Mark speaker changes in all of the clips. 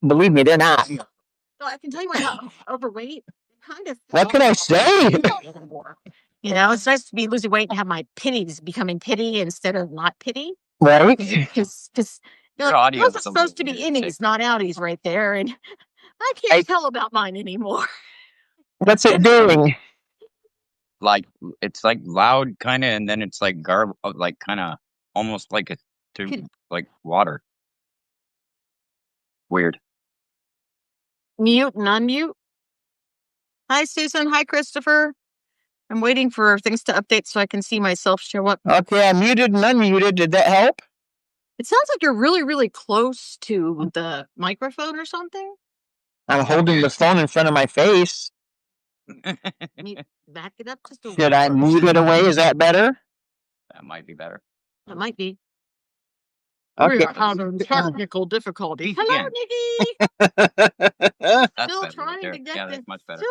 Speaker 1: Believe me, they're not.
Speaker 2: So I can tell you, I got overweight. Kind of.
Speaker 1: What can I say?
Speaker 2: You know, it's nice to be losing weight and have my pitties becoming pity instead of not pity.
Speaker 1: Right?
Speaker 2: Because you're like, those are supposed to be innies, not outies right there. And I can't tell about mine anymore.
Speaker 1: What's it doing?
Speaker 3: Like, it's like loud kind of, and then it's like like kind of almost like like water. Weird.
Speaker 2: Mute and unmute. Hi, Susan. Hi, Christopher. I'm waiting for things to update so I can see myself show up.
Speaker 1: Okay, I muted and unmuted. Did that help?
Speaker 2: It sounds like you're really, really close to the microphone or something.
Speaker 1: I'm holding the phone in front of my face.
Speaker 2: Back it up just a little.
Speaker 1: Should I move it away? Is that better?
Speaker 3: That might be better.
Speaker 2: That might be.
Speaker 1: Okay.
Speaker 2: We're having technical difficulties. Hello, Nikki. Still trying to get this
Speaker 3: much better.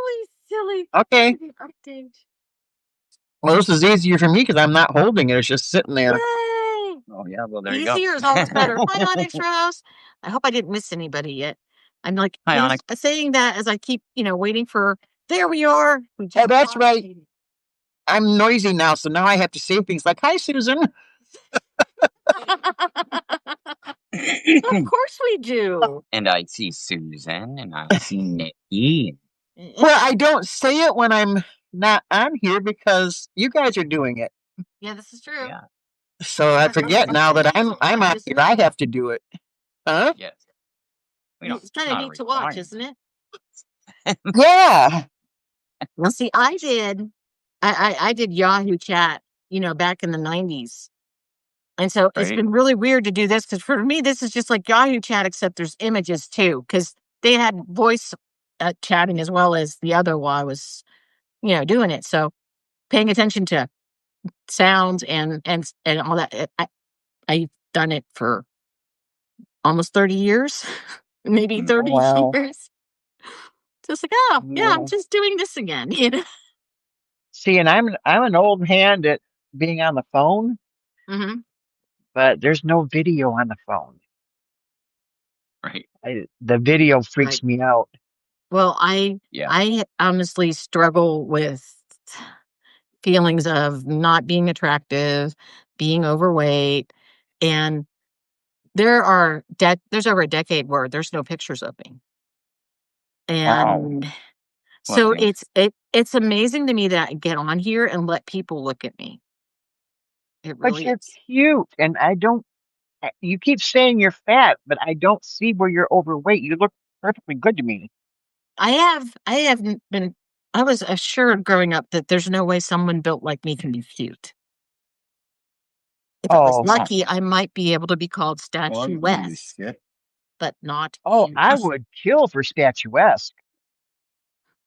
Speaker 2: silly
Speaker 1: Okay.
Speaker 2: update.
Speaker 1: Well, this is easier for me because I'm not holding it. It's just sitting there.
Speaker 2: Yay!
Speaker 3: Oh, yeah. Well, there you go.
Speaker 2: Easier is always better. Hi, Onyx Rose. I hope I didn't miss anybody yet. I'm like saying that as I keep, waiting for. There we are.
Speaker 1: Oh, that's right. I'm noisy now, so now I have to say things like, "Hi, Susan."
Speaker 2: Of course we do.
Speaker 3: And I see Susan, and I see Nikki.
Speaker 1: Well, I don't say it when I'm not on here because you guys are doing it.
Speaker 2: Yeah, this is true.
Speaker 3: Yeah.
Speaker 1: So I forget now that I'm on here. I have to do it. Huh?
Speaker 3: Yes.
Speaker 2: It's kind of neat to watch, isn't it?
Speaker 1: Yeah.
Speaker 2: Well, see, I did Yahoo Chat, back in the 90s. And so it's been really weird to do this because for me, this is just like Yahoo Chat, except there's images too, because they had voice chatting as well as the other while I was, doing it. So paying attention to sounds and all that. I've done it for almost 30 years, maybe 30 years. Just like, I'm just doing this again,
Speaker 1: See, and I'm an old hand at being on the phone, but there's no video on the phone.
Speaker 3: Right.
Speaker 1: The video freaks me out.
Speaker 2: Well, I honestly struggle with feelings of not being attractive, being overweight, and there's over a decade where there's no pictures of me. And so it's amazing to me that I get on here and let people look at me. It really
Speaker 1: but you're cute, and you keep saying you're fat, but I don't see where you're overweight. You look perfectly good to me.
Speaker 2: I was assured growing up that there's no way someone built like me can be cute. If I was lucky, I might be able to be called statuesque, but not.
Speaker 1: Oh, I would kill for statuesque.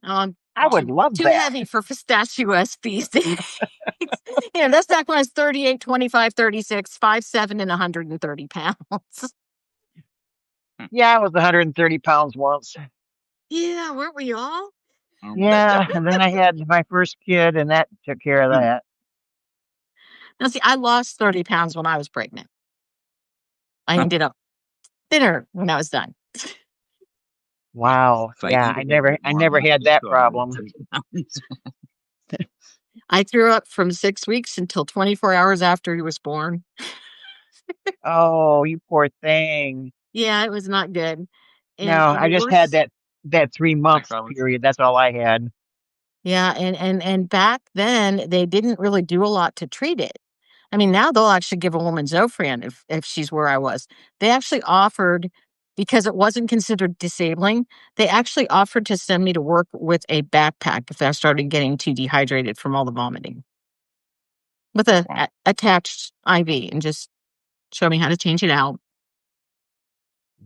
Speaker 1: I would love
Speaker 2: too
Speaker 1: that.
Speaker 2: Too heavy for statuesque these days. That's back when I was 38, 25, 36, 5'7", and 130 pounds.
Speaker 1: Yeah, I was 130 pounds once.
Speaker 2: Yeah, weren't we all?
Speaker 1: Yeah, and then I had my first kid, and that took care of that.
Speaker 2: Now, see, I lost 30 pounds when I was pregnant. I ended up thinner when I was done.
Speaker 1: Wow. Yeah, I never had that problem.
Speaker 2: I threw up from 6 weeks until 24 hours after he was born.
Speaker 1: Oh, you poor thing.
Speaker 2: Yeah, it was not good.
Speaker 1: And no, I just had that 3 month period. That's all I had.
Speaker 2: Yeah, and back then they didn't really do a lot to treat it. I mean, now they'll actually give a woman Zofran if she's where I was. They actually offered, because it wasn't considered disabling, they actually offered to send me to work with a backpack if I started getting too dehydrated from all the vomiting. With a attached IV and just show me how to change it out.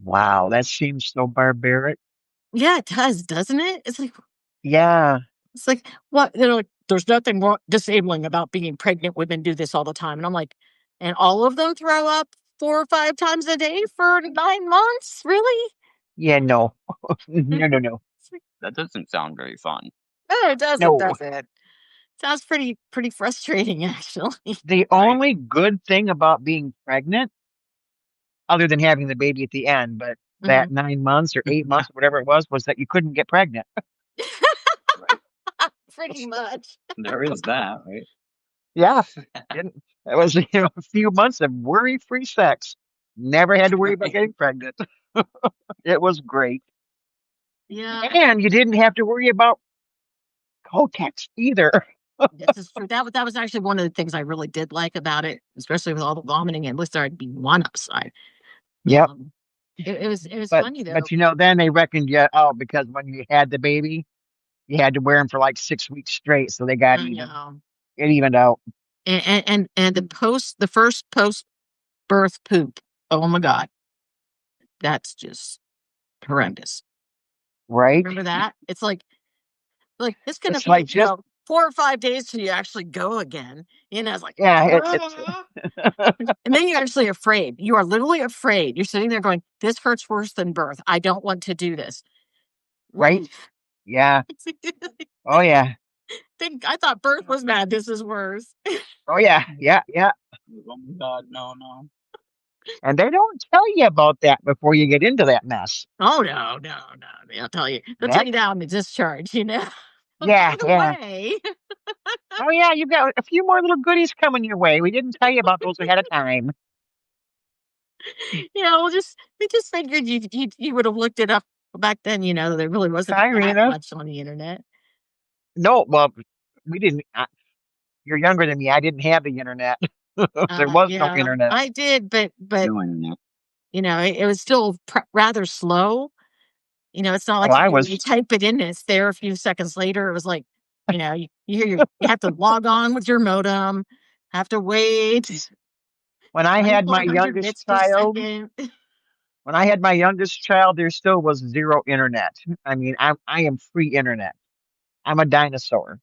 Speaker 1: Wow, that seems so barbaric.
Speaker 2: Yeah, it does, doesn't it? It's like,
Speaker 1: yeah.
Speaker 2: It's like, what? They're like, there's nothing disabling about being pregnant. Women do this all the time. And I'm like, and all of them throw up 4 or 5 times a day for 9 months? Really?
Speaker 1: Yeah, no. No.
Speaker 3: That doesn't sound very fun.
Speaker 2: No, it doesn't, does it? Sounds pretty frustrating, actually.
Speaker 1: The only good thing about being pregnant, other than having the baby at the end, but that 9 months or 8 months, whatever it was that you couldn't get pregnant.
Speaker 3: Right.
Speaker 2: Pretty much.
Speaker 3: There is that, right?
Speaker 1: Yeah. It was, a few months of worry-free sex. Never had to worry about getting pregnant. It was great.
Speaker 2: Yeah,
Speaker 1: And you didn't have to worry about Kotex either.
Speaker 2: this is true. That was actually one of the things I really did like about it, especially with all the vomiting. At least there'd be one upside.
Speaker 1: Yep.
Speaker 2: It was
Speaker 1: But
Speaker 2: funny though.
Speaker 1: but then they reckoned because when you had the baby, you had to wear them for like 6 weeks straight, so they got
Speaker 2: I
Speaker 1: even.
Speaker 2: know.
Speaker 1: It evened out,
Speaker 2: And the first post birth poop. Oh my God, that's just horrendous.
Speaker 1: right?
Speaker 2: Remember that? It's like it's gonna
Speaker 1: It's
Speaker 2: be
Speaker 1: like just
Speaker 2: 4 or 5 days till you actually go again. It's like,
Speaker 1: yeah, it's
Speaker 2: "Ah." And then you're actually afraid. You are literally afraid. You're sitting there going, "This hurts worse than birth. I don't want to do this."
Speaker 1: right. Yeah. Oh yeah.
Speaker 2: I thought birth was bad. This is worse.
Speaker 1: Oh yeah. Yeah. Yeah.
Speaker 3: Oh my God, no, no.
Speaker 1: And they don't tell you about that before you get into that mess.
Speaker 2: Oh no, no, no. They'll tell you. They'll tell
Speaker 1: That
Speaker 2: you that on the discharge. But by
Speaker 1: yeah,
Speaker 2: the
Speaker 1: yeah.
Speaker 2: way,
Speaker 1: Oh yeah, you've got a few more little goodies coming your way. We didn't tell you about those ahead of time.
Speaker 2: we just figured you would have looked it up back then. There really wasn't that
Speaker 1: Irina.
Speaker 2: much on the internet.
Speaker 1: No, well, we didn't. You're younger than me. I didn't have the internet. There was no
Speaker 2: Yeah,
Speaker 1: internet.
Speaker 2: I did, but
Speaker 3: No internet.
Speaker 2: it was still rather slow. It's not
Speaker 1: Oh,
Speaker 2: like
Speaker 1: I
Speaker 2: you
Speaker 1: was
Speaker 2: type it in and it's there a few seconds later. It was like, you have to log on with your modem, have to wait
Speaker 1: when I had my
Speaker 2: 2,400
Speaker 1: youngest
Speaker 2: bits per
Speaker 1: child.
Speaker 2: second.
Speaker 1: When I had my youngest child, there still was zero internet. I mean, I am free internet. I'm a dinosaur.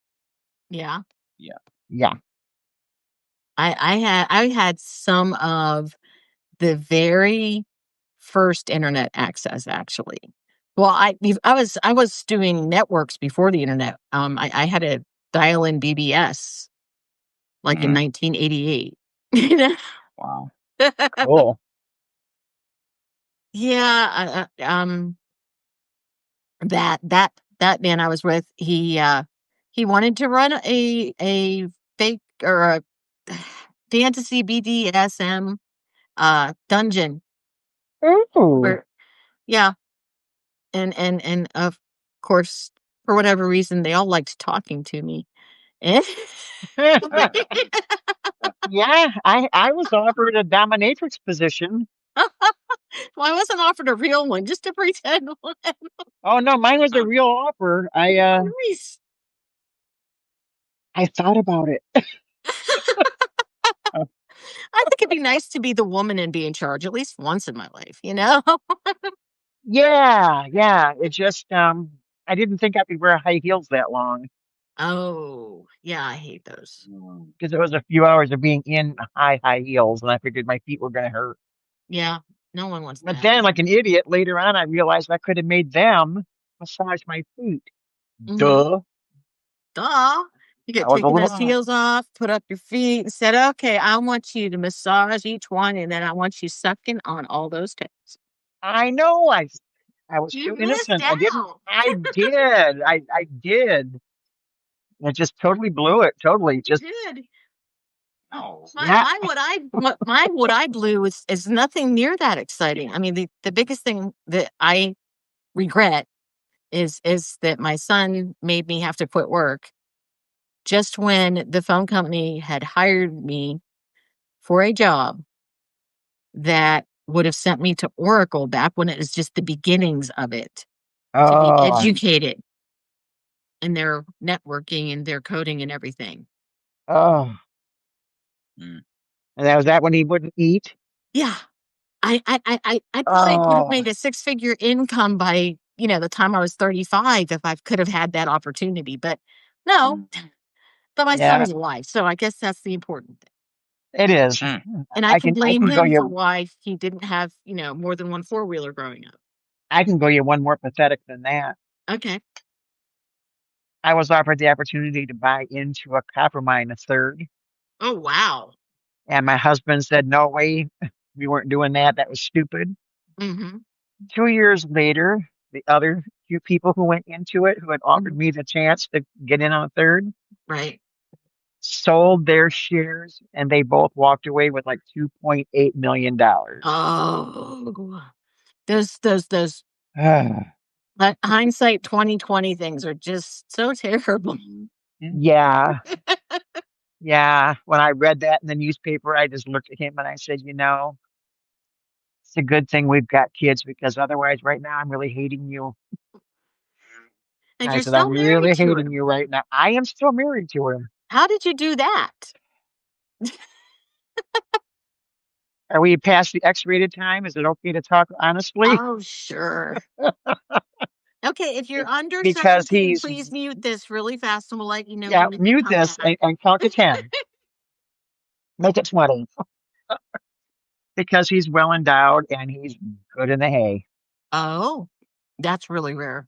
Speaker 2: Yeah.
Speaker 3: Yeah.
Speaker 1: Yeah.
Speaker 2: I had some of the very first internet access, actually. Well, I was doing networks before the internet. I had a dial-in BBS like in
Speaker 3: Mm.
Speaker 2: 1988. You know?
Speaker 3: Wow.
Speaker 1: Cool.
Speaker 2: Yeah, that man I was with, he wanted to run a fake or a fantasy BDSM dungeon
Speaker 1: Ooh.
Speaker 2: where yeah, and of course, for whatever reason, they all liked talking to me. And
Speaker 1: Yeah, I was offered a dominatrix position.
Speaker 2: well, I wasn't offered a real one, just a pretend one.
Speaker 1: Oh no, mine was a real offer.
Speaker 2: Nice.
Speaker 1: I thought about it.
Speaker 2: I think it'd be nice to be the woman and be in charge at least once in my life, you know?
Speaker 1: Yeah, yeah. It just I didn't think I could wear high heels that long
Speaker 2: Oh, yeah, I hate those.
Speaker 3: Mm.
Speaker 1: because it was a few hours of being in high heels, and I figured my feet were gonna hurt.
Speaker 2: Yeah, no one wants
Speaker 1: But
Speaker 2: that.
Speaker 1: then, like an idiot, later on, I realized I could have made them massage my feet.
Speaker 2: Mhm.
Speaker 1: Duh.
Speaker 2: Duh. You
Speaker 1: I
Speaker 2: get
Speaker 1: was a
Speaker 2: taking
Speaker 1: little
Speaker 2: those heels off, put up your feet, and said, "Okay, I want you to massage each one, and then I want you sucking on all those toes."
Speaker 1: I know. I was
Speaker 2: You
Speaker 1: too
Speaker 2: missed
Speaker 1: innocent. I didn't.
Speaker 2: out.
Speaker 1: I did. I did. I just totally blew it. Totally.
Speaker 2: You
Speaker 1: Just
Speaker 2: did.
Speaker 3: No.
Speaker 2: My
Speaker 1: yeah.
Speaker 2: my what I blew is nothing near that exciting. I mean, the biggest thing that I regret is that my son made me have to quit work just when the phone company had hired me for a job that would have sent me to Oracle back when it was just the beginnings of it to be
Speaker 1: Oh,
Speaker 3: Mm.
Speaker 2: educated in their networking and their coding and everything.
Speaker 1: oh.
Speaker 3: Mm.
Speaker 1: And that was that when he wouldn't eat.
Speaker 2: Yeah. I probably could have
Speaker 1: Oh,
Speaker 2: made a six-figure income by, the time I was 35 if I could have had that opportunity, but no,
Speaker 3: Mm.
Speaker 2: but my son
Speaker 1: yeah.
Speaker 2: is alive, so I guess that's the important thing.
Speaker 1: It is.
Speaker 3: Mm.
Speaker 2: And I
Speaker 1: I
Speaker 2: can
Speaker 1: I
Speaker 2: blame
Speaker 1: can go
Speaker 2: him for
Speaker 1: you.
Speaker 2: why he didn't have, more than one four-wheeler growing up.
Speaker 1: I can go you one more pathetic than that.
Speaker 2: Okay.
Speaker 1: I was offered the opportunity to buy into a copper mine, a third,
Speaker 2: Oh, wow.
Speaker 1: and my husband said, "No way, we weren't doing that. That was stupid."
Speaker 2: Mhm.
Speaker 1: 2 years later, the other few people who went into it, who had offered me the chance to get in on a third,
Speaker 2: Right.
Speaker 1: sold their shares, and they both walked away with like $2.8 million.
Speaker 2: Oh, those
Speaker 1: Ah,
Speaker 2: hindsight 2020 things are just so terrible.
Speaker 1: yeah, yeah. When I read that in the newspaper, I just looked at him and I said, it's a good thing we've got kids because otherwise, right now, I'm really hating you.
Speaker 2: And
Speaker 1: I
Speaker 2: you're
Speaker 1: said, I'm
Speaker 2: still married
Speaker 1: really
Speaker 2: to
Speaker 1: hating
Speaker 2: him.
Speaker 1: you right now. I am still married to him.
Speaker 2: How did you do that?
Speaker 1: Are we past the X-rated time? Is it okay to talk honestly?
Speaker 2: Oh, sure. Okay, if you're under
Speaker 1: Because
Speaker 2: 17,
Speaker 1: he's,
Speaker 2: please mute this really fast and we'll let you know
Speaker 1: yeah,
Speaker 2: when to
Speaker 1: mute
Speaker 2: come
Speaker 1: this
Speaker 2: back.
Speaker 1: and count to 10. Make it 20. Because he's well endowed and he's good in the hay.
Speaker 2: Oh, that's really rare.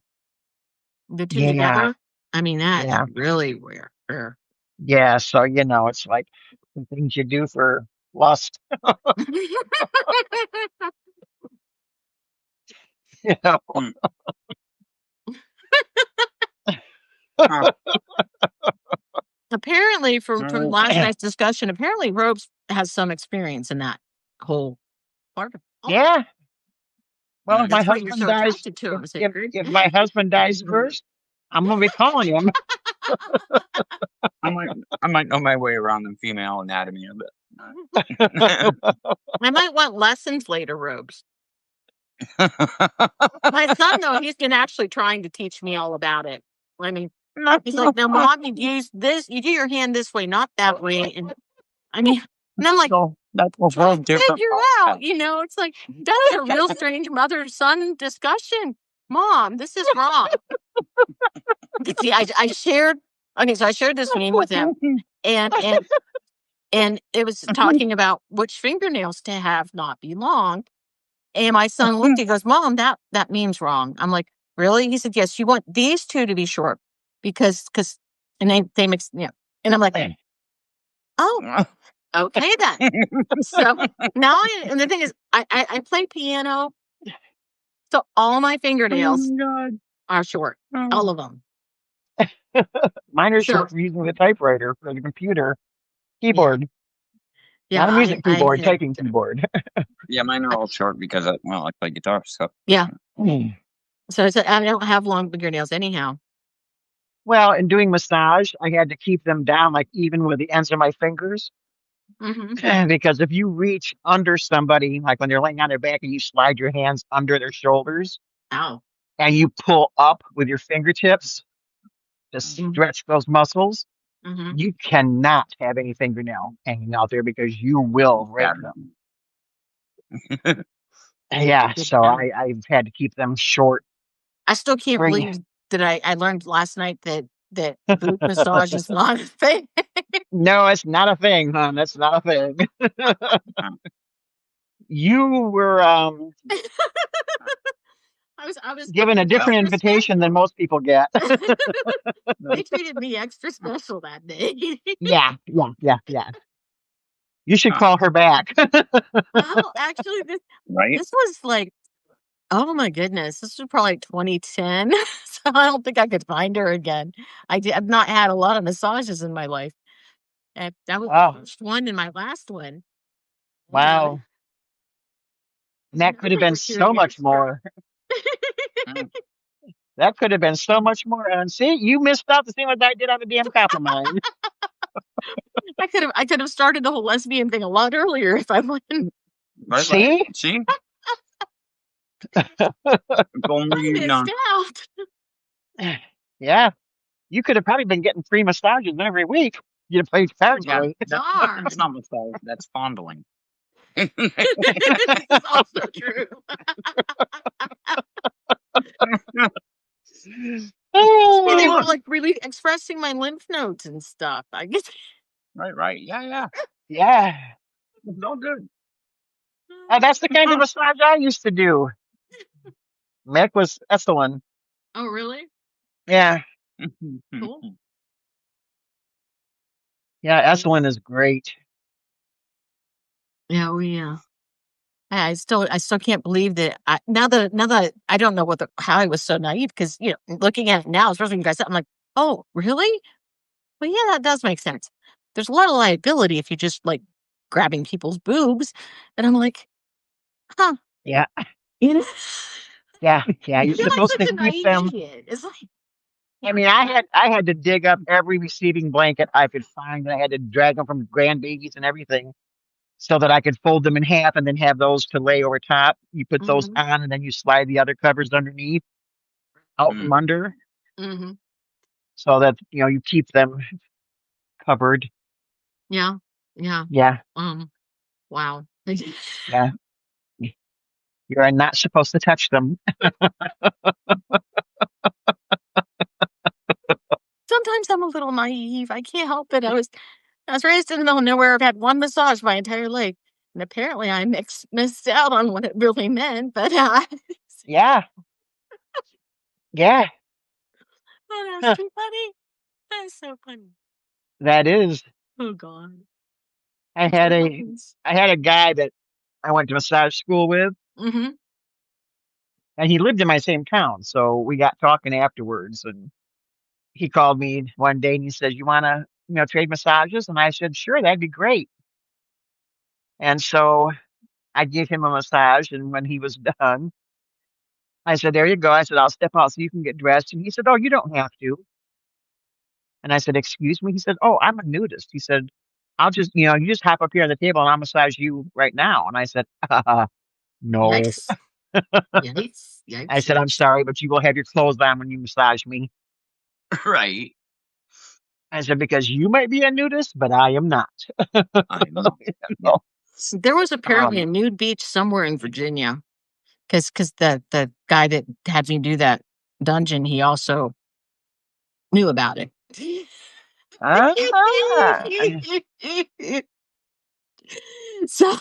Speaker 2: The two
Speaker 1: Yeah,
Speaker 2: together? I mean, that's
Speaker 1: yeah,
Speaker 2: really rare.
Speaker 1: yeah. So, it's like the things you do for lust. You know?
Speaker 3: Mm. Huh.
Speaker 2: Apparently, from
Speaker 3: Alright.
Speaker 2: last night's discussion, apparently Robes has some experience in that whole part of. Oh,
Speaker 1: Yeah. Well, if my
Speaker 2: that's why you're
Speaker 1: husband
Speaker 2: so
Speaker 1: dies,
Speaker 2: attracted to him,
Speaker 1: if
Speaker 2: Sigrid.
Speaker 1: if my husband dies first, I'm gonna be calling him.
Speaker 3: I might I might know my way around the female anatomy a bit.
Speaker 2: I might want lessons later, Robes. My son, though, he's been actually trying to teach me all about it. I mean, he's like, "No, Mom, you use this. You do your hand this way, not that way." And I mean, and I'm like,
Speaker 3: So that's a
Speaker 2: trying
Speaker 3: whole
Speaker 2: to
Speaker 3: different
Speaker 2: figure out,
Speaker 3: process.
Speaker 2: it's like that is a real strange mother-son discussion. Mom, this is wrong. See, I shared. Okay, so I shared this meme with him, and it was talking about which fingernails to have not be long. And my son looked, he goes, "Mom, that meme's wrong." I'm like, "Really?" He said, "Yes, you want these two to be short because and they mix, And I'm like, "Oh, okay then." So now and the thing is, I play piano, so all my
Speaker 3: Oh
Speaker 2: fingernails
Speaker 3: my god.
Speaker 2: are short,
Speaker 3: Oh.
Speaker 2: all of them.
Speaker 1: Mine are
Speaker 2: So
Speaker 1: short from using the typewriter for the computer
Speaker 2: yeah,
Speaker 1: keyboard,
Speaker 2: yeah,
Speaker 1: not a music
Speaker 2: I
Speaker 1: keyboard,
Speaker 2: had,
Speaker 1: typing keyboard.
Speaker 3: Yeah, mine are all short because I play guitar, so
Speaker 2: yeah.
Speaker 1: Mm.
Speaker 2: So I said I don't have long fingernails anyhow.
Speaker 1: Well, in doing massage, I had to keep them down, like even with the ends of my fingers,
Speaker 2: Mm-hmm.
Speaker 1: because if you reach under somebody, like when they're laying on their back and you slide your hands under their shoulders
Speaker 2: Ow.
Speaker 1: and you pull up with your fingertips to
Speaker 2: Mm-hmm.
Speaker 1: stretch those muscles,
Speaker 2: Mm-hmm.
Speaker 1: you cannot have any fingernail hanging out there because you will break
Speaker 3: yeah.
Speaker 1: them. Yeah, so I've had to keep them short.
Speaker 2: I still can't
Speaker 1: For,
Speaker 2: believe that I learned last night that boot massage is not a thing.
Speaker 1: no, it's not a thing, hon. That's not a thing. You were
Speaker 2: I was
Speaker 1: given a different
Speaker 2: extra
Speaker 1: invitation than
Speaker 2: special.
Speaker 1: most people get.
Speaker 2: They treated me extra special that day.
Speaker 1: Yeah, yeah, yeah, yeah. You should
Speaker 3: Huh.
Speaker 1: call her back.
Speaker 2: Well, actually,
Speaker 3: Right?
Speaker 2: this was like, oh my goodness, this was probably 2010. So I don't think I could find her again. I've not had a lot of massages in my life. And that was the
Speaker 1: Wow,
Speaker 2: first one and my last one. And
Speaker 1: wow. And that could have
Speaker 2: they
Speaker 1: been
Speaker 2: were
Speaker 1: so much
Speaker 2: curious.
Speaker 1: more.
Speaker 3: Mm.
Speaker 1: That could have been so much more. And see, you missed out the same as I did on the damn compliment.
Speaker 2: I could have started the whole lesbian thing a lot earlier if I wouldn't.
Speaker 3: Right, right.
Speaker 1: See?
Speaker 3: See? If only
Speaker 2: I
Speaker 3: you'd
Speaker 2: missed
Speaker 3: known.
Speaker 2: out.
Speaker 1: Yeah, you could have probably been getting free massages every week. You played cards
Speaker 3: Yeah,
Speaker 1: right.
Speaker 2: Darn.
Speaker 3: that's not massage, that's fondling.
Speaker 2: This is also true. See, they were like really expressing my lymph nodes and stuff. I guess.
Speaker 3: Right. Yeah.
Speaker 1: Yeah.
Speaker 3: It's all good.
Speaker 1: That's the kind of massage I used to do. That's the one.
Speaker 2: Oh, really?
Speaker 1: Yeah.
Speaker 2: Cool.
Speaker 1: Yeah, Esselin is great.
Speaker 2: Yeah, we I still can't believe that. Now that I don't know how I was so naive because looking at it now, especially when you guys said, I'm like, oh, really? Well, yeah, that does make sense. There's a lot of liability if you're just like grabbing people's boobs, and I'm like, huh,
Speaker 1: Yeah.
Speaker 2: you know,
Speaker 1: Yeah. Yeah. You're
Speaker 2: you're like
Speaker 1: supposed to
Speaker 2: such a
Speaker 1: keep
Speaker 2: naive
Speaker 1: them.
Speaker 2: idiot. It's like,
Speaker 1: I mean, I had to dig up every receiving blanket I could find. I had to drag them from grandbabies and everything so that I could fold them in half and then have those to lay over top. You put those
Speaker 2: mm-hmm,
Speaker 1: on and then you slide the other covers underneath out
Speaker 3: Mm.
Speaker 1: from under
Speaker 2: mm-hmm,
Speaker 1: so that you keep them covered.
Speaker 2: yeah, yeah,
Speaker 1: Yeah.
Speaker 2: wow.
Speaker 1: Yeah. You're not supposed to touch them.
Speaker 2: Sometimes I'm a little naive. I can't help it. I was raised in the middle of nowhere. I've had one massage my entire life, and apparently I missed out on what it really meant. But
Speaker 1: Yeah. Yeah.
Speaker 2: oh, that's
Speaker 1: Huh.
Speaker 2: too funny. That's so funny.
Speaker 1: That is.
Speaker 2: Oh God,
Speaker 1: I
Speaker 2: that's
Speaker 1: had
Speaker 2: what
Speaker 1: a
Speaker 2: happens.
Speaker 1: I had a guy that I went to massage school with,
Speaker 2: Mm-hmm.
Speaker 1: and he lived in my same town. So we got talking afterwards, and he called me one day and he said, "You want to, trade massages?" And I said, "Sure, that'd be great." And so I gave him a massage, and when he was done, I said, "There you go." I said, "I'll step out so you can get dressed." And he said, "Oh, you don't have to." And I said, "Excuse me?" He said, "Oh, I'm a nudist." He said, "I'll just, you just hop up here on the table and I'll massage you right now." And I said, "No."
Speaker 2: Yikes! Yikes!
Speaker 1: I
Speaker 2: Yikes!
Speaker 1: said, "I'm
Speaker 2: Yikes!
Speaker 1: sorry, but you will have your clothes on when you massage me."
Speaker 3: Right.
Speaker 1: I said, "Because you might be a nudist, but I am not."
Speaker 3: I'm not.
Speaker 1: You
Speaker 3: Yeah.
Speaker 1: know?
Speaker 2: There was apparently a
Speaker 1: Um,
Speaker 2: nude beach somewhere in Virginia, because the guy that had me do that dungeon, he also knew about it.
Speaker 1: uh-huh.
Speaker 2: So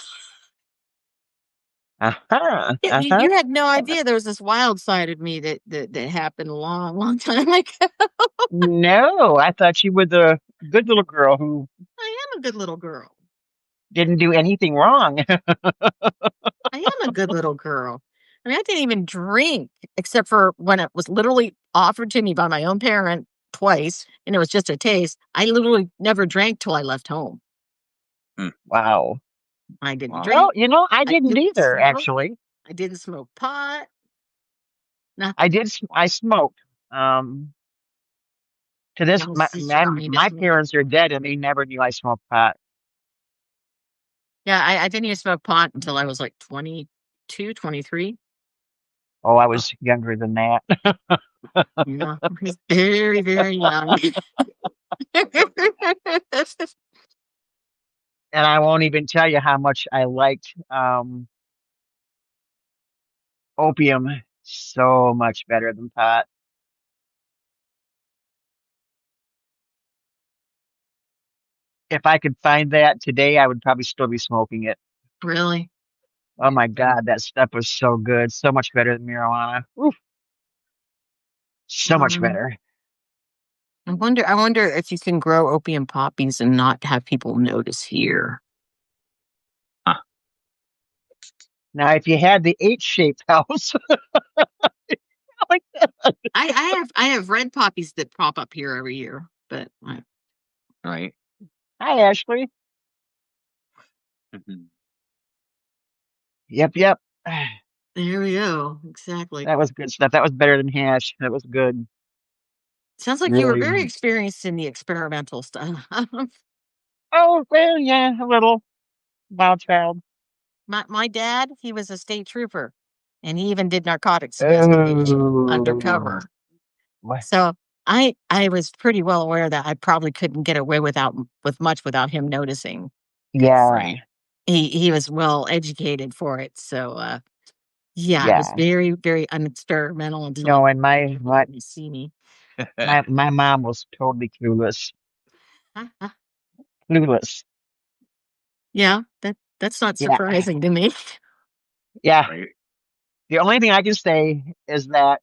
Speaker 1: Uh-huh.
Speaker 2: yeah,
Speaker 1: Uh-huh.
Speaker 2: you had no idea there was this wild side of me that happened a long, long time ago.
Speaker 1: No, I thought you were the good little girl who
Speaker 2: I am a good little girl.
Speaker 1: didn't do anything wrong.
Speaker 2: I am a good little girl. I mean, I didn't even drink except for when it was literally offered to me by my own parent twice, and it was just a taste. I literally never drank till I left home.
Speaker 3: Mm.
Speaker 1: Wow.
Speaker 2: I didn't
Speaker 3: Wow.
Speaker 1: Well,
Speaker 2: drink.
Speaker 1: I
Speaker 2: I
Speaker 1: didn't
Speaker 2: didn't
Speaker 1: either,
Speaker 2: smoke.
Speaker 1: actually.
Speaker 2: I didn't smoke pot.
Speaker 1: I
Speaker 2: Nothing.
Speaker 1: did. I smoked. To this,
Speaker 2: Y'all
Speaker 1: my,
Speaker 2: just
Speaker 1: my
Speaker 2: trying to
Speaker 1: my
Speaker 2: smoke.
Speaker 1: parents are dead, and they never knew I smoked pot.
Speaker 2: Yeah, I didn't even smoke pot until I was like 22, 23.
Speaker 1: Oh, I was younger than that.
Speaker 2: Yeah, I was very, very young.
Speaker 1: And I won't even tell you how much I liked opium so much better than pot. If I could find that today, I would probably still be smoking it.
Speaker 2: Really?
Speaker 1: Oh my God, that stuff was so good, so much better than marijuana. Oof, so much
Speaker 2: Um,
Speaker 1: better.
Speaker 2: I wonder if you can grow opium poppies and not have people notice here.
Speaker 3: Huh.
Speaker 1: Now, if you had the H-shaped house, like that.
Speaker 2: I have red poppies that pop up here every year, but
Speaker 3: Right.
Speaker 1: Hi, Ashley.
Speaker 3: Mhm.
Speaker 1: Yep, yep.
Speaker 2: there we go. Exactly.
Speaker 1: That was good stuff. That was better than hash. That was good.
Speaker 2: Sounds like you were very
Speaker 1: Really.
Speaker 2: experienced in the experimental stuff.
Speaker 1: Oh, well, yeah, a little wild child.
Speaker 2: My dad, he was a state trooper, and he even did narcotics investigation
Speaker 1: Oh,
Speaker 2: undercover.
Speaker 1: what?
Speaker 2: So I was pretty well aware that I probably couldn't get away with much without him noticing.
Speaker 1: Yeah,
Speaker 3: Right.
Speaker 2: He was well educated for it. So yeah, I was
Speaker 1: yeah.
Speaker 2: very, very unexperimental until
Speaker 1: No, and
Speaker 2: he let me see me.
Speaker 1: my mom was totally clueless. Clueless.
Speaker 2: Yeah, that's not
Speaker 1: Yeah,
Speaker 2: surprising to me.
Speaker 1: yeah.
Speaker 3: Right.
Speaker 1: The only thing I can say is that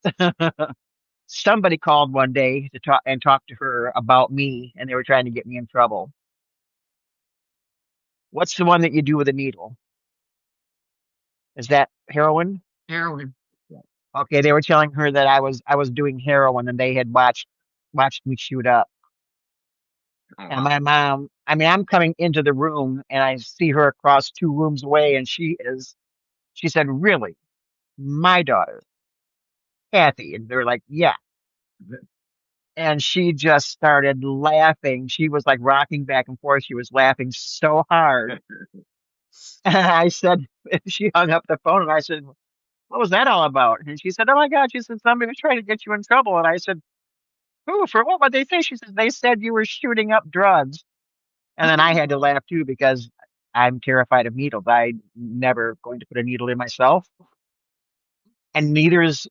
Speaker 1: somebody called one day to talk to her about me, and they were trying to get me in trouble. What's the one that you do with a needle? Is that heroin?
Speaker 2: Heroin.
Speaker 1: Okay, they were telling her that I was doing heroin and they had watched me shoot up.
Speaker 3: Oh,
Speaker 1: And
Speaker 3: wow.
Speaker 1: my mom, I mean, I'm coming into the room and I see her across two rooms away, and she said, "Really, my daughter, Kathy?" And they're like, "Yeah." And she just started laughing. She was like rocking back and forth. She was laughing so hard. And I said, she hung up the phone and I said, "What was that all about?" And she said, "Oh my God," she said, "somebody was trying to get you in trouble." And I said, "Who? For what? What they say?" She says, "They said you were shooting up drugs." And then I had to laugh too because I'm terrified of needles. I'm never going to put a needle in myself. And neither is,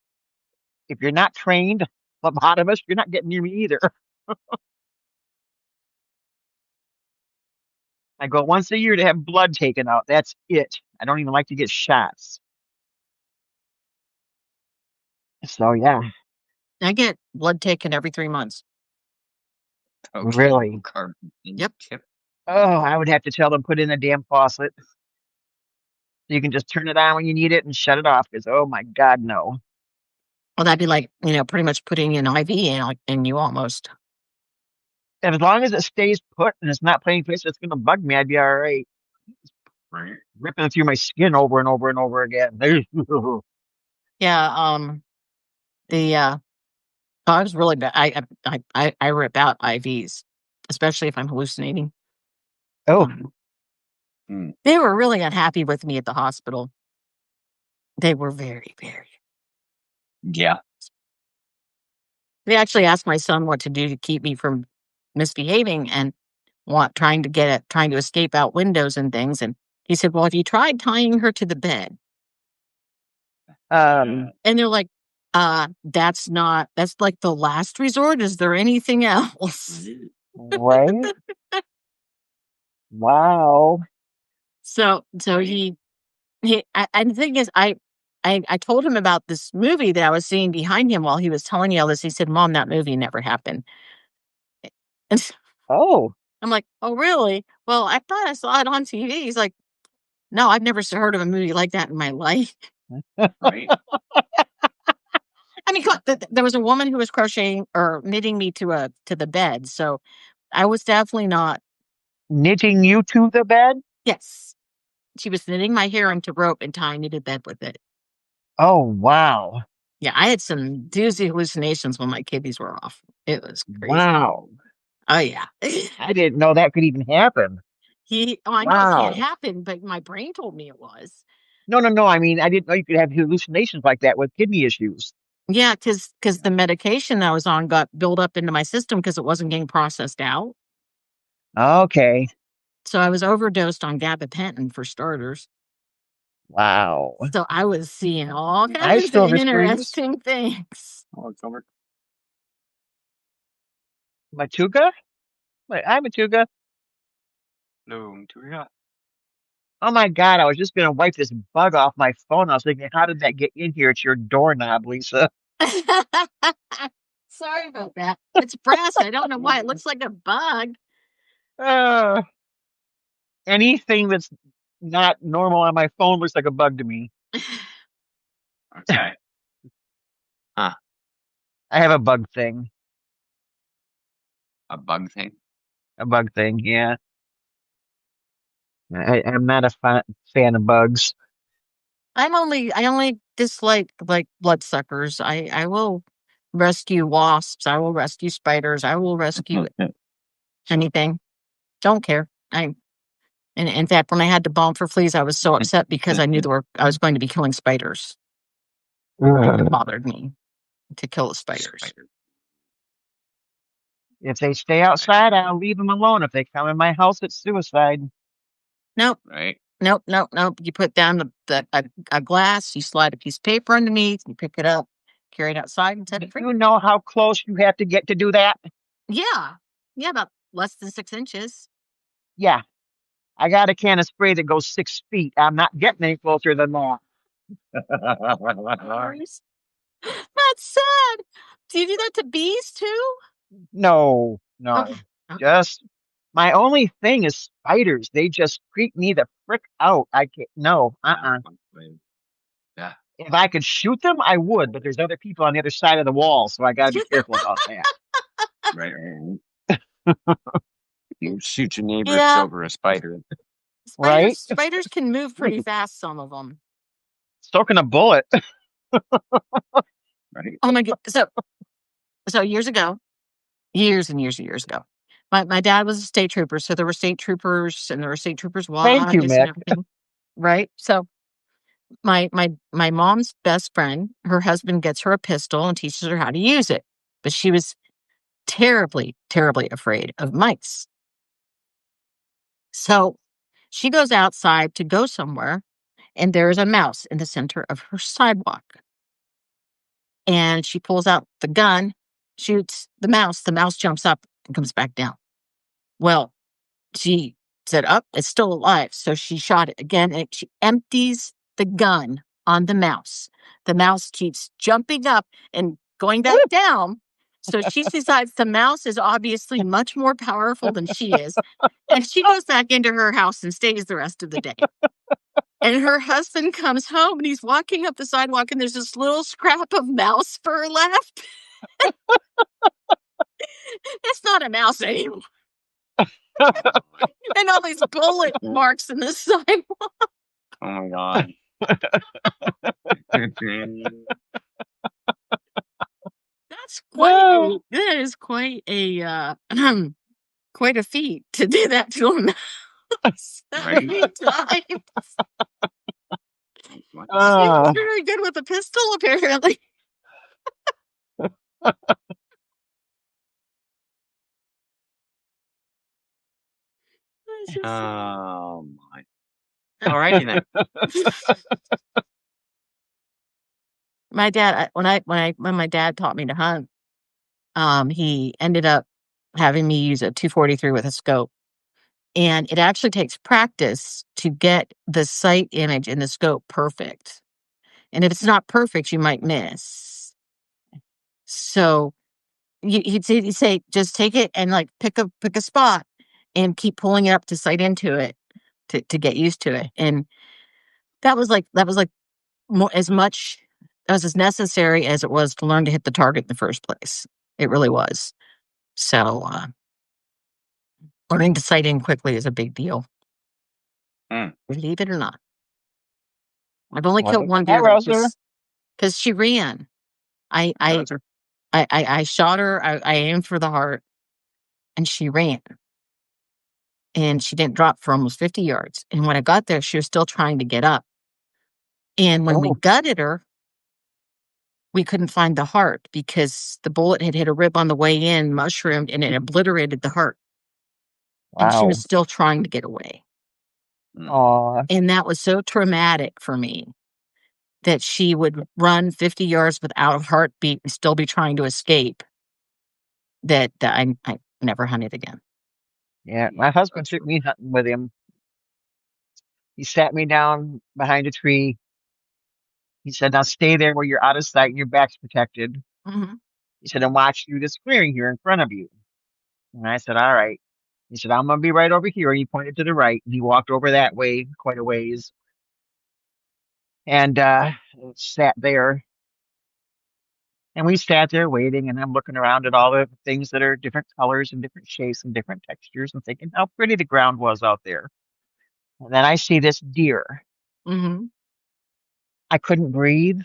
Speaker 1: if you're not trained lobotomist, you're not getting near me either. I go once a year to have blood taken out. That's it. I don't even like to get shots. So yeah,
Speaker 2: I get blood taken every 3 months.
Speaker 3: Okay.
Speaker 1: really.
Speaker 3: Carbon
Speaker 2: Yep.
Speaker 3: chip.
Speaker 1: Oh, I would have to tell them put in a damn faucet. You can just turn it on when you need it and shut it off because oh my God, no.
Speaker 2: Well, that'd be like, pretty much putting an IV in you almost.
Speaker 1: And as long as it stays put and it's not playing place that's gonna bug me, I'd be all right.
Speaker 3: Right.
Speaker 1: Ripping through my skin over and over and over again.
Speaker 2: Yeah. I was really bad. I rip out IVs, especially if I'm hallucinating.
Speaker 1: Oh,
Speaker 2: They were really unhappy with me at the hospital. They were very, very.
Speaker 3: Yeah.
Speaker 2: They actually asked my son what to do to keep me from misbehaving and trying to escape out windows and things. And he said, "Well, have you tried tying her to the bed?"
Speaker 1: um,
Speaker 2: And they're like, that's like the last resort. Is there anything else?"
Speaker 1: right? Wow.
Speaker 2: So and the thing is, I told him about this movie that I was seeing behind him while he was telling me all this. He said, "Mom, that movie never happened." And so
Speaker 1: Oh,
Speaker 2: I'm like, "Oh, really? Well, I thought I saw it on TV." He's like, "No, I've never heard of a movie like that in my life."
Speaker 3: Right.
Speaker 2: I mean, there was a woman who was crocheting or knitting me to the bed, so I was definitely not.
Speaker 1: knitting you to the bed?
Speaker 2: Yes, she was knitting my hair into rope and tying me to bed with it.
Speaker 1: Oh, wow.
Speaker 2: Yeah, I had some doozy hallucinations when my kidneys were off. It was crazy.
Speaker 1: Wow.
Speaker 2: Oh yeah.
Speaker 1: I didn't know that could even happen.
Speaker 2: I know it can't
Speaker 1: Wow.
Speaker 2: happen, but my brain told me it was.
Speaker 1: No, no, no. I mean, I didn't know you could have hallucinations like that with kidney issues.
Speaker 2: Yeah, because the medication I was on got built up into my system because it wasn't getting processed out.
Speaker 1: Okay.
Speaker 2: So I was overdosed on gabapentin for starters.
Speaker 1: Wow.
Speaker 2: So I was seeing all
Speaker 1: Hi,
Speaker 2: kinds of
Speaker 1: Silver Springs.
Speaker 2: interesting things.
Speaker 3: Oh, it's over.
Speaker 1: Matuga? Wait, hi, Matuga.
Speaker 3: No, Turia.
Speaker 1: Oh my God, I was just gonna wipe this bug off my phone. I was thinking, how did that get in here? It's your doorknob, Lisa.
Speaker 2: Sorry about that. It's brass. I don't know why. It looks like a bug.
Speaker 1: Uh, anything that's not normal on my phone looks like a bug to me.
Speaker 3: Okay. Huh.
Speaker 1: I have a bug thing.
Speaker 3: A bug thing.
Speaker 1: A bug thing, yeah. I'm not a fan of bugs.
Speaker 2: I only dislike like bloodsuckers. I will rescue wasps. I will rescue spiders. I will rescue anything. Don't care. And in fact, when I had to bomb for fleas, I was so upset because I knew I was going to be killing spiders. It bothered me to kill the spiders.
Speaker 1: If they stay outside, I'll leave them alone. If they come in my house, it's suicide.
Speaker 2: Nope.
Speaker 3: Right.
Speaker 2: Nope. Nope. Nope. You put down a glass, you slide a piece of paper underneath, you pick it up, carry it outside and set
Speaker 1: Do
Speaker 2: it free.
Speaker 1: you know how close you have to get to do that?
Speaker 2: Yeah. Yeah, about less than 6 inches.
Speaker 1: Yeah, I got a can of spray that goes 6 feet. I'm not getting any closer than that.
Speaker 2: Nice. That's sad. Do you do that to bees too?
Speaker 1: No, no.
Speaker 2: Okay. Okay.
Speaker 1: Just my only thing is spiders. They just creep me the frick out. I can't. No.
Speaker 3: Yeah,
Speaker 1: Uh-uh.
Speaker 3: bug spiders.
Speaker 1: If I could shoot them, I would, but there's other people on the other side of the wall, so I got to be careful about that.
Speaker 3: Right. You shoot your neighbor
Speaker 2: Yeah.
Speaker 3: over a spider.
Speaker 1: Right?
Speaker 2: Spiders can move pretty fast, some of them.
Speaker 1: So can a bullet.
Speaker 3: Right.
Speaker 2: Oh my god. So years ago, years and years and years ago, my dad was a state trooper, so there were state troopers and there were state troopers'
Speaker 1: Thank you,
Speaker 2: wives and
Speaker 1: Mick.
Speaker 2: everything. Right? So my mom's best friend, her husband gets her a pistol and teaches her how to use it. But she was terribly, terribly afraid of mice. So she goes outside to go somewhere, and there is a mouse in the center of her sidewalk. And she pulls out the gun, shoots the mouse jumps up and comes back down. Well, she said, "Up, it's still alive." So she shot it again, and she empties the gun on the mouse. The mouse keeps jumping up and going back down. So she decides the mouse is obviously much more powerful than she is. And she goes back into her house and stays the rest of the day. And her husband comes home and he's walking up the sidewalk and there's this little scrap of mouse fur left. It's not a mouse anymore. And all these bullet marks in the sidewalk.
Speaker 3: Oh my god.
Speaker 2: That is quite a quite a feat to do that to a mouse that many times. She's very good with a pistol, apparently.
Speaker 3: Oh my. Alrighty then.
Speaker 2: My dad, when my dad taught me to hunt, he ended up having me use a 243 with a scope. And it actually takes practice to get the sight image in the scope perfect. And if it's not perfect, you might miss. So he'd say, just take it and like pick a spot and keep pulling it up to sight into it to get used to it. And that was like more, as much as necessary as it was to learn to hit the target in the first place. It really was. So learning to sight in quickly is a big deal. Believe it or not. I've only killed one deer because she ran. I shot her. I aimed for the heart, and she ran. And she didn't drop for almost 50 yards. And when I got there, she was still trying to get up. And when we gutted her, we couldn't find the heart because the bullet had hit a rib on the way in, mushroomed, and it obliterated the heart. Wow. And she was still trying to get away.
Speaker 1: Aww.
Speaker 2: And that was so traumatic for me that she would run 50 yards without a heartbeat and still be trying to escape, that I never hunted again.
Speaker 1: Yeah, my husband took me hunting with him. He sat me down behind a tree. He said, "Now stay there where you're out of sight and your back's protected."
Speaker 2: Mm-hmm.
Speaker 1: He said, "And watch through this clearing here in front of you." And I said, "All right." He said, "I'm going to be right over here." And he pointed to the right. And he walked over that way quite a ways. And sat there. And we sat there waiting. And I'm looking around at all the things that are different colors and different shapes and different textures and thinking how pretty the ground was out there. And then I see this deer.
Speaker 2: Mm-hmm.
Speaker 1: I couldn't breathe.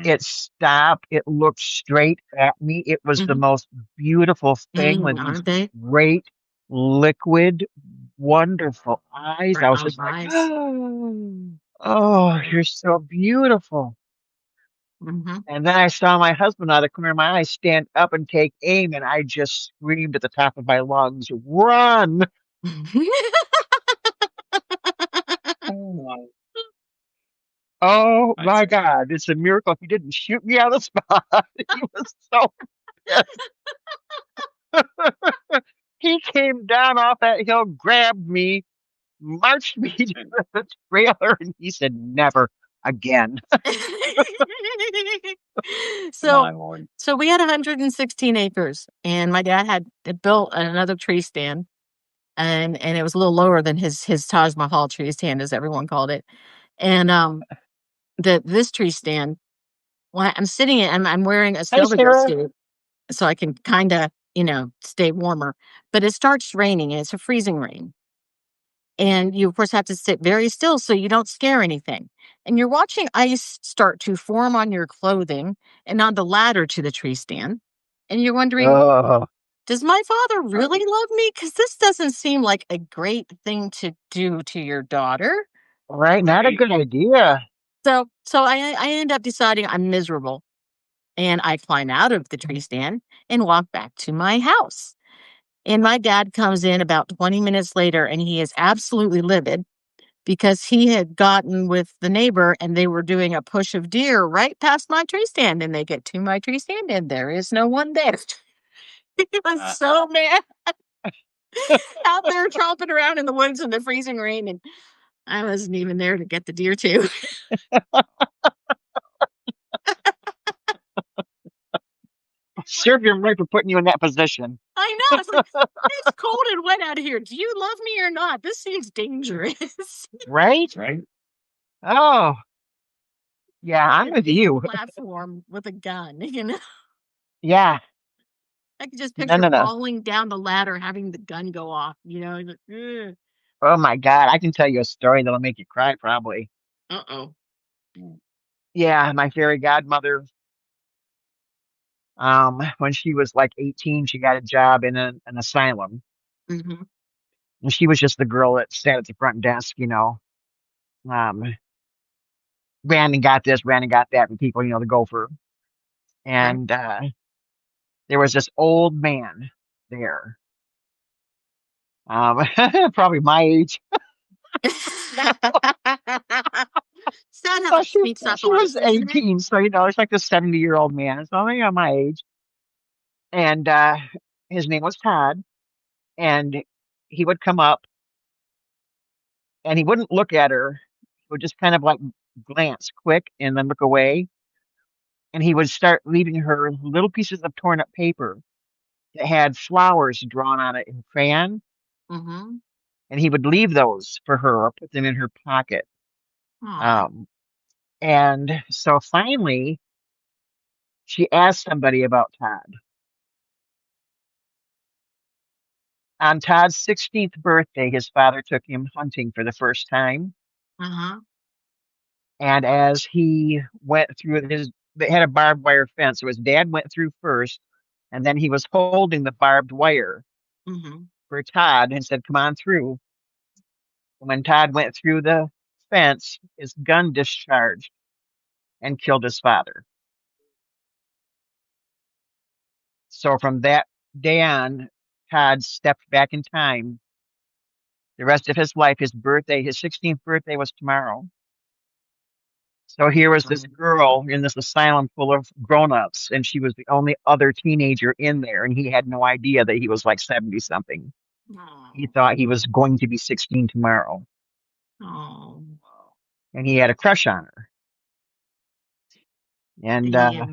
Speaker 1: It stopped. It looked straight at me. It was the most beautiful thing with these great, liquid, wonderful eyes. I was just like, "Oh, you're so beautiful."
Speaker 2: Mm-hmm.
Speaker 1: And then I saw my husband out of the corner of my eye stand up and take aim, and I just screamed at the top of my lungs, "Run!" Oh my God, it's a miracle he didn't shoot me on the spot. He was so pissed. He came down off that hill, grabbed me, marched me to the trailer, and he said, "Never again."
Speaker 2: So we had 116 acres, and my dad had built another tree stand, and it was a little lower than his Taj Mahal tree stand, as everyone called it. And this tree stand. Well, I'm sitting in, I'm wearing a
Speaker 1: Hi,
Speaker 2: snowmobile
Speaker 1: Sarah.
Speaker 2: suit, so I can kind of, stay warmer. But it starts raining, and it's a freezing rain. And you, of course, have to sit very still so you don't scare anything. And you're watching ice start to form on your clothing and on the ladder to the tree stand. And you're wondering,
Speaker 1: Oh,
Speaker 2: does my father really love me? Because this doesn't seem like a great thing to do to your daughter.
Speaker 1: right. Not a good idea.
Speaker 2: So I end up deciding I'm miserable. And I climb out of the tree stand and walk back to my house. And my dad comes in about 20 minutes later, and he is absolutely livid because he had gotten with the neighbor and they were doing a push of deer right past my tree stand. And they get to my tree stand and there is no one there. He was so mad out there tromping around in the woods in the freezing rain. And I wasn't even there to get the deer too.
Speaker 1: Serve him right for putting you in that position.
Speaker 2: I know. It's like, it's cold and wet out here. Do you love me or not? This seems dangerous.
Speaker 1: Right?
Speaker 3: Right?
Speaker 1: Oh, yeah, I'm
Speaker 2: A
Speaker 1: with
Speaker 2: big
Speaker 1: you.
Speaker 2: platform with a gun,
Speaker 1: Yeah.
Speaker 2: I could just
Speaker 1: No,
Speaker 2: picture
Speaker 1: no, no.
Speaker 2: falling down the ladder, having the gun go off, like, "Ugh,
Speaker 1: Oh my God. I can tell you a story that'll make you cry, probably.
Speaker 2: uh-oh."
Speaker 1: Yeah, my fairy godmother, when she was like 18, she got a job in an asylum.
Speaker 2: Mhm,
Speaker 1: And she was just the girl that sat at the front desk. Um, ran and got this, ran and got that, and people, the gopher.
Speaker 2: okay.
Speaker 1: And there was this old man there, probably my age.
Speaker 2: Sad how
Speaker 1: So
Speaker 2: that
Speaker 1: she
Speaker 2: sneaks up
Speaker 1: she
Speaker 2: on
Speaker 1: was
Speaker 2: us, isn't it?
Speaker 1: 18, so it's like the 70-year-old man. So my age. And his name was Todd. And he would come up and he wouldn't look at her. He would just kind of like glance quick and then look away. And he would start leaving her little pieces of torn up paper that had flowers drawn on it in crayon.
Speaker 2: Mhm.
Speaker 1: And he would leave those for her or put them in her pocket.
Speaker 2: Aw,
Speaker 1: Um, and so finally, she asked somebody about Todd. On Todd's 16th birthday, his father took him hunting for the first time.
Speaker 2: uh-huh,
Speaker 1: And as he went through they had a barbed wire fence. So his dad went through first, and then he was holding the barbed wire
Speaker 2: mhm.
Speaker 1: for Todd and said, "Come on through." And when Todd went through the fence, his gun discharged and killed his father. So from that day on, Todd stepped back in time. The rest of his life, his 16th birthday was tomorrow. So here was this girl in this asylum full of grown-ups, and she was the only other teenager in there, and he had no idea that he was like 70 something. He
Speaker 2: Aw,
Speaker 1: thought he was going to be 16 tomorrow,
Speaker 2: aw.
Speaker 1: and he had a crush on her. And
Speaker 2: Yeah.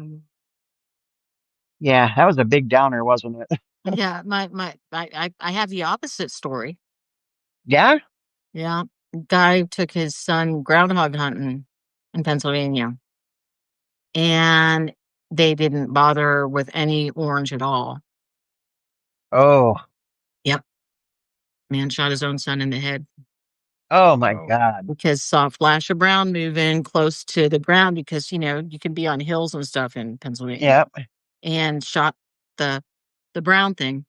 Speaker 1: yeah, that was a big downer, wasn't it?
Speaker 2: Yeah, I have the opposite story.
Speaker 1: Yeah?
Speaker 2: Yeah. Guy took his son groundhog hunting in Pennsylvania, and they didn't bother with any orange at all.
Speaker 1: Oh,
Speaker 2: Yep. Man shot his own son in the head
Speaker 1: oh my God.
Speaker 2: because saw a flash of brown moving close to the ground because, you can be on hills and stuff in Pennsylvania,
Speaker 1: Yep.
Speaker 2: and shot the brown thing,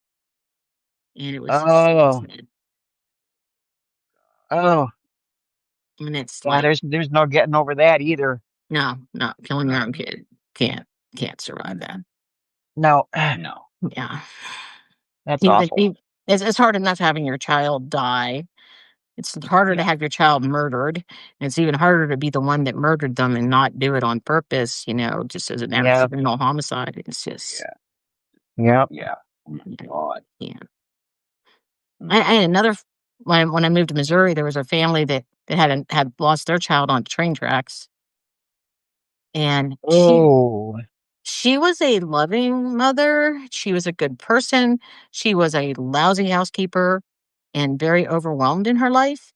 Speaker 2: and it was his
Speaker 1: Oh,
Speaker 2: head.
Speaker 1: oh,
Speaker 2: And it's
Speaker 1: yeah.
Speaker 2: like,
Speaker 1: There's no getting over that either.
Speaker 2: no, killing your own kid. Can't survive that.
Speaker 1: No,
Speaker 3: No.
Speaker 2: Yeah.
Speaker 1: that's
Speaker 2: Even,
Speaker 1: awful.
Speaker 2: even it's hard enough having your child die. It's harder to
Speaker 3: Yeah.
Speaker 2: have your child murdered. And it's even harder to be the one that murdered them and not do it on purpose, just as an
Speaker 1: Yep.
Speaker 2: accidental homicide. It's just,
Speaker 1: Yep.
Speaker 3: Yeah. Oh my God.
Speaker 2: yeah. I had another, when I moved to Missouri, there was a family that had lost their child on train tracks. And
Speaker 1: Oh,
Speaker 2: she was a loving mother. She was a good person. She was a lousy housekeeper and very overwhelmed in her life.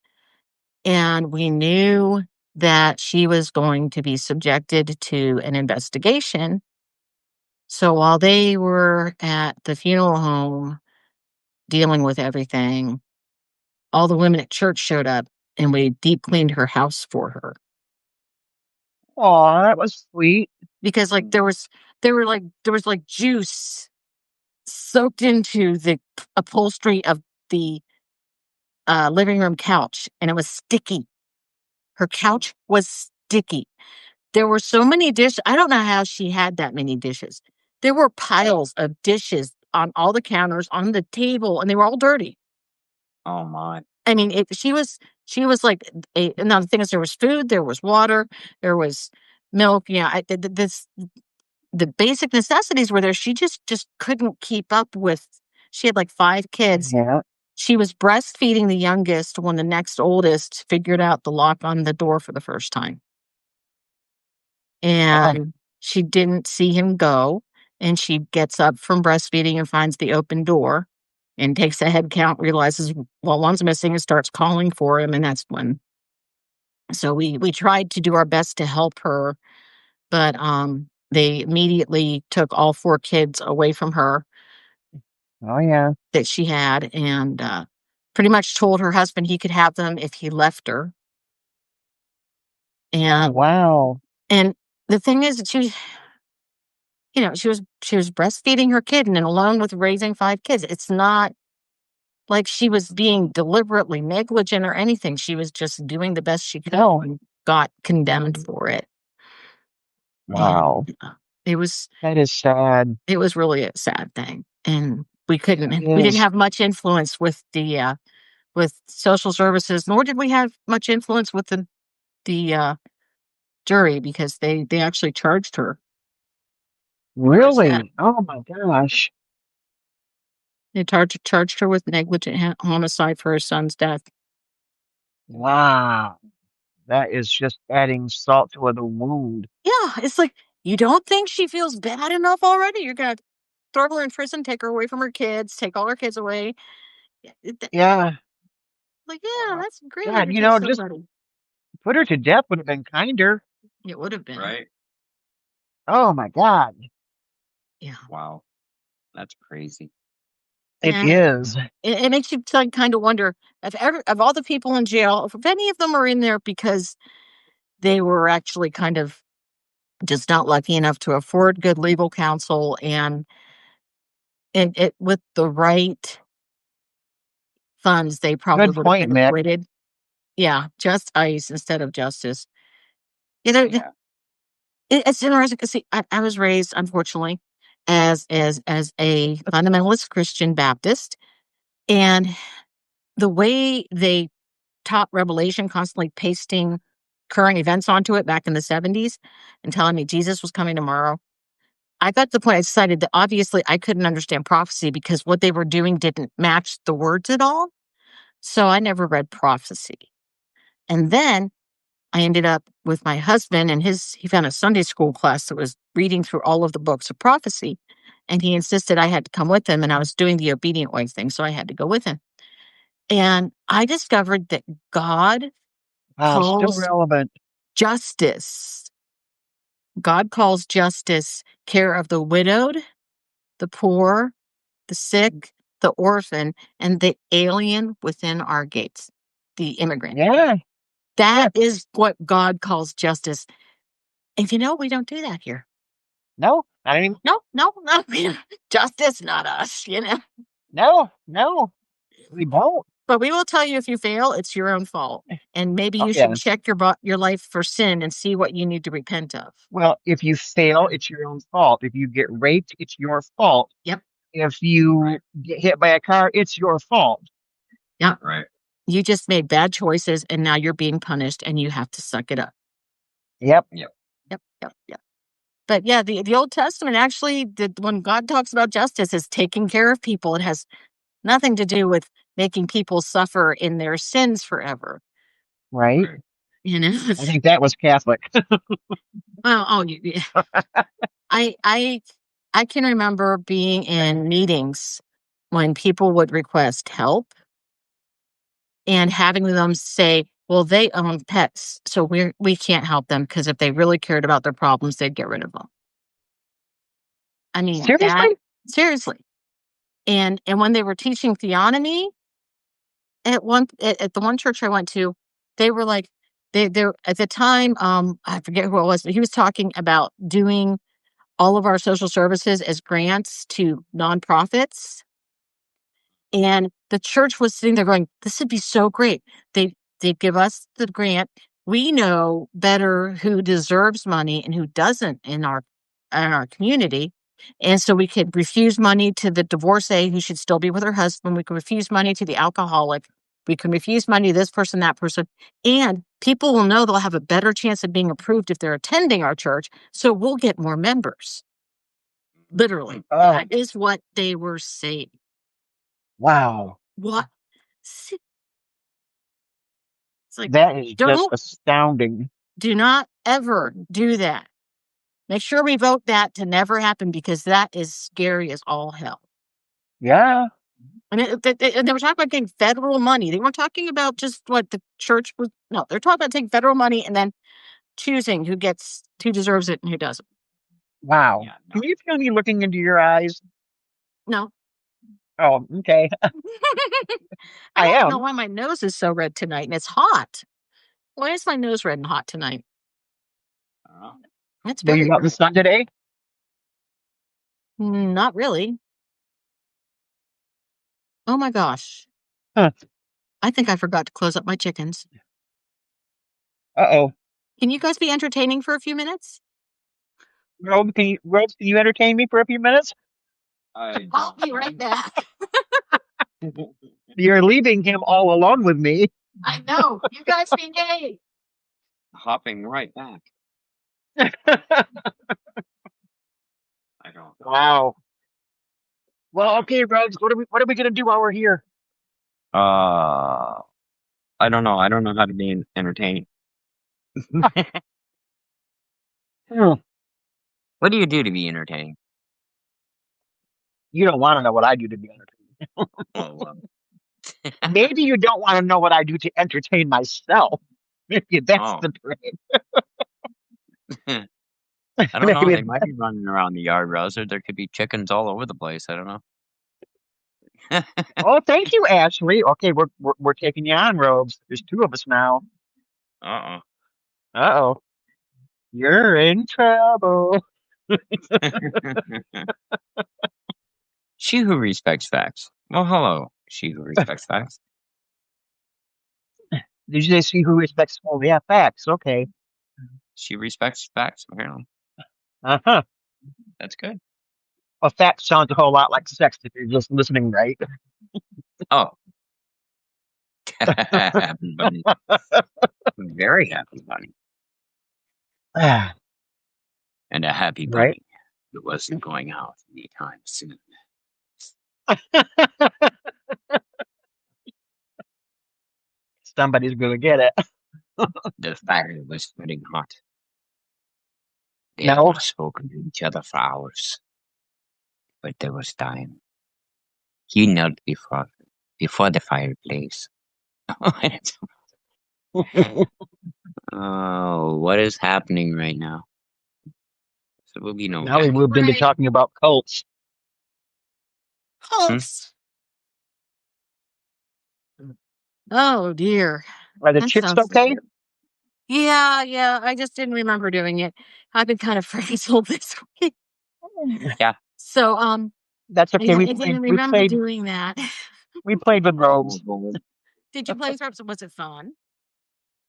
Speaker 2: And we knew that she was going to be subjected to an investigation. So while they were at the funeral home dealing with everything, all the women at church showed up and we deep cleaned her house for her.
Speaker 1: Oh, that was sweet.
Speaker 2: Because there was juice soaked into the upholstery of the living room couch, and it was sticky. Her couch was sticky. There were so many dishes. I don't know how she had that many dishes. There were piles of dishes on all the counters, on the table, and they were all dirty.
Speaker 3: Oh my.
Speaker 2: I mean, she was like now the thing is, there was food, there was water, there was milk. Yeah, the basic necessities were there. She just couldn't keep up with. She had like 5 kids.
Speaker 1: Yeah.
Speaker 2: She was breastfeeding the youngest when the next oldest figured out the lock on the door for the first time. And she didn't see him go. And she gets up from breastfeeding and finds the open door and takes a head count, realizes, well, one's missing, and starts calling for him. And that's when. So we tried to do our best to help her, but they immediately took all 4 kids away from her
Speaker 1: Oh, yeah.
Speaker 2: that she had, and pretty much told her husband he could have them if he left her. And
Speaker 1: Wow.
Speaker 2: and the thing is that she was breastfeeding her kid and then alone with raising 5 kids. It's not like she was being deliberately negligent or anything. She was just doing the best she could and got condemned for it.
Speaker 1: Wow.
Speaker 2: And, it was
Speaker 1: That is sad.
Speaker 2: it was really a sad thing, and we
Speaker 1: It
Speaker 2: didn't
Speaker 1: is.
Speaker 2: have much influence with the with social services, nor did we have much influence with the jury, because they actually charged her.
Speaker 1: Really? Oh my gosh.
Speaker 2: They charged her with negligent homicide for her son's death.
Speaker 1: Wow. That is just adding salt to the wound.
Speaker 2: Yeah, it's like, you don't think she feels bad enough already? You're gonna throw her in prison, take her away from her kids, take all her kids away.
Speaker 1: Yeah.
Speaker 2: Like, yeah, that's a great way
Speaker 1: God,
Speaker 2: to take
Speaker 1: just
Speaker 2: somebody.
Speaker 1: put her to death would have been kinder.
Speaker 2: It would have been.
Speaker 3: Right?
Speaker 1: Oh my God.
Speaker 2: Yeah.
Speaker 3: Wow. That's crazy.
Speaker 1: It
Speaker 2: And
Speaker 1: is.
Speaker 2: it makes you kind of wonder if of all the people in jail, if any of them are in there because they were actually kind of just not lucky enough to afford good legal counsel, and it with the right funds, they probably
Speaker 1: Good
Speaker 2: would have
Speaker 1: point,
Speaker 2: been
Speaker 1: Mick.
Speaker 2: acquitted. Yeah, just ice instead of justice. You know,
Speaker 3: Yeah.
Speaker 2: it's interesting because, see, I was raised, unfortunately, as a fundamentalist Christian Baptist, and the way they taught Revelation, constantly pasting current events onto it back in the 70s and telling me Jesus was coming tomorrow. I got to the point I decided that obviously I couldn't understand prophecy because what they were doing didn't match the words at all. So I never read prophecy. And then I ended up with my husband, and he found a Sunday school class that was reading through all of the books of prophecy. And he insisted I had to come with him, and I was doing the obedient way thing, so I had to go with him. And I discovered that God
Speaker 1: Wow, still
Speaker 2: calls
Speaker 1: relevant.
Speaker 2: justice. God calls justice care of the widowed, the poor, the sick, the orphan, and the alien within our gates, the immigrant.
Speaker 1: Yeah.
Speaker 2: That is what God calls justice. And we don't do that here.
Speaker 1: No, I mean,
Speaker 2: No. Justice, not us,
Speaker 1: no, we don't.
Speaker 2: But we will tell you, if you fail, it's your own fault. And maybe you should check your life for sin and see what you need to repent of.
Speaker 1: Well, if you fail, it's your own fault. If you get raped, it's your fault.
Speaker 2: Yep.
Speaker 1: If you get hit by a car, it's your fault.
Speaker 2: Yeah.
Speaker 3: Right.
Speaker 2: You just made bad choices, and now you're being punished, and you have to suck it up.
Speaker 1: Yep.
Speaker 2: Yep. But yeah, the Old Testament actually, when God talks about justice, is taking care of people. It has nothing to do with making people suffer in their sins forever.
Speaker 1: Right.
Speaker 2: I
Speaker 1: think that was Catholic.
Speaker 2: Well, yeah. I can remember being in meetings when people would request help and having them say, Well, they own pets, so we can't help them because if they really cared about their problems, they'd get rid of them. I mean,
Speaker 1: Seriously?
Speaker 2: seriously. And when they were teaching theonomy at the one church I went to, they were like they at the time, I forget who it was, but he was talking about doing all of our social services as grants to nonprofits. And the church was sitting there going, "This would be so great. They'd give us the grant. We know better who deserves money and who doesn't in our community. And so we could refuse money to the divorcee who should still be with her husband. We can refuse money to the alcoholic. We can refuse money to this person, that person. And people will know they'll have a better chance of being approved if they're attending our church. So we'll get more members." Literally.
Speaker 1: Oh,
Speaker 2: That is what they were saying.
Speaker 1: wow.
Speaker 2: What? It's like,
Speaker 1: That is just
Speaker 2: don't
Speaker 1: astounding.
Speaker 2: do not ever do that. Make sure we vote that to never happen because that is scary as all hell.
Speaker 1: Yeah.
Speaker 2: And they were talking about getting federal money. They weren't talking about just what the church was. No, they're talking about taking federal money and then choosing who deserves it and who doesn't.
Speaker 1: Wow.
Speaker 3: Yeah, no.
Speaker 1: Can you feel me looking into your eyes?
Speaker 2: No.
Speaker 1: Oh, okay. I
Speaker 2: don't know
Speaker 1: am.
Speaker 2: why my nose is so red tonight and it's hot. Why is my nose red and hot tonight? It's
Speaker 1: Were
Speaker 2: very
Speaker 1: you out in the sun today?
Speaker 2: Not really. Oh my gosh.
Speaker 1: Huh.
Speaker 2: I think I forgot to close up my chickens.
Speaker 1: Uh-oh.
Speaker 2: Can you guys be entertaining for a few minutes?
Speaker 1: Robes, can you entertain me for a few minutes?
Speaker 2: I'll be right back.
Speaker 1: You're leaving him all alone with me.
Speaker 2: I know. You guys behave.
Speaker 3: Hopping right back. I don't know.
Speaker 1: Wow. Well, okay, Robes, what are we gonna do while we're here?
Speaker 3: I don't know. I don't know how to be entertaining.
Speaker 1: Hmm.
Speaker 3: What do you do to be entertaining?
Speaker 1: You don't want to know what I do to be entertained.
Speaker 3: Oh, well.
Speaker 1: Maybe you don't want to know what I do to entertain myself. Maybe that's
Speaker 3: Oh.
Speaker 1: the trick.
Speaker 3: I don't know.
Speaker 1: Maybe
Speaker 3: They might be running around the yard, browser. There could be chickens all over the place. I don't know.
Speaker 1: Oh, thank you, Ashley. Okay, we're taking you on, Robes. There's two of us now.
Speaker 3: Uh-oh.
Speaker 1: Uh-oh. You're in trouble.
Speaker 3: She who respects facts. Well, hello, she who respects facts.
Speaker 1: Did you say see who respects? Oh, yeah, facts. Okay.
Speaker 3: She respects facts, apparently.
Speaker 1: Uh-huh.
Speaker 3: That's good.
Speaker 1: Well, fact sounds a whole lot like sex if you're just listening right.
Speaker 3: Oh. Happy bunny. Very happy bunny.
Speaker 1: Ah,
Speaker 3: And a happy bunny
Speaker 1: right.
Speaker 3: that wasn't going out anytime soon.
Speaker 1: Somebody's gonna get it.
Speaker 3: The fire was getting hot. They had
Speaker 1: No.
Speaker 3: not spoken to each other for hours. But there was time. He knelt before the fireplace. Oh, what is happening right now? So we'll be no.
Speaker 1: Now we moved into talking about cults.
Speaker 2: Hulks. Oh dear.
Speaker 1: Are the
Speaker 2: That
Speaker 1: chicks
Speaker 2: sounds
Speaker 1: okay?
Speaker 2: Yeah. I just didn't remember doing it. I've been kind of frazzled this week.
Speaker 3: Yeah.
Speaker 2: So
Speaker 1: That's okay.
Speaker 2: I didn't remember doing that.
Speaker 1: We played with Robes.
Speaker 2: Did you play with Robes? Was it fun?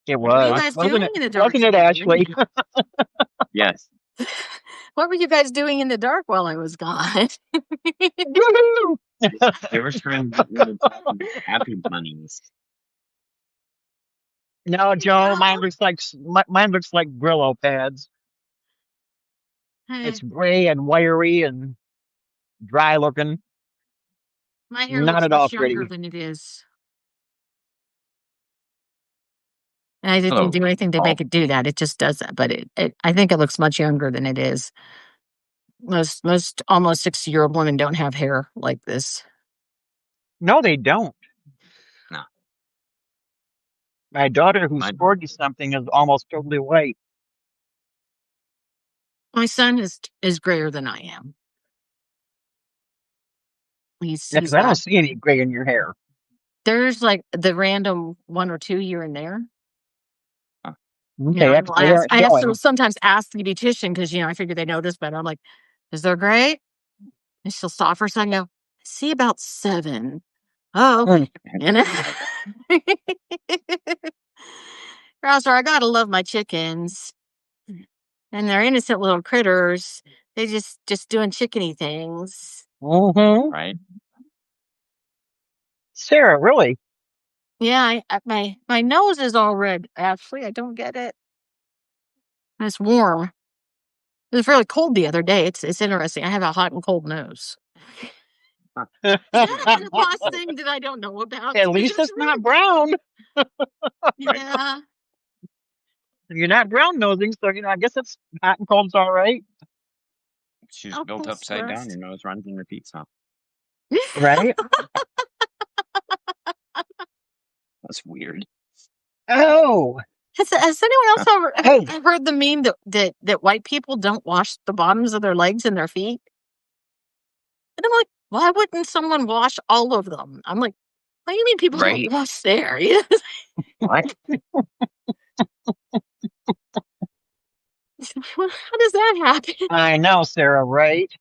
Speaker 1: It
Speaker 2: What were you
Speaker 1: was.
Speaker 2: guys
Speaker 1: Wasn't
Speaker 2: doing
Speaker 1: it?
Speaker 2: in the dark?
Speaker 1: Wasn't it, Ashley?
Speaker 3: Yes.
Speaker 2: What were you guys doing in the dark while I was gone?
Speaker 1: Woohoo!
Speaker 3: They were trying to get rid of happy bunnies.
Speaker 1: No, Joe, mine looks like Brillo pads. It's gray and wiry and dry looking.
Speaker 2: My hair
Speaker 1: Not
Speaker 2: looks
Speaker 1: at all
Speaker 2: much younger
Speaker 1: pretty.
Speaker 2: than it is. And I didn't do anything to make it do that. It just does that. But I think it looks much younger than it is. Most almost 60-year-old women don't have hair like this.
Speaker 1: No, they don't.
Speaker 3: No.
Speaker 1: My daughter, who's
Speaker 3: Mine-
Speaker 1: 40 something, is almost totally white.
Speaker 2: My son is grayer than I am. He's
Speaker 1: Yeah, because
Speaker 2: he's
Speaker 1: I don't
Speaker 2: got
Speaker 1: see any gray in your hair.
Speaker 2: there's like the random 1 or 2 here and there. You
Speaker 1: Okay,
Speaker 2: know,
Speaker 1: actually, they aren't
Speaker 2: I have to
Speaker 1: showing.
Speaker 2: sometimes ask the beautician because I figure they notice, but I'm like, is there gray? And she'll stop for a second and go, I see about 7. Oh,
Speaker 1: Hmm.
Speaker 2: you know. Rouser, I gotta love my chickens. And they're innocent little critters. They just doing chickeny things.
Speaker 1: Mm-hmm.
Speaker 3: Right?
Speaker 1: Sarah, really?
Speaker 2: Yeah, my nose is all red. Actually, I don't get it. And it's warm. It was really cold the other day. It's interesting. I have a hot and cold nose. Is that a menopause thing that I don't know about?
Speaker 1: At least it's not brown.
Speaker 2: Yeah.
Speaker 1: You're not brown nosing, so I guess it's hot and cold's all right,
Speaker 3: She's
Speaker 2: Oh,
Speaker 3: built
Speaker 2: poor
Speaker 3: upside down.
Speaker 2: Celeste.
Speaker 3: Your nose runs and repeats, huh?
Speaker 1: right?
Speaker 3: That's weird.
Speaker 1: Oh,
Speaker 2: Has anyone else
Speaker 1: hey,
Speaker 2: heard the meme that white people don't wash the bottoms of their legs and their feet? And I'm like, why wouldn't someone wash all of them? I'm like, what do you mean people
Speaker 3: Right.
Speaker 2: don't wash there?
Speaker 3: What?
Speaker 2: How does that happen?
Speaker 1: I know, Sarah, right?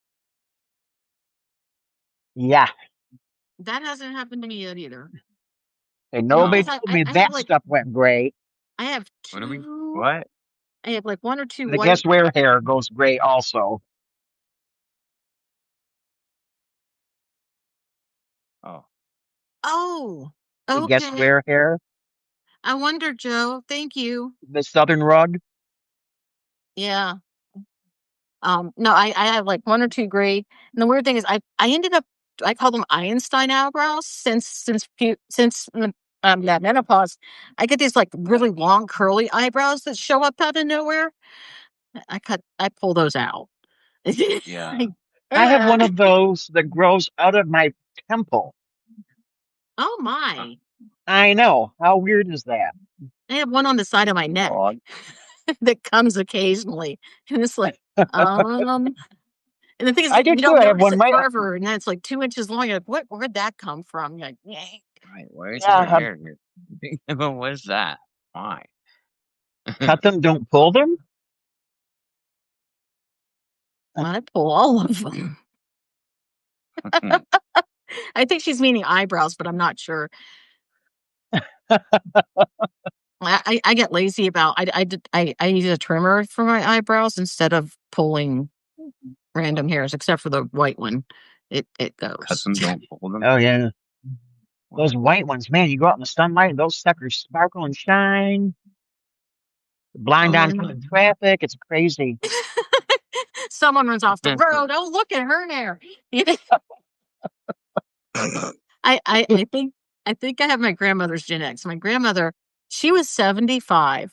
Speaker 1: Yeah.
Speaker 2: That hasn't happened to me yet either.
Speaker 1: And nobody
Speaker 2: Because
Speaker 1: told me
Speaker 2: I have
Speaker 1: that stuff went gray.
Speaker 2: I have
Speaker 3: What are we?
Speaker 2: two.
Speaker 3: What?
Speaker 2: I have like 1 or 2
Speaker 1: And I
Speaker 2: white.
Speaker 1: guess where hair goes gray also.
Speaker 3: Oh,
Speaker 2: Oh,
Speaker 1: The guess
Speaker 2: okay.
Speaker 1: where hair,
Speaker 2: I wonder, Joe. Thank you.
Speaker 1: the southern rug.
Speaker 2: Yeah. No, I have like 1 or 2 gray. And the weird thing is, I ended up I call them Einstein eyebrows since that menopause. I get these like really long curly eyebrows that show up out of nowhere. I pull those out.
Speaker 3: yeah.
Speaker 1: I have one of those that grows out of my temple.
Speaker 2: Oh my!
Speaker 1: I know. How weird is that?
Speaker 2: I have one on the side of my neck
Speaker 3: Oh,
Speaker 2: that comes occasionally, and it's like, um. And the thing is,
Speaker 1: I do
Speaker 2: you
Speaker 1: too.
Speaker 2: don't
Speaker 1: I have
Speaker 2: notice
Speaker 1: one.
Speaker 2: it
Speaker 1: My
Speaker 2: forever, and then it's like 2 inches long. You're like, where'd that come from? You're like, "Yank."
Speaker 3: right. Where's
Speaker 1: yeah,
Speaker 3: her hair here? What was that? Why?
Speaker 1: cut them, don't pull them.
Speaker 2: I pull all of them. I think she's meaning eyebrows, but I'm not sure. I get lazy about I use a trimmer for my eyebrows instead of pulling random hairs, except for the white one. It
Speaker 3: Cut
Speaker 2: goes.
Speaker 3: them, don't pull them.
Speaker 1: Oh yeah, those
Speaker 3: What?
Speaker 1: white ones, man. You go out in the sunlight, those suckers sparkle and shine. Blind oncoming traffic. It's crazy.
Speaker 2: Someone runs off the road. Oh, look at her hair. I think I have my grandmother's genetics. My grandmother, she was 75,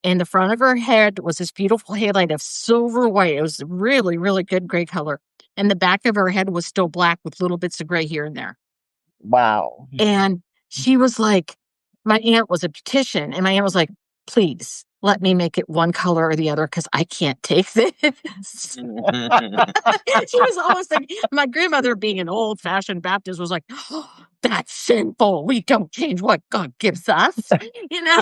Speaker 2: and the front of her head was this beautiful highlight of silver white. It was really, really good gray color. And the back of her head was still black with little bits of gray here and there.
Speaker 1: Wow.
Speaker 2: And she was like, my aunt was a beautician, and my aunt was like, please let me make it one color or the other because I can't take this. She was almost like my grandmother, being an old fashioned Baptist, was like, oh, that's sinful. We don't change what God gives us. You know,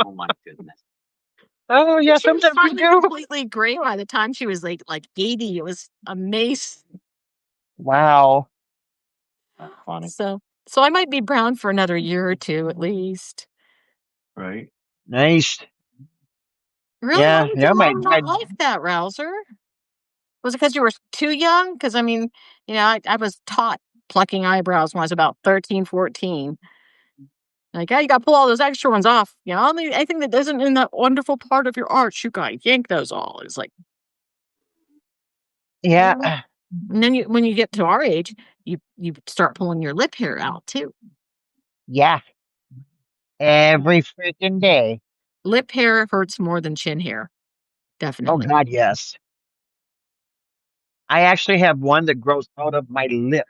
Speaker 3: Oh my goodness.
Speaker 1: Oh yeah,
Speaker 2: she was
Speaker 1: sometimes we
Speaker 2: finally
Speaker 1: do.
Speaker 2: completely gray by the time she was like 80. It was amazing.
Speaker 1: Wow.
Speaker 3: That's funny.
Speaker 2: So I might be brown for another year or 2 at least.
Speaker 3: Right.
Speaker 1: Nice.
Speaker 2: Really? Why
Speaker 1: Yeah.
Speaker 2: would
Speaker 1: Yeah.
Speaker 2: your
Speaker 1: My
Speaker 2: mom
Speaker 1: my.
Speaker 2: not like that, Rouser? Was it because you were too young? Because I mean, I was taught plucking eyebrows when I was about 13, 14. Like, yeah, you got to pull all those extra ones off. Only anything that isn't in that wonderful part of your arch, you got to yank those all. It's like,
Speaker 1: Yeah.
Speaker 2: and then when you get to our age, you start pulling your lip hair out too.
Speaker 1: Yeah. Every freaking day.
Speaker 2: Lip hair hurts more than chin hair,
Speaker 1: Oh
Speaker 2: definitely.
Speaker 1: God, yes. I actually have one that grows out of my lip.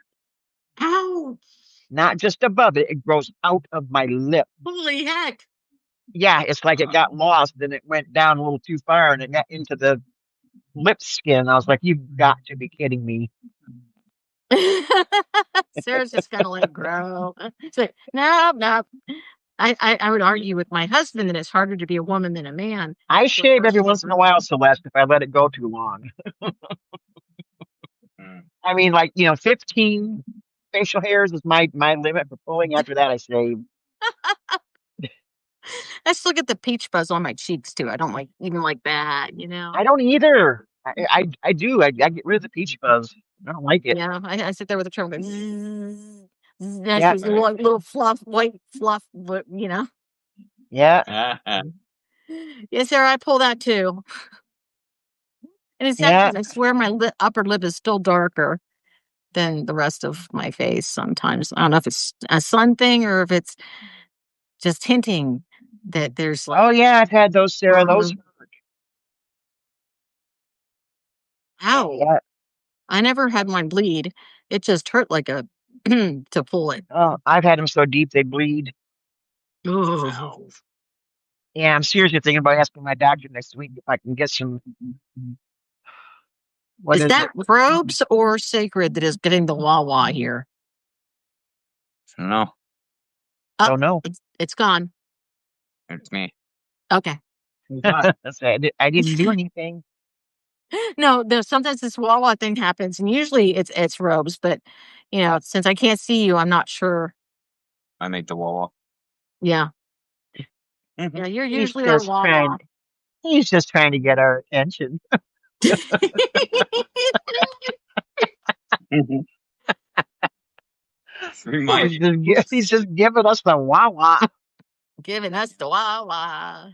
Speaker 2: Ouch!
Speaker 1: not just above it. It grows out of my lip.
Speaker 2: Holy heck.
Speaker 1: Yeah, it's like it got lost, then it went down a little too far, and it got into the lip skin. I was like, "You've got to be kidding me!"
Speaker 2: Sarah's just gonna let it grow. So, no. I would argue with my husband that it's harder to be a woman than a man.
Speaker 1: I shave every once in a while, Celeste, if I let it go too long. I mean, like 15 facial hairs is my limit for pulling. After that, I shave.
Speaker 2: I still get the peach fuzz on my cheeks too. I don't even like that,
Speaker 1: I don't either. I do. I get rid of the peach fuzz. I don't like it.
Speaker 2: Yeah, I sit there with a trim going, zzz, zzz, that's
Speaker 1: Yeah.
Speaker 2: just little fluff, white fluff,
Speaker 1: Yeah.
Speaker 2: Yeah, Sarah, I pull that too. And it's sad
Speaker 1: Yeah.
Speaker 2: because I swear my upper lip is still darker than the rest of my face sometimes. I don't know if it's a sun thing or if it's just hinting that there's
Speaker 1: Oh yeah, I've had those, Sarah. Those.
Speaker 2: Ow.
Speaker 1: Yeah.
Speaker 2: I never had mine bleed. It just hurt like a to pull it.
Speaker 1: Oh, I've had them so deep they bleed.
Speaker 2: Oh.
Speaker 1: Yeah, I'm seriously thinking about asking my doctor next week if I can get some. What
Speaker 2: Is
Speaker 1: is
Speaker 2: that
Speaker 1: it?
Speaker 2: Robes or Sacred that is getting the Wawa here?
Speaker 3: No,
Speaker 1: Oh no.
Speaker 2: It's gone.
Speaker 3: it's me.
Speaker 2: Okay.
Speaker 1: That's right. I didn't do anything.
Speaker 2: No, sometimes this Wawa thing happens, and usually it's Robes, but since I can't see you, I'm not sure.
Speaker 3: I make the wall.
Speaker 2: Yeah. Yeah, you're
Speaker 1: He's
Speaker 2: usually our
Speaker 1: just
Speaker 2: Wawa.
Speaker 1: He's just trying to get our attention. He's just giving us the Wawa.
Speaker 2: Giving us the Wawa.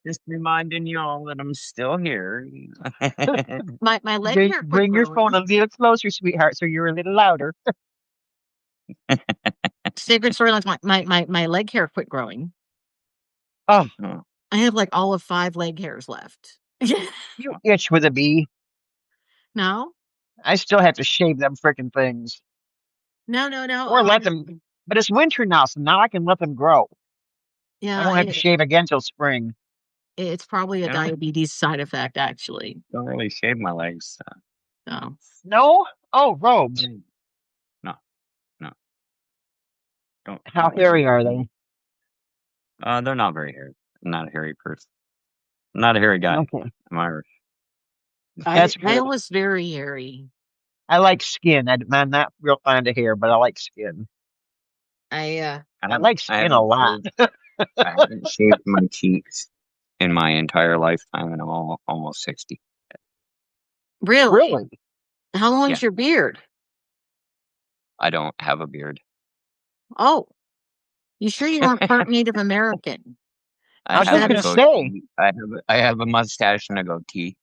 Speaker 3: Just reminding y'all that I'm still here.
Speaker 2: My leg hair.
Speaker 1: Bring your phone a little closer, sweetheart, so you're a little louder.
Speaker 2: Sacred storylines. My leg hair quit growing.
Speaker 1: Oh,
Speaker 2: I have like all of 5 leg hairs left.
Speaker 1: you itch with a bee.
Speaker 2: No,
Speaker 1: I still have to shave them freaking things.
Speaker 2: no.
Speaker 1: Or let them. But it's winter now, so now I can let them grow.
Speaker 2: Yeah,
Speaker 1: I won't have to shave again till spring.
Speaker 2: It's probably a diabetes side effect, actually.
Speaker 3: Don't really shave my legs.
Speaker 2: So.
Speaker 1: No? Oh, Robes.
Speaker 3: No. Don't.
Speaker 1: How hairy are they?
Speaker 3: They're not very hairy. I'm not a hairy person. I'm not a hairy guy.
Speaker 1: Okay.
Speaker 3: I'm Irish.
Speaker 1: That's good.
Speaker 2: I was very hairy.
Speaker 1: I like skin. I'm not real fond of hair, but I like skin.
Speaker 2: I
Speaker 1: like skin a lot.
Speaker 3: I haven't shaved my cheeks in my entire lifetime, and I'm almost 60.
Speaker 2: Really? How long is your beard?
Speaker 3: I don't have a beard.
Speaker 2: Oh, you sure you aren't part Native American?
Speaker 1: I was just gonna say.
Speaker 3: I have a mustache and a goatee,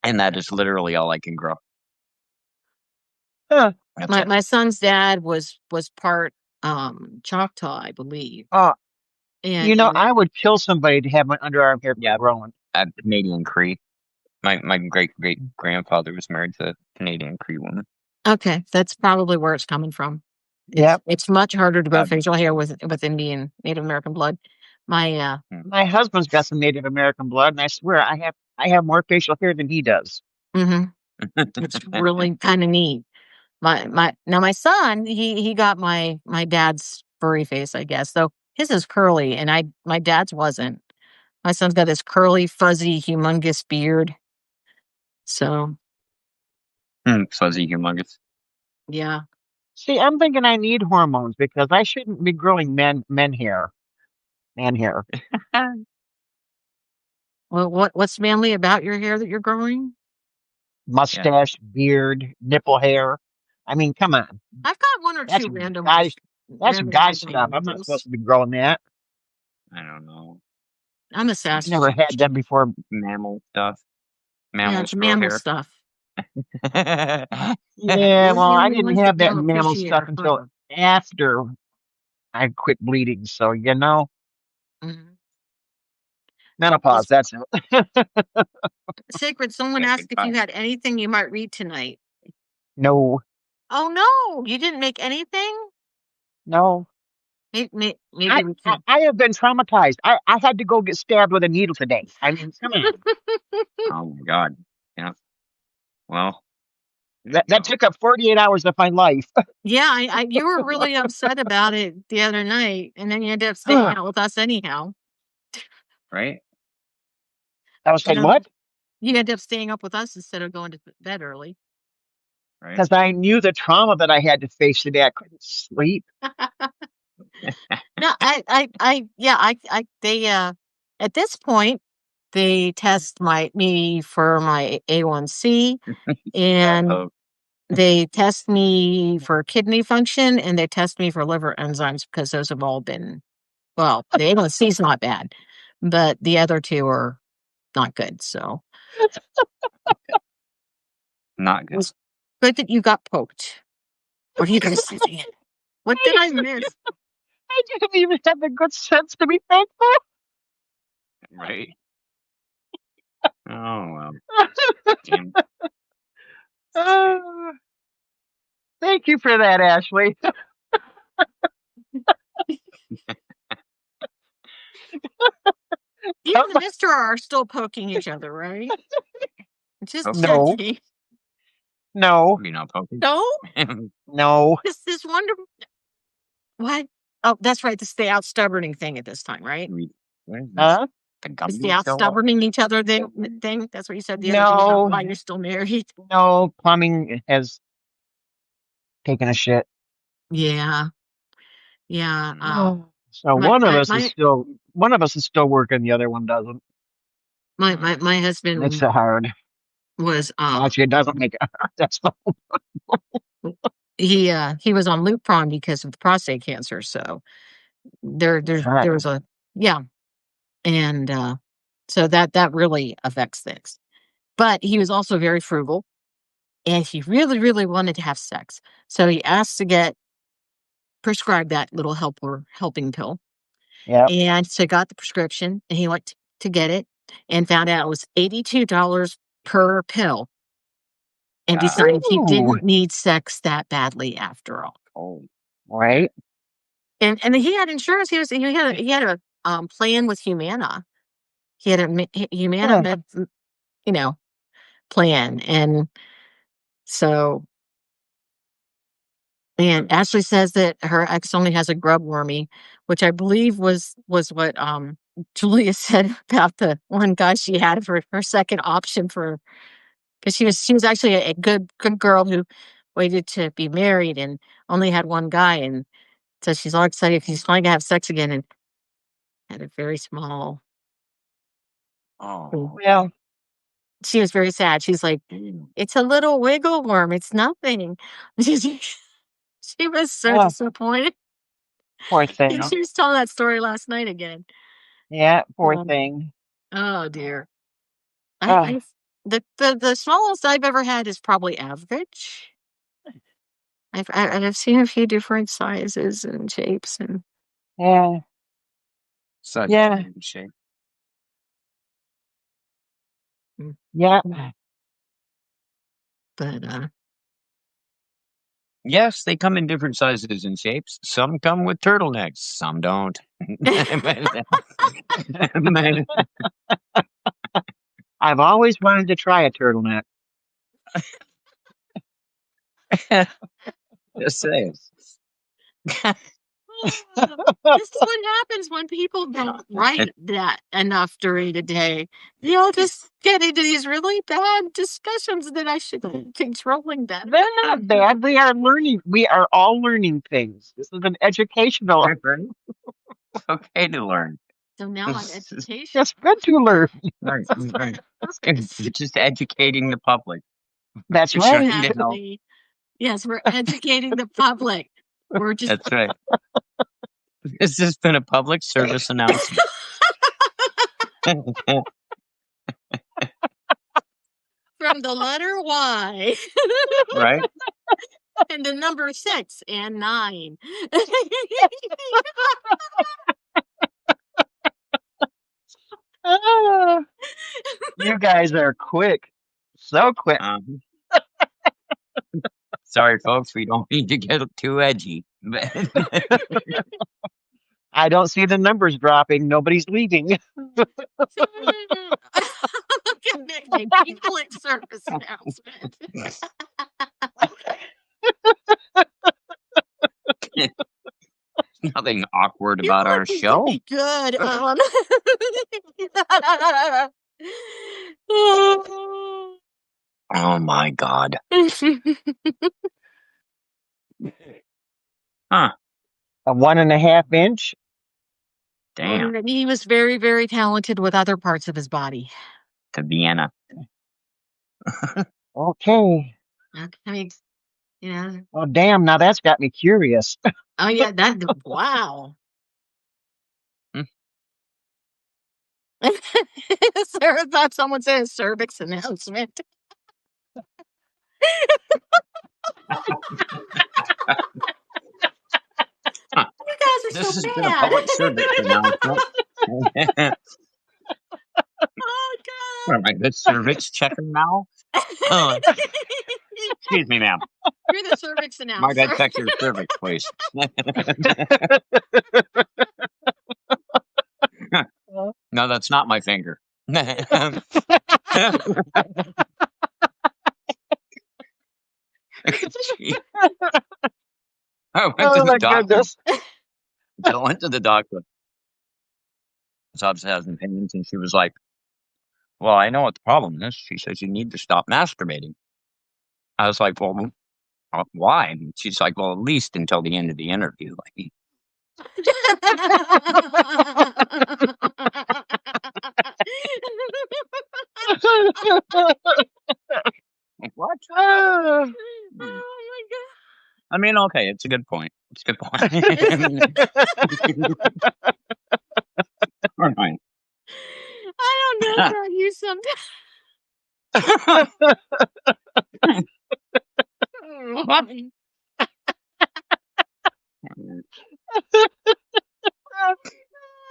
Speaker 3: and that is literally all I can grow.
Speaker 1: Huh.
Speaker 2: My son's dad was part Choctaw, I believe.
Speaker 1: And I would kill somebody to have my underarm hair growing.
Speaker 3: I'm Canadian Cree. My great grandfather was married to a Canadian Cree woman.
Speaker 2: Okay, that's probably where it's coming from.
Speaker 1: Yeah,
Speaker 2: it's much harder to grow facial hair with Indian Native American blood. My
Speaker 1: husband's got some Native American blood, and I swear I have more facial hair than he does.
Speaker 2: Mm-hmm. It's really kind of neat. My son, he got my dad's furry face, I guess. Though his is curly, and my dad's wasn't. My son's got this curly, fuzzy, humongous beard. So
Speaker 3: fuzzy, humongous.
Speaker 2: Yeah.
Speaker 1: See, I'm thinking I need hormones because I shouldn't be growing man hair.
Speaker 2: Well, what's manly about your hair that you're growing?
Speaker 1: Mustache, beard, nipple hair. I mean, come on.
Speaker 2: I've got one or two random.
Speaker 1: That's guy stuff. I'm not supposed to be growing that.
Speaker 3: I don't know.
Speaker 2: I'm a sassy.
Speaker 1: Never had them before.
Speaker 3: Mammal stuff.
Speaker 2: Mammal stuff.
Speaker 1: Yeah, well, I didn't have that mammal stuff until after I quit bleeding. So menopause. That's it.
Speaker 2: Sacred. Someone asked if you had anything you might read tonight.
Speaker 1: No.
Speaker 2: Oh no, you didn't make anything?
Speaker 1: No.
Speaker 2: Maybe
Speaker 1: I,
Speaker 2: we
Speaker 1: I
Speaker 2: can.
Speaker 1: I have been traumatized. I had to go get stabbed with a needle today. I mean, come on.
Speaker 3: Oh my God. Yeah. Well,
Speaker 1: That took up 48 hours of my life.
Speaker 2: Yeah, you were really upset about it the other night, and then you ended up staying
Speaker 1: I
Speaker 2: out with us anyhow.
Speaker 3: right?
Speaker 1: was
Speaker 2: You
Speaker 1: like,
Speaker 2: know,
Speaker 1: what?
Speaker 2: you ended up staying up with us instead of going to bed early.
Speaker 3: Right.
Speaker 1: Because I knew the trauma that I had to face today. I couldn't sleep.
Speaker 2: No, yeah, they, at this point, they test me for my A1C, and
Speaker 3: Oh,
Speaker 2: they test me for kidney function, and they test me for liver enzymes because those have all been, well, the A1C is not bad, but the other two are not good. So
Speaker 3: not
Speaker 2: it
Speaker 3: good.
Speaker 2: was good that you got poked. What are you guys saying? What did I miss?
Speaker 1: I didn't even have the good sense to be thankful.
Speaker 3: Right. Oh well. Damn.
Speaker 1: Uh, Thank you for that, Ashley.
Speaker 2: You and Mister are still poking each other, right? Just
Speaker 3: Okay.
Speaker 1: No,
Speaker 2: checking.
Speaker 1: no,
Speaker 3: You're not poking.
Speaker 2: No,
Speaker 1: no.
Speaker 2: this wonderful. What? Oh, that's right. The stay out stubborning thing at this time, right?
Speaker 3: Where is this?
Speaker 1: Huh?
Speaker 3: The
Speaker 2: The
Speaker 3: gummy
Speaker 2: stay out
Speaker 3: still up?
Speaker 2: stubborning each other thing. That's what you said the other day about
Speaker 1: No,
Speaker 2: why you're still married.
Speaker 1: no. Plumbing has taken a shit.
Speaker 2: Yeah, yeah.
Speaker 1: So
Speaker 2: My
Speaker 1: one of
Speaker 2: my
Speaker 1: us is
Speaker 2: my
Speaker 1: still working, the other one doesn't.
Speaker 2: my
Speaker 1: Makes
Speaker 2: husband
Speaker 1: it hard.
Speaker 2: was
Speaker 1: Well, actually, it doesn't make it hard. That's the
Speaker 2: he was on Lupron because of the prostate cancer. So there
Speaker 1: right.
Speaker 2: was a, yeah, and so that really affects things. But he was also very frugal, and he really wanted to have sex. So he asked to get prescribed that little helping pill,
Speaker 1: Yep.
Speaker 2: and so got the prescription, and he went to get it, and found out it was $82 per pill, and
Speaker 3: God.
Speaker 2: decided he
Speaker 1: Ooh,
Speaker 2: didn't need sex that badly after all.
Speaker 3: Oh.
Speaker 1: right.
Speaker 2: And he had insurance. He had a plan with Humana. He had a Humana
Speaker 1: Huh.
Speaker 2: you know, plan, and so, and Ashley says that her ex only has a grub wormy, which I believe was what Julia said about the one guy she had for her second option, for because she was actually a good girl who waited to be married and only had one guy, and so she's all excited because she's finally gonna have sex again, and had a very small.
Speaker 3: Oh.
Speaker 1: Well,
Speaker 2: She was very sad. She's like,
Speaker 3: Ew.
Speaker 2: "It's a little wiggle worm. It's nothing." She was so
Speaker 1: oh,
Speaker 2: disappointed.
Speaker 1: poor
Speaker 2: And
Speaker 3: Yeah.
Speaker 1: thing.
Speaker 2: she was telling that story last night again.
Speaker 1: Yeah, poor
Speaker 2: Um,
Speaker 1: thing.
Speaker 2: oh
Speaker 3: Oh.
Speaker 2: dear.
Speaker 1: Ah,
Speaker 2: I the smallest I've ever had is probably average. I've seen a few different sizes and shapes, and
Speaker 1: yeah,
Speaker 3: Such
Speaker 1: yeah,
Speaker 3: in shape.
Speaker 2: mm,
Speaker 1: yeah.
Speaker 2: but
Speaker 3: Yes, they come in different sizes and shapes. Some come with turtlenecks, some don't.
Speaker 1: I've always wanted to try a turtleneck.
Speaker 3: Just saying.
Speaker 2: this is what happens when people don't write that enough during the day. You'll just get into these really bad discussions that I should be controlling better.
Speaker 1: They're not bad. We are learning. We are all learning things. This is an educational.
Speaker 3: It's okay to learn.
Speaker 2: So now I'm
Speaker 3: It's
Speaker 2: education.
Speaker 1: It's good to learn.
Speaker 3: right, right. You're just educating the public.
Speaker 1: That's
Speaker 3: You're
Speaker 1: right.
Speaker 3: trying to help.
Speaker 2: Exactly. Yes, we're educating the public. We're just
Speaker 3: That's right. This has been a public service announcement.
Speaker 2: from the letter Y
Speaker 3: Right?
Speaker 2: and the number 6 and 9.
Speaker 1: Ah, you guys are quick. So quick.
Speaker 3: Um, Sorry, folks, we don't need to get too edgy.
Speaker 1: I don't see the numbers dropping. Nobody's leaving.
Speaker 2: Make a public service announcement.
Speaker 3: Nothing awkward about our show.
Speaker 2: Good.
Speaker 3: Oh my God. Huh.
Speaker 1: A 1.5 inch.
Speaker 3: Damn.
Speaker 2: He was very, very talented with other parts of his body.
Speaker 3: To Vienna.
Speaker 1: Okay.
Speaker 2: I mean,
Speaker 1: Well, damn. Now that's got me curious.
Speaker 2: Oh yeah, wow. Sarah thought someone said a cervix announcement.
Speaker 3: Huh.
Speaker 2: You guys are
Speaker 3: This has
Speaker 2: so
Speaker 3: been a public
Speaker 2: bad.
Speaker 3: service announcement.
Speaker 2: Oh
Speaker 3: What, am I good cervix checker now?
Speaker 2: God.
Speaker 3: Excuse me, ma'am.
Speaker 2: You're the cervix
Speaker 3: Might
Speaker 2: announcer.
Speaker 3: I check your cervix, please? No, that's not my finger. I went to
Speaker 1: Oh
Speaker 3: the
Speaker 1: my
Speaker 3: doctor.
Speaker 1: goodness.
Speaker 3: I went to the doctor. So I was having opinions, and she was like, "Well, I know what the problem is." She says, "You need to stop masturbating." I was like, "Well, why?" And she's like, "Well, at least until the end of the interview." Like, what?
Speaker 2: Oh my God.
Speaker 3: I mean, okay, it's a good point. It's a good point. All right.
Speaker 2: I don't know about you sometimes.
Speaker 3: What?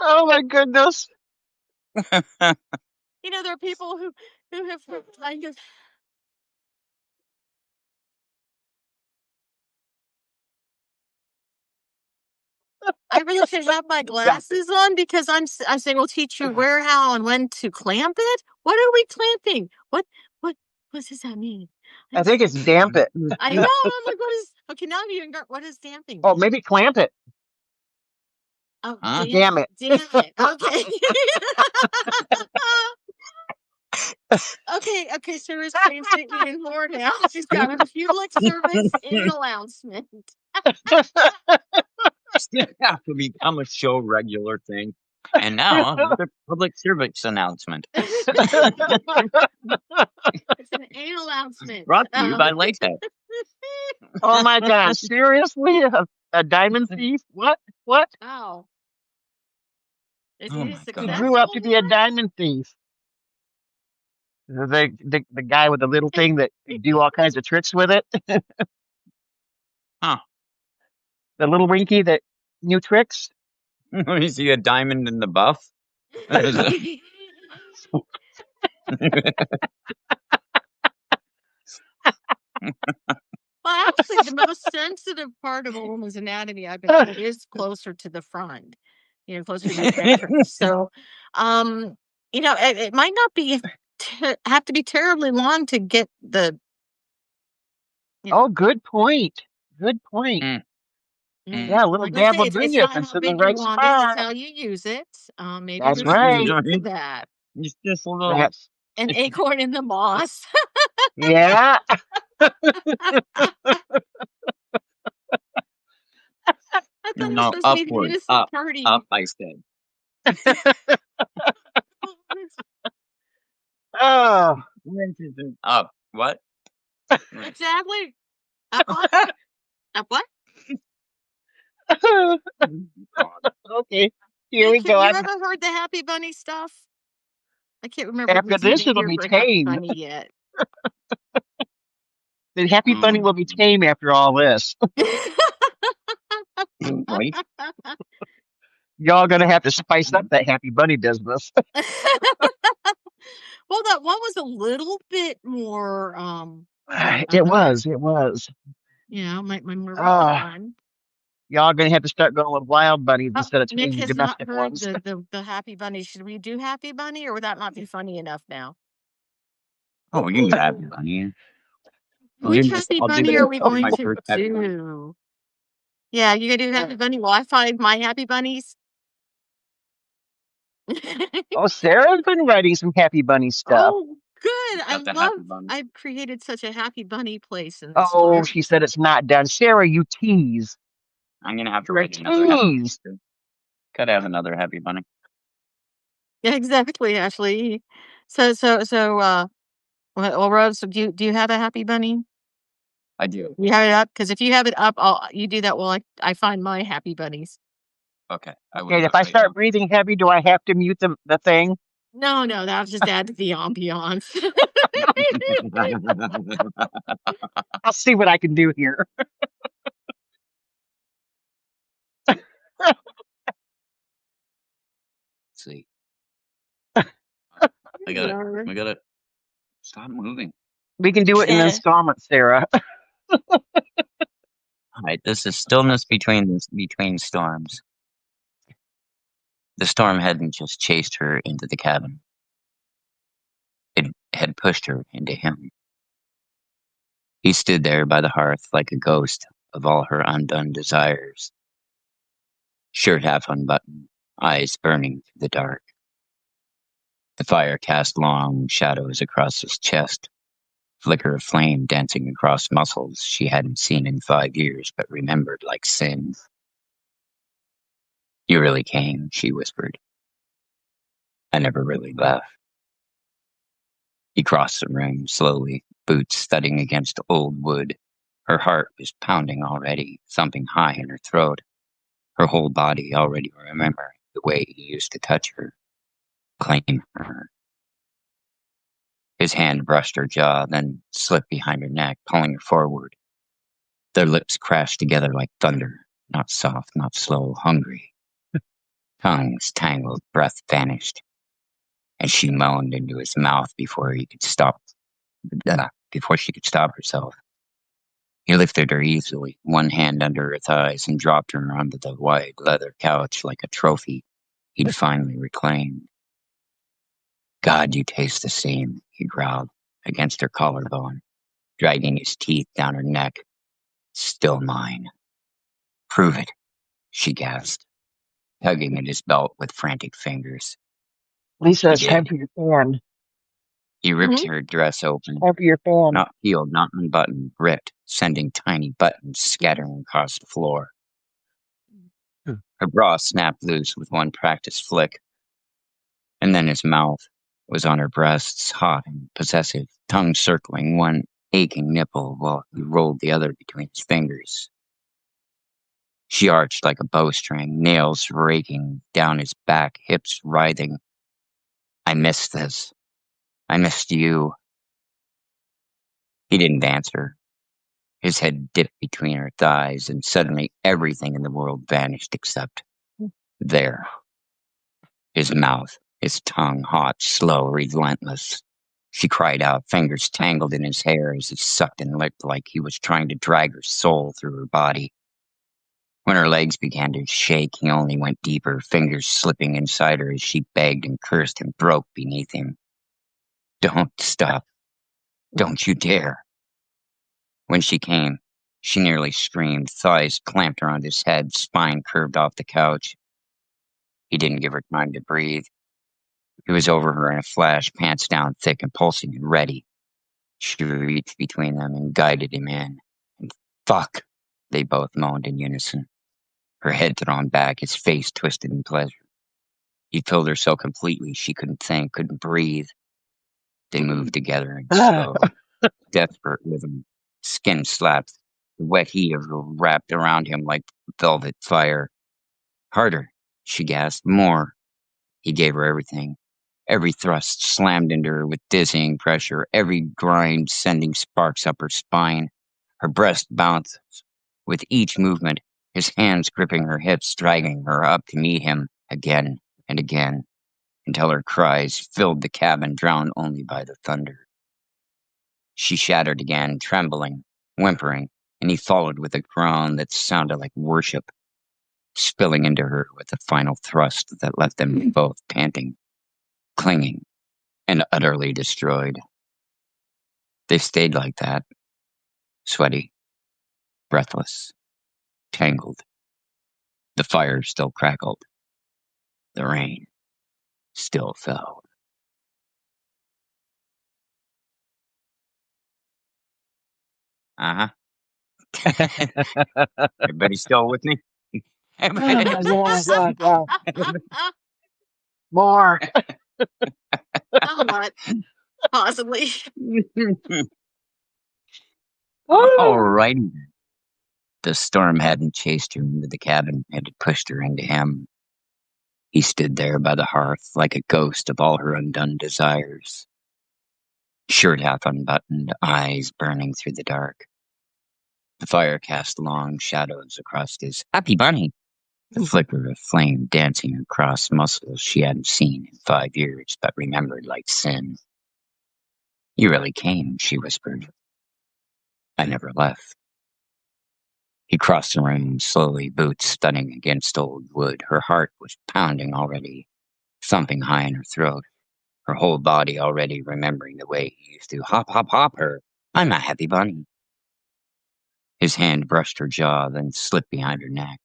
Speaker 1: Oh my goodness.
Speaker 2: There are people who have kind of. I really should have my glasses on because I'm saying we'll teach you where, how, and when to clamp it. What are we clamping? What does that mean?
Speaker 1: I think it's damp it.
Speaker 2: I know. I'm like, what is? Okay, now you what is damping?
Speaker 1: Oh, maybe clamp it.
Speaker 2: Oh,
Speaker 3: Huh?
Speaker 1: Damn it.
Speaker 2: Damn it. Okay. Okay, Sarah's clamping even more now. She's got a public service announcement.
Speaker 3: Have to become a show regular thing. And now another public service announcement
Speaker 2: It's an announcement.
Speaker 3: brought to you by Latex.
Speaker 1: Oh my gosh. Seriously? A diamond thief? What?
Speaker 2: Wow. Is
Speaker 3: Oh
Speaker 2: he
Speaker 3: my
Speaker 1: He
Speaker 3: God.
Speaker 1: grew up to be a diamond thief. The guy with the little thing that could do all kinds of tricks with it.
Speaker 3: Huh.
Speaker 1: The little Winky that knew tricks.
Speaker 3: You see a diamond in the buff?
Speaker 2: Well, actually, the most sensitive part of a woman's anatomy, I've been told, is closer to the front. Closer to the entrance. So, it might not be have to be terribly long to get the.
Speaker 1: Oh, good point. Good point. Yeah, a little
Speaker 2: Like I
Speaker 1: dab
Speaker 2: say,
Speaker 1: will
Speaker 2: it's
Speaker 1: bring you
Speaker 2: not
Speaker 1: up
Speaker 2: how
Speaker 1: into the
Speaker 2: big you
Speaker 1: right
Speaker 2: want it; it's
Speaker 1: spot.
Speaker 2: how you use it. Maybe
Speaker 1: That's
Speaker 2: there's something
Speaker 1: right.
Speaker 2: to that.
Speaker 3: It's just a little.
Speaker 1: That's
Speaker 2: An acorn in the moss.
Speaker 1: yeah.
Speaker 2: I thought it was
Speaker 3: No,
Speaker 2: supposed to be an
Speaker 3: upward,
Speaker 2: innocent
Speaker 3: up,
Speaker 2: party.
Speaker 3: up. I said.
Speaker 1: Oh.
Speaker 3: Up. What?
Speaker 2: Exactly. Up what? Up what?
Speaker 1: Okay. Here we
Speaker 2: Kid,
Speaker 1: go.
Speaker 2: you ever heard the Happy Bunny stuff? I can't remember
Speaker 1: After
Speaker 2: who's
Speaker 1: this,
Speaker 2: even
Speaker 1: it'll
Speaker 2: here
Speaker 1: be
Speaker 2: for Happy
Speaker 1: tame.
Speaker 2: Bunny yet.
Speaker 1: The Happy Bunny will be tame after all this.
Speaker 3: Right?
Speaker 1: Y'all gonna have to spice up that Happy Bunny business.
Speaker 2: Well, that one was a little bit more.
Speaker 1: It was.
Speaker 2: my more recent
Speaker 1: Ah,
Speaker 2: one.
Speaker 1: y'all gonna have to start going with wild bunnies
Speaker 2: Oh,
Speaker 1: instead of
Speaker 2: Nick
Speaker 1: tame
Speaker 2: has not
Speaker 1: domestic
Speaker 2: heard
Speaker 1: ones.
Speaker 2: the Happy Bunny. Should we do Happy Bunny, or would that not be funny enough now?
Speaker 3: Oh, you can do Happy Bunny.
Speaker 2: Which Happy
Speaker 3: I'll do
Speaker 2: Bunny are we
Speaker 3: I'll do
Speaker 2: going
Speaker 3: my
Speaker 2: to
Speaker 3: first Happy Bunny.
Speaker 2: do? Yeah, you gonna do Happy Bunny? Will I find my Happy Bunnies?
Speaker 1: Oh, Sarah's been writing some Happy Bunny stuff.
Speaker 2: Oh, good. I
Speaker 3: Got the Happy
Speaker 2: love.
Speaker 3: Bunny.
Speaker 2: I've created such a Happy Bunny place in this
Speaker 1: Oh,
Speaker 2: world.
Speaker 1: she said it's not done. Sarah, you tease.
Speaker 3: I'm gonna have to
Speaker 1: You're a
Speaker 3: write another Happy Bunny.
Speaker 1: tease.
Speaker 3: too. Gotta have another Happy Bunny.
Speaker 2: Yeah, exactly, Ashley. So, well, Rose, do you have a Happy Bunny?
Speaker 3: I do.
Speaker 2: You have it up? Because if you have it up, you do that while I find my Happy Bunnies.
Speaker 3: Okay, I will
Speaker 1: Okay,
Speaker 3: do
Speaker 1: if
Speaker 3: it
Speaker 1: I
Speaker 3: right
Speaker 1: start breathing heavy, do I have to mute the thing?
Speaker 2: No, that'll just add to the ambiance.
Speaker 3: now.
Speaker 1: I'll see what I can do here.
Speaker 3: See, I got it. I got it. Stop moving.
Speaker 1: We can do it in installments, Sarah.
Speaker 3: All right, this is stillness between storms. The storm hadn't just chased her into the cabin. It had pushed her into him. He stood there by the hearth like a ghost of all her undone desires, shirt half unbuttoned, eyes burning through the dark. The fire cast long shadows across his chest, flicker of flame dancing across muscles she hadn't seen in 5 years but remembered like sin. You really came, she whispered. I never really left. He crossed the room slowly, boots thudding against old wood. Her heart was pounding already, thumping high in her throat. Her whole body already remembering the way he used to touch her, claim her. His hand brushed her jaw, then slipped behind her neck, pulling her forward. Their lips crashed together like thunder, not soft, not slow, hungry. Tongues tangled, breath vanished, and she moaned into his mouth before she could stop herself. He lifted her easily, one hand under her thighs, and dropped her onto the wide leather couch like a trophy he'd finally reclaimed. God, you taste the same, he growled against her collarbone, dragging his teeth down her neck. Still mine. Prove it, she gasped, tugging at his belt with frantic fingers.
Speaker 1: Lisa,
Speaker 3: He
Speaker 1: it's time
Speaker 3: did.
Speaker 1: for your fan.
Speaker 3: He ripped her dress open,
Speaker 1: Time for your fan.
Speaker 3: not peeled, not unbuttoned, ripped, sending tiny buttons scattering across the floor. Her bra snapped loose with one practiced flick, and then his mouth was on her breasts, hot and possessive, tongue circling one aching nipple while he rolled the other between his fingers. She arched like a bowstring, nails raking down his back, hips writhing. I missed this. I missed you. He didn't answer. His head dipped between her thighs, and suddenly everything in the world vanished except there. His mouth, his tongue, hot, slow, relentless. She cried out, fingers tangled in his hair as he sucked and licked like he was trying to drag her soul through her body. When her legs began to shake, he only went deeper, fingers slipping inside her as she begged and cursed and broke beneath him. Don't stop. Don't you dare. When she came, she nearly screamed, thighs clamped around his head, spine curved off the couch. He didn't give her time to breathe. He was over her in a flash, pants down thick and pulsing and ready. She reached between them and guided him in. And fuck, they both moaned in unison. Her head thrown back, his face twisted in pleasure. He filled her so completely she couldn't think, couldn't breathe. They moved together in slow, desperate rhythm. Skin slapped, the wet heat of her wrapped around him like velvet fire. Harder, she gasped. More. He gave her everything. Every thrust slammed into her with dizzying pressure, every grind sending sparks up her spine. Her breast bounced with each movement, his hands gripping her hips, dragging her up to meet him again and again, until her cries filled the cabin, drowned only by the thunder. She shattered again, trembling, whimpering, and he followed with a groan that sounded like worship, spilling into her with a final thrust that left them both panting, clinging, and utterly destroyed. They stayed like that, sweaty, breathless, tangled. The fire still crackled. The rain still fell. Uh-huh. Everybody still with me?
Speaker 1: Yeah. More.
Speaker 2: Somewhat, possibly.
Speaker 3: All righty. The storm hadn't chased her into the cabin, it had pushed her into him. He stood there by the hearth like a ghost of all her undone desires. Shirt half unbuttoned, eyes burning through the dark. The fire cast long shadows across his happy bunny, the flicker of flame dancing across muscles she hadn't seen in 5 years but remembered like sin. You really came, she whispered. I never left. He crossed the room slowly, boots thudding against old wood. Her heart was pounding already, thumping high in her throat, her whole body already remembering the way he used to hop, hop, hop her. I'm a happy bunny. His hand brushed her jaw, then slipped behind her neck,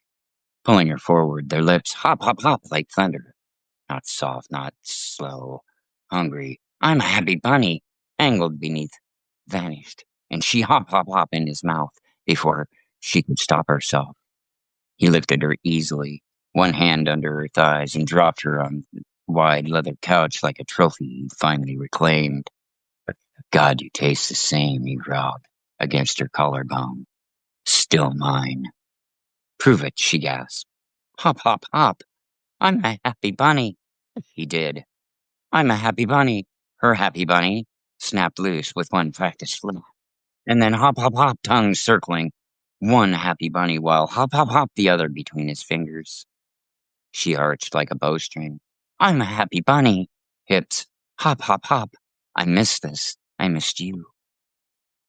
Speaker 3: pulling her forward, their lips hop, hop, hop like thunder. Not soft, not slow, hungry. I'm a happy bunny, angled beneath, vanished, and she hop, hop, hop in his mouth before she could stop herself. He lifted her easily, one hand under her thighs, and dropped her on the wide leather couch like a trophy he finally reclaimed. God, you taste the same, he growled, against her collarbone. Still mine. Prove it, she gasped. Hop, hop, hop. I'm a happy bunny. He did. I'm a happy bunny. Her happy bunny snapped loose with one practiced flip. And then hop, hop, hop, tongues circling. One happy bunny while hop, hop, hop the other between his fingers. She arched like a bowstring. I'm a happy bunny. Hips. Hop, hop, hop. I missed this. I missed you.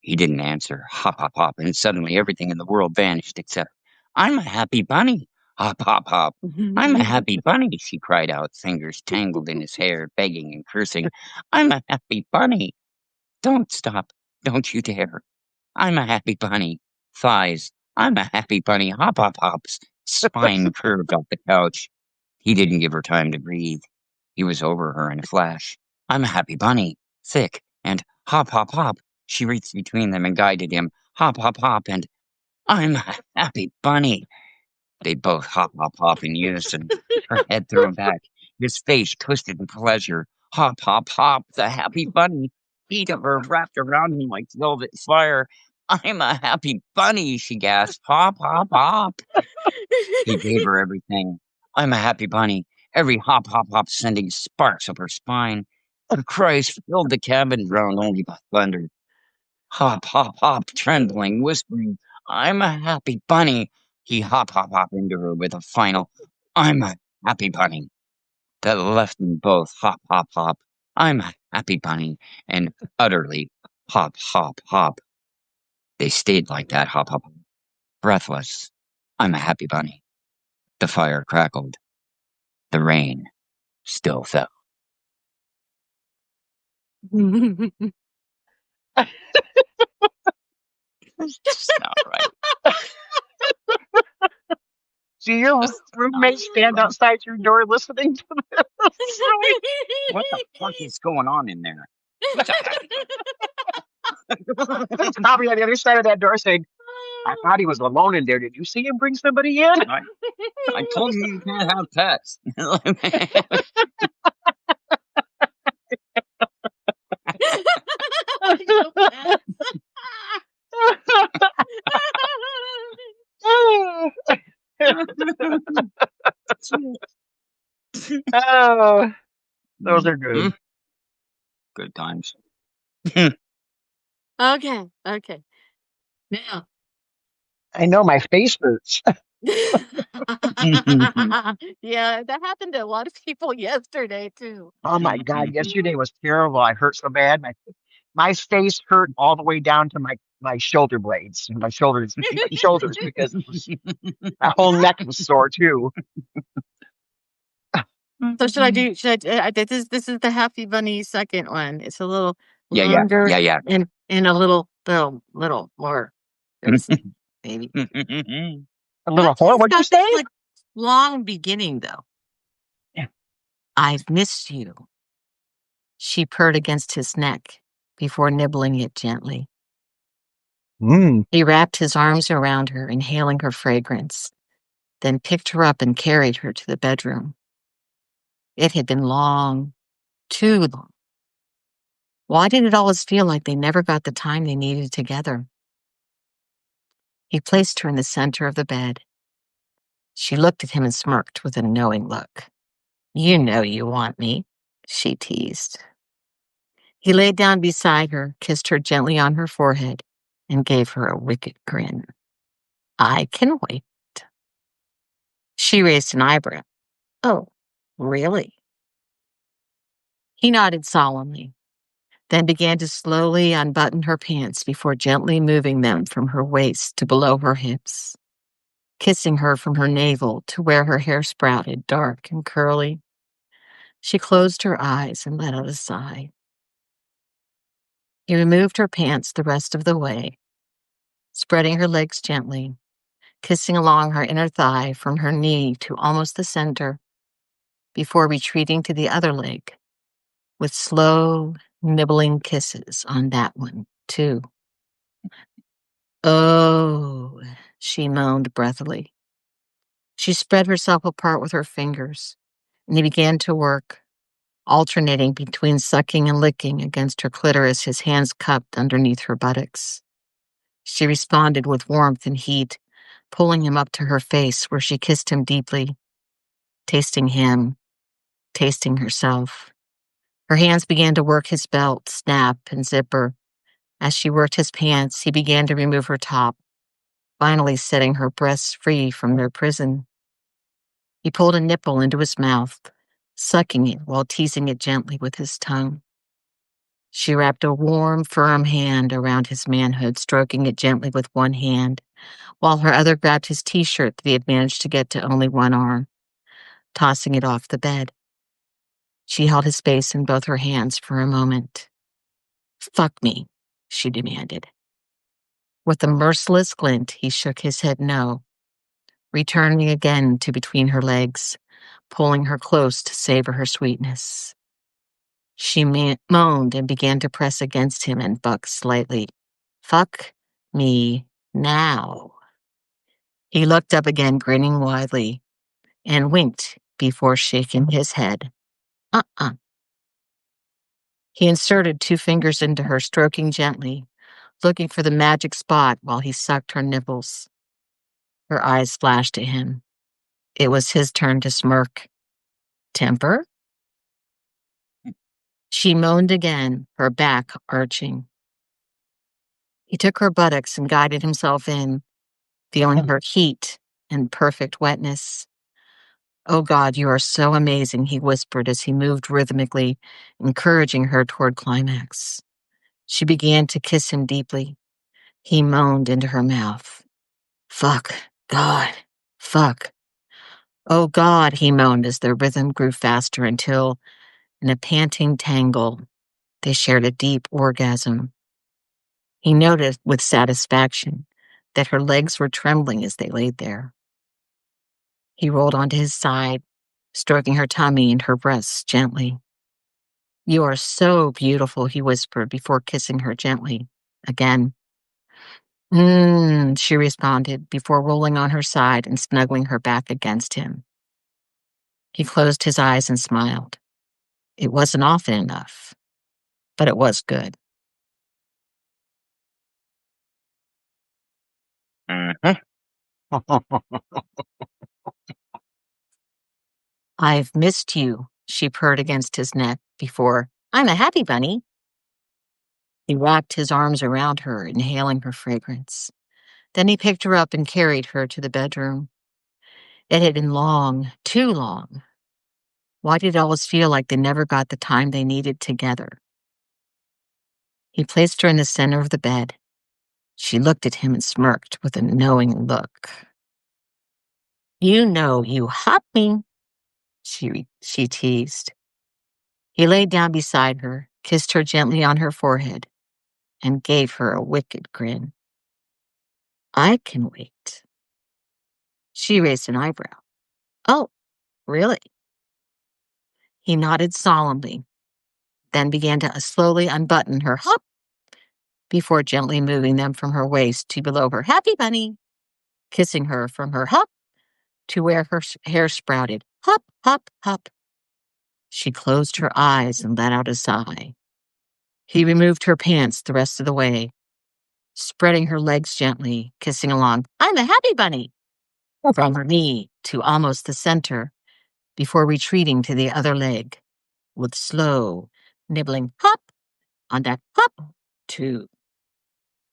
Speaker 3: He didn't answer. Hop, hop, hop. And suddenly everything in the world vanished except, I'm a happy bunny. Hop, hop, hop. I'm a happy bunny, she cried out, fingers tangled in his hair, begging and cursing. I'm a happy bunny. Don't stop. Don't you dare. I'm a happy bunny. Thighs. I'm a happy bunny. Hop, hop, hops. Spine curved off the couch. He didn't give her time to breathe. He was over her in a flash. I'm a happy bunny. Thick. And hop, hop, hop. She reached between them and guided him. Hop, hop, hop. And I'm a happy bunny. They both hop, hop, hop in unison. Her head thrown back. His face twisted in pleasure. Hop, hop, hop. The happy bunny. Feet of her wrapped around him like velvet fire. I'm a happy bunny, she gasped. Hop, hop, hop. He gave her everything. I'm a happy bunny. Every hop, hop, hop sending sparks up her spine. Her cries filled the cabin, drowned only by thunder. Hop, hop, hop, trembling, whispering, I'm a happy bunny. He hop, hop, hop into her with a final, I'm a happy bunny. That left them both hop, hop, hop. I'm a happy bunny. And utterly hop, hop, hop. They stayed like that, hop, hop, breathless. I'm a happy bunny. The fire crackled. The rain still fell. It's not right.
Speaker 1: Do your roommates stand outside your door listening to this?
Speaker 3: What the fuck is going on in there?
Speaker 1: It's probably on the other side of that door saying, I thought he was alone in there. Did you see him bring somebody in?
Speaker 3: I told you you can't have pets.
Speaker 1: Oh, those are good.
Speaker 3: Good times.
Speaker 2: Okay. Now.
Speaker 1: I know my face hurts.
Speaker 2: Yeah, that happened to a lot of people yesterday too.
Speaker 1: Oh my God, yesterday was terrible. I hurt so bad. My face hurt all the way down to my my shoulder blades, my shoulders, because my whole neck was sore too.
Speaker 2: So should I do? Should I? This is the Happy Bunny second one. It's a little
Speaker 3: Yeah, yeah,
Speaker 2: longer
Speaker 3: yeah, yeah.
Speaker 2: and a little more. Maybe.
Speaker 1: A little horror.
Speaker 2: It's
Speaker 1: What'd you
Speaker 2: got
Speaker 1: say?
Speaker 2: this like long beginning though.
Speaker 1: Yeah.
Speaker 2: I've missed you. She purred against his neck before nibbling it gently.
Speaker 1: Mm.
Speaker 2: He wrapped his arms around her, inhaling her fragrance, then picked her up and carried her to the bedroom. It had been long, too long. Why did it always feel like they never got the time they needed together? He placed her in the center of the bed. She looked at him and smirked with a knowing look. You know you want me, she teased. He laid down beside her, kissed her gently on her forehead, and gave her a wicked grin. I can wait. She raised an eyebrow. Oh, really? He nodded solemnly, then began to slowly unbutton her pants before gently moving them from her waist to below her hips, kissing her from her navel to where her hair sprouted, dark and curly. She closed her eyes and let out a sigh. He removed her pants the rest of the way, spreading her legs gently, kissing along her inner thigh from her knee to almost the center, before retreating to the other leg, with slow, nibbling kisses on that one, too. Oh, she moaned breathily. She spread herself apart with her fingers, and he began to work, alternating between sucking and licking against her clitoris, his hands cupped underneath her buttocks. She responded with warmth and heat, pulling him up to her face where she kissed him deeply, tasting him, tasting herself. Her hands began to work his belt, snap, and zipper. As she worked his pants, he began to remove her top, finally setting her breasts free from their prison. He pulled a nipple into his mouth, sucking it while teasing it gently with his tongue. She wrapped a warm, firm hand around his manhood, stroking it gently with one hand, while her other grabbed his t-shirt that he had managed to get to only one arm, tossing it off the bed. She held his face in both her hands for a moment. Fuck me, she demanded. With a merciless glint, he shook his head no, returning again to between her legs, pulling her close to savor her sweetness. She moaned and began to press against him and buck slightly. Fuck me now. He looked up again, grinning widely, and winked before shaking his head. Uh-uh. He inserted 2 fingers into her, stroking gently, looking for the magic spot while he sucked her nipples. Her eyes flashed at him. It was his turn to smirk. Temper? She moaned again, her back arching. He took her buttocks and guided himself in, feeling her heat and perfect wetness. Oh God, you are so amazing, he whispered as he moved rhythmically, encouraging her toward climax. She began to kiss him deeply. He moaned into her mouth. Fuck, God, fuck. Oh God, he moaned as their rhythm grew faster until, in a panting tangle, they shared a deep orgasm. He noticed with satisfaction that her legs were trembling as they laid there. He rolled onto his side, stroking her tummy and her breasts gently. You are so beautiful, he whispered before kissing her gently. Again. She responded before rolling on her side and snuggling her back against him. He closed his eyes and smiled. It wasn't often enough, but it was good. I've missed you, she purred against his neck before, I'm a happy bunny. He wrapped his arms around her, inhaling her fragrance. Then he picked her up and carried her to the bedroom. It had been long, too long. Why did it always feel like they never got the time they needed together? He placed her in the center of the bed. She looked at him and smirked with a knowing look. You know you hot me, she teased. He laid down beside her, kissed her gently on her forehead, and gave her a wicked grin. I can wait. She raised an eyebrow. Oh, really? He nodded solemnly, then began to slowly unbutton her hop before gently moving them from her waist to below her happy bunny, kissing her from her hop to where her hair sprouted. Hop, hop, hop. She closed her eyes and let out a sigh. He removed her pants the rest of the way, spreading her legs gently, kissing along. I'm a happy bunny. From her knee to almost the center, before retreating to the other leg, with slow, nibbling hop on that hop, too.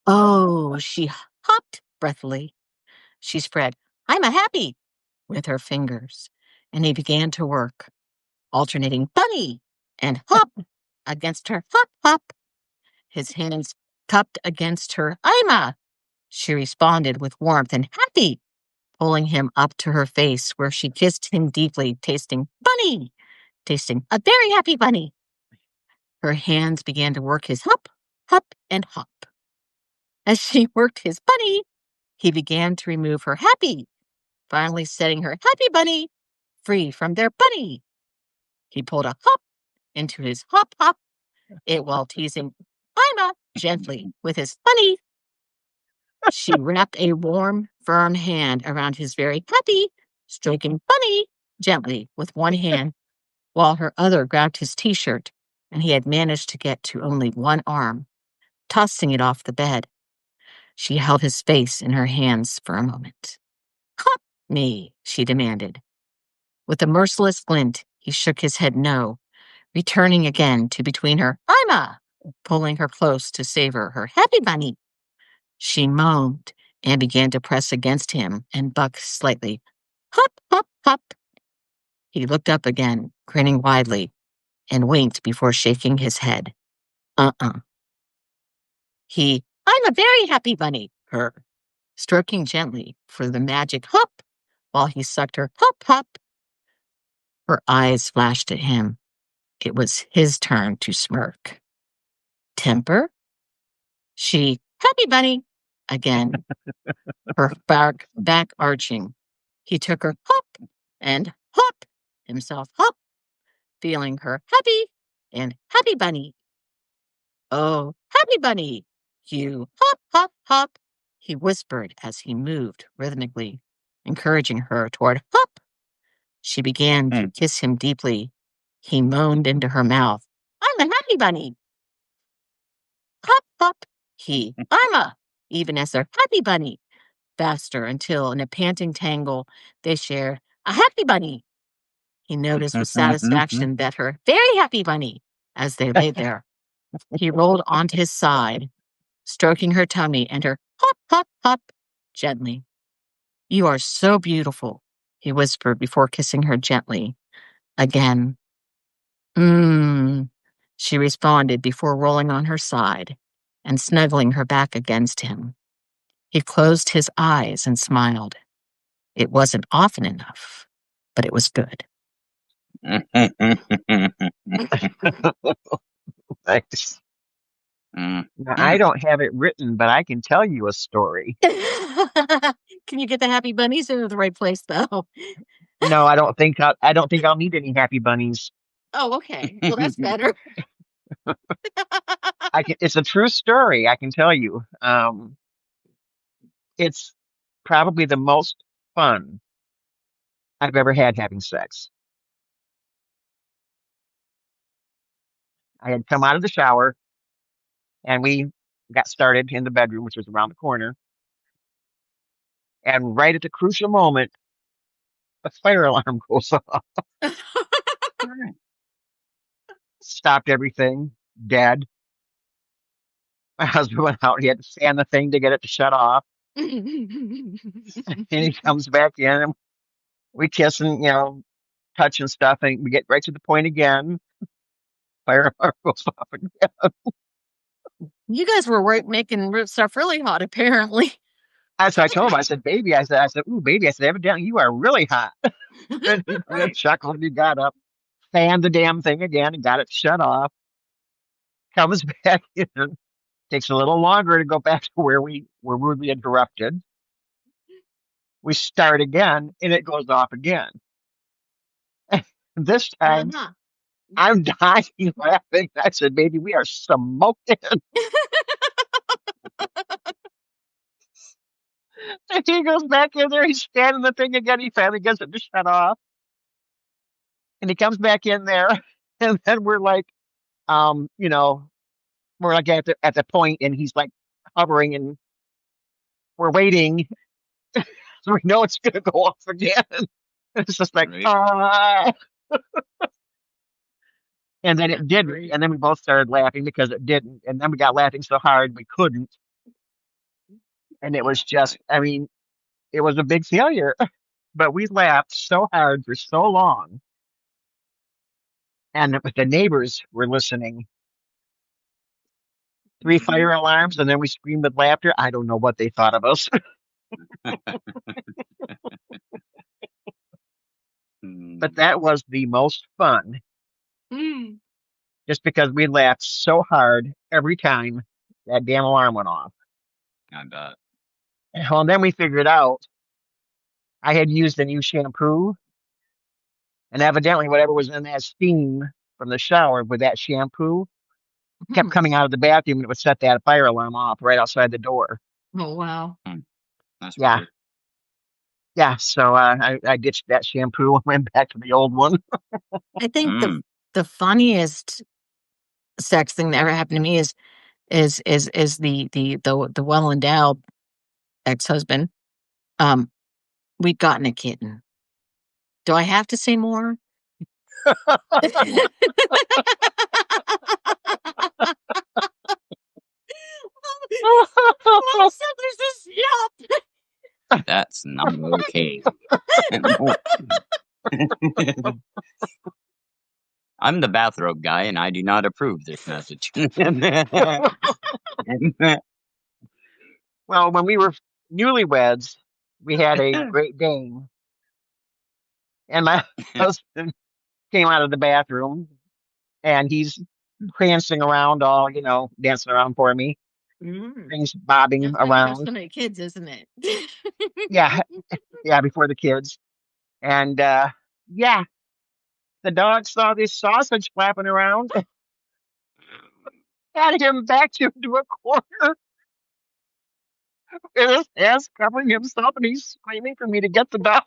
Speaker 2: Oh, she hopped breathily. She spread, I'm a happy, with her fingers, and he began to work, alternating bunny and hop against her hop, hop. His hands cupped against her, I'm a. She responded with warmth and happy, pulling him up to her face where she kissed him deeply, tasting bunny, tasting a very happy bunny. Her hands began to work his hop, hop, and hop. As she worked his bunny, he began to remove her happy, finally setting her happy bunny free from their bunny. He pulled a hop into his hop, hop, it while teasing Ima gently with his bunny. She wrapped a warm, firm hand around his very happy, stroking bunny gently with one hand, while her other grabbed his t-shirt, and he had managed to get to only one arm, tossing it off the bed. She held his face in her hands for a moment. Hop me, she demanded. With a merciless glint, he shook his head no, returning again to between her, Ima, pulling her close to savor her happy bunny. She moaned and began to press against him and buck slightly. Hop, hop, hop. He looked up again, grinning widely, and winked before shaking his head. Uh-uh. I'm a very happy bunny, her, stroking gently for the magic hop while he sucked her hop, hop. Her eyes flashed at him. It was his turn to smirk. Temper? She, happy bunny, again, her back arching. He took her hop and hop, himself hop, feeling her happy and happy bunny. Oh, happy bunny, you hop, hop, hop, he whispered as he moved rhythmically, encouraging her toward hop. She began to kiss him deeply. He moaned into her mouth, I'm a happy bunny. Hop, hop, I'm a, even as their happy bunny, faster until in a panting tangle they shared a happy bunny. He noticed with satisfaction that her very happy bunny, as they lay there, he rolled onto his side, stroking her tummy and her hop, hop, hop, gently. You are so beautiful, he whispered before kissing her gently. Again. She responded before rolling on her side and snuggling her back against him. He closed his eyes and smiled. It wasn't often enough, but it was good.
Speaker 1: Thanks. Now, I don't have it written, but I can tell you a story.
Speaker 2: Can you get the happy bunnies in the right place, though?
Speaker 1: No, I don't think I'll need any happy bunnies.
Speaker 2: Oh, okay. Well, that's better.
Speaker 1: It's a true story, I can tell you. It's probably the most fun I've ever had having sex. I had come out of the shower and we got started in the bedroom, which was around the corner. And right at the crucial moment, a fire alarm goes off. Stopped everything, dead. My husband went out. He had to fan the thing to get it to shut off. And he comes back in and we kiss and, touch and stuff. And we get right to the point again. Fire alarm goes off again.
Speaker 2: You guys were making stuff really hot, apparently.
Speaker 1: So I told him, I said, baby, I said, ooh, baby, I said, evidently you are really hot. And he chuckled and he got up, fanned the damn thing again and got it shut off. Comes back in. Takes a little longer to go back to where we were rudely interrupted. We start again and it goes off again. This time I'm dying laughing. I said, baby, we are smoking. And he goes back in there, he's scanning the thing again. He finally gets it to shut off. And he comes back in there, and then we're like, you know, we're like at the point, and he's like hovering, and we're waiting. So we know it's gonna go off again. It's just like,
Speaker 3: Right.
Speaker 1: and then it didn't, and then we both started laughing because it didn't, and then we got laughing so hard we couldn't, and it was just, I mean, it was a big failure, but we laughed so hard for so long, and the neighbors were listening. 3 fire alarms, and then we screamed with laughter. I don't know what they thought of us. But that was the most fun, just because we laughed so hard every time that damn alarm went off.
Speaker 3: I bet.
Speaker 1: Well, and then we figured out I had used a new shampoo, and evidently whatever was in that steam from the shower with that shampoo kept coming out of the bathroom, and it would set that fire alarm off right outside the door.
Speaker 2: Oh, wow.
Speaker 3: That's
Speaker 1: Yeah.
Speaker 3: weird.
Speaker 1: Yeah, so I ditched that shampoo and went back to the old one.
Speaker 2: I think the funniest sex thing that ever happened to me is the well endowed ex-husband. We'd gotten a kitten. Do I have to say more? All of a sudden there's this yelp.
Speaker 3: That's not okay. I'm the bathrobe guy, and I do not approve this message.
Speaker 1: Well, when we were newlyweds, we had a Great Dane, and my husband came out of the bathroom, and he's prancing around, all dancing around for me, things bobbing
Speaker 2: That's why you have
Speaker 1: around.
Speaker 2: so many kids, isn't it?
Speaker 1: Yeah, before the kids, and yeah, the dog saw this sausage flapping around, had him backed into a corner with his hands covering himself, and he's screaming for me to get the dog.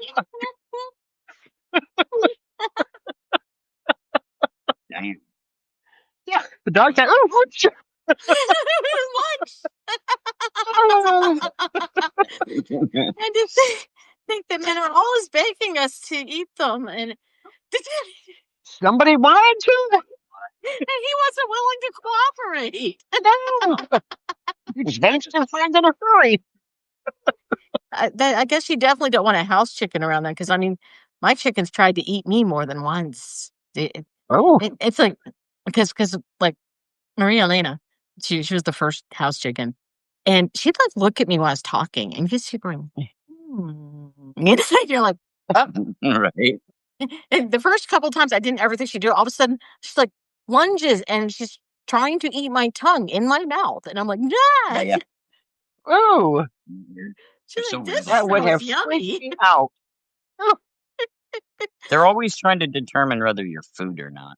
Speaker 3: Damn.
Speaker 1: Yeah, the dog said, "Oh, lunch."
Speaker 2: And to think that men are always begging us to eat them, and
Speaker 1: Somebody wanted to.
Speaker 2: he wasn't willing to cooperate.
Speaker 1: No. You changed his mind in a hurry.
Speaker 2: I guess you definitely don't want a house chicken around there, because I mean, my chickens tried to eat me more than once. It's like because like Maria Elena, she was the first house chicken, and she'd like look at me while I was talking, and just keep going. You're like,
Speaker 3: Right.
Speaker 2: And the first couple times I didn't ever think she'd do it. All of a sudden, she's like lunges and she's trying to eat my tongue in my mouth, and I'm like, nah.
Speaker 3: Yeah.
Speaker 1: Oh,
Speaker 2: She's
Speaker 3: So
Speaker 2: like, this
Speaker 1: that would have
Speaker 2: smells
Speaker 1: freaked
Speaker 2: yummy.
Speaker 1: me out.
Speaker 3: They're always trying to determine whether you're food or not.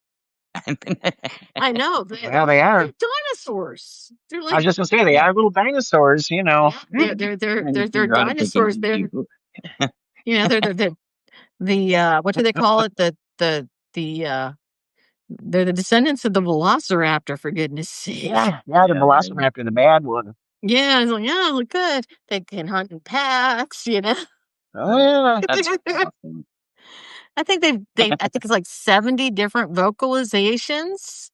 Speaker 2: I know.
Speaker 1: Well, they are.
Speaker 2: They're dinosaurs. They're like,
Speaker 1: I was just gonna say they are little dinosaurs,
Speaker 2: yeah, they're dinosaurs. They're they're what do they call it? They're the descendants of the Velociraptor, for goodness sake.
Speaker 1: Yeah, the Velociraptor, the bad one.
Speaker 2: Yeah, I was like, yeah, look good. They can hunt in packs,
Speaker 1: Oh yeah.
Speaker 3: That's awesome.
Speaker 2: I think I think it's like 70 different vocalizations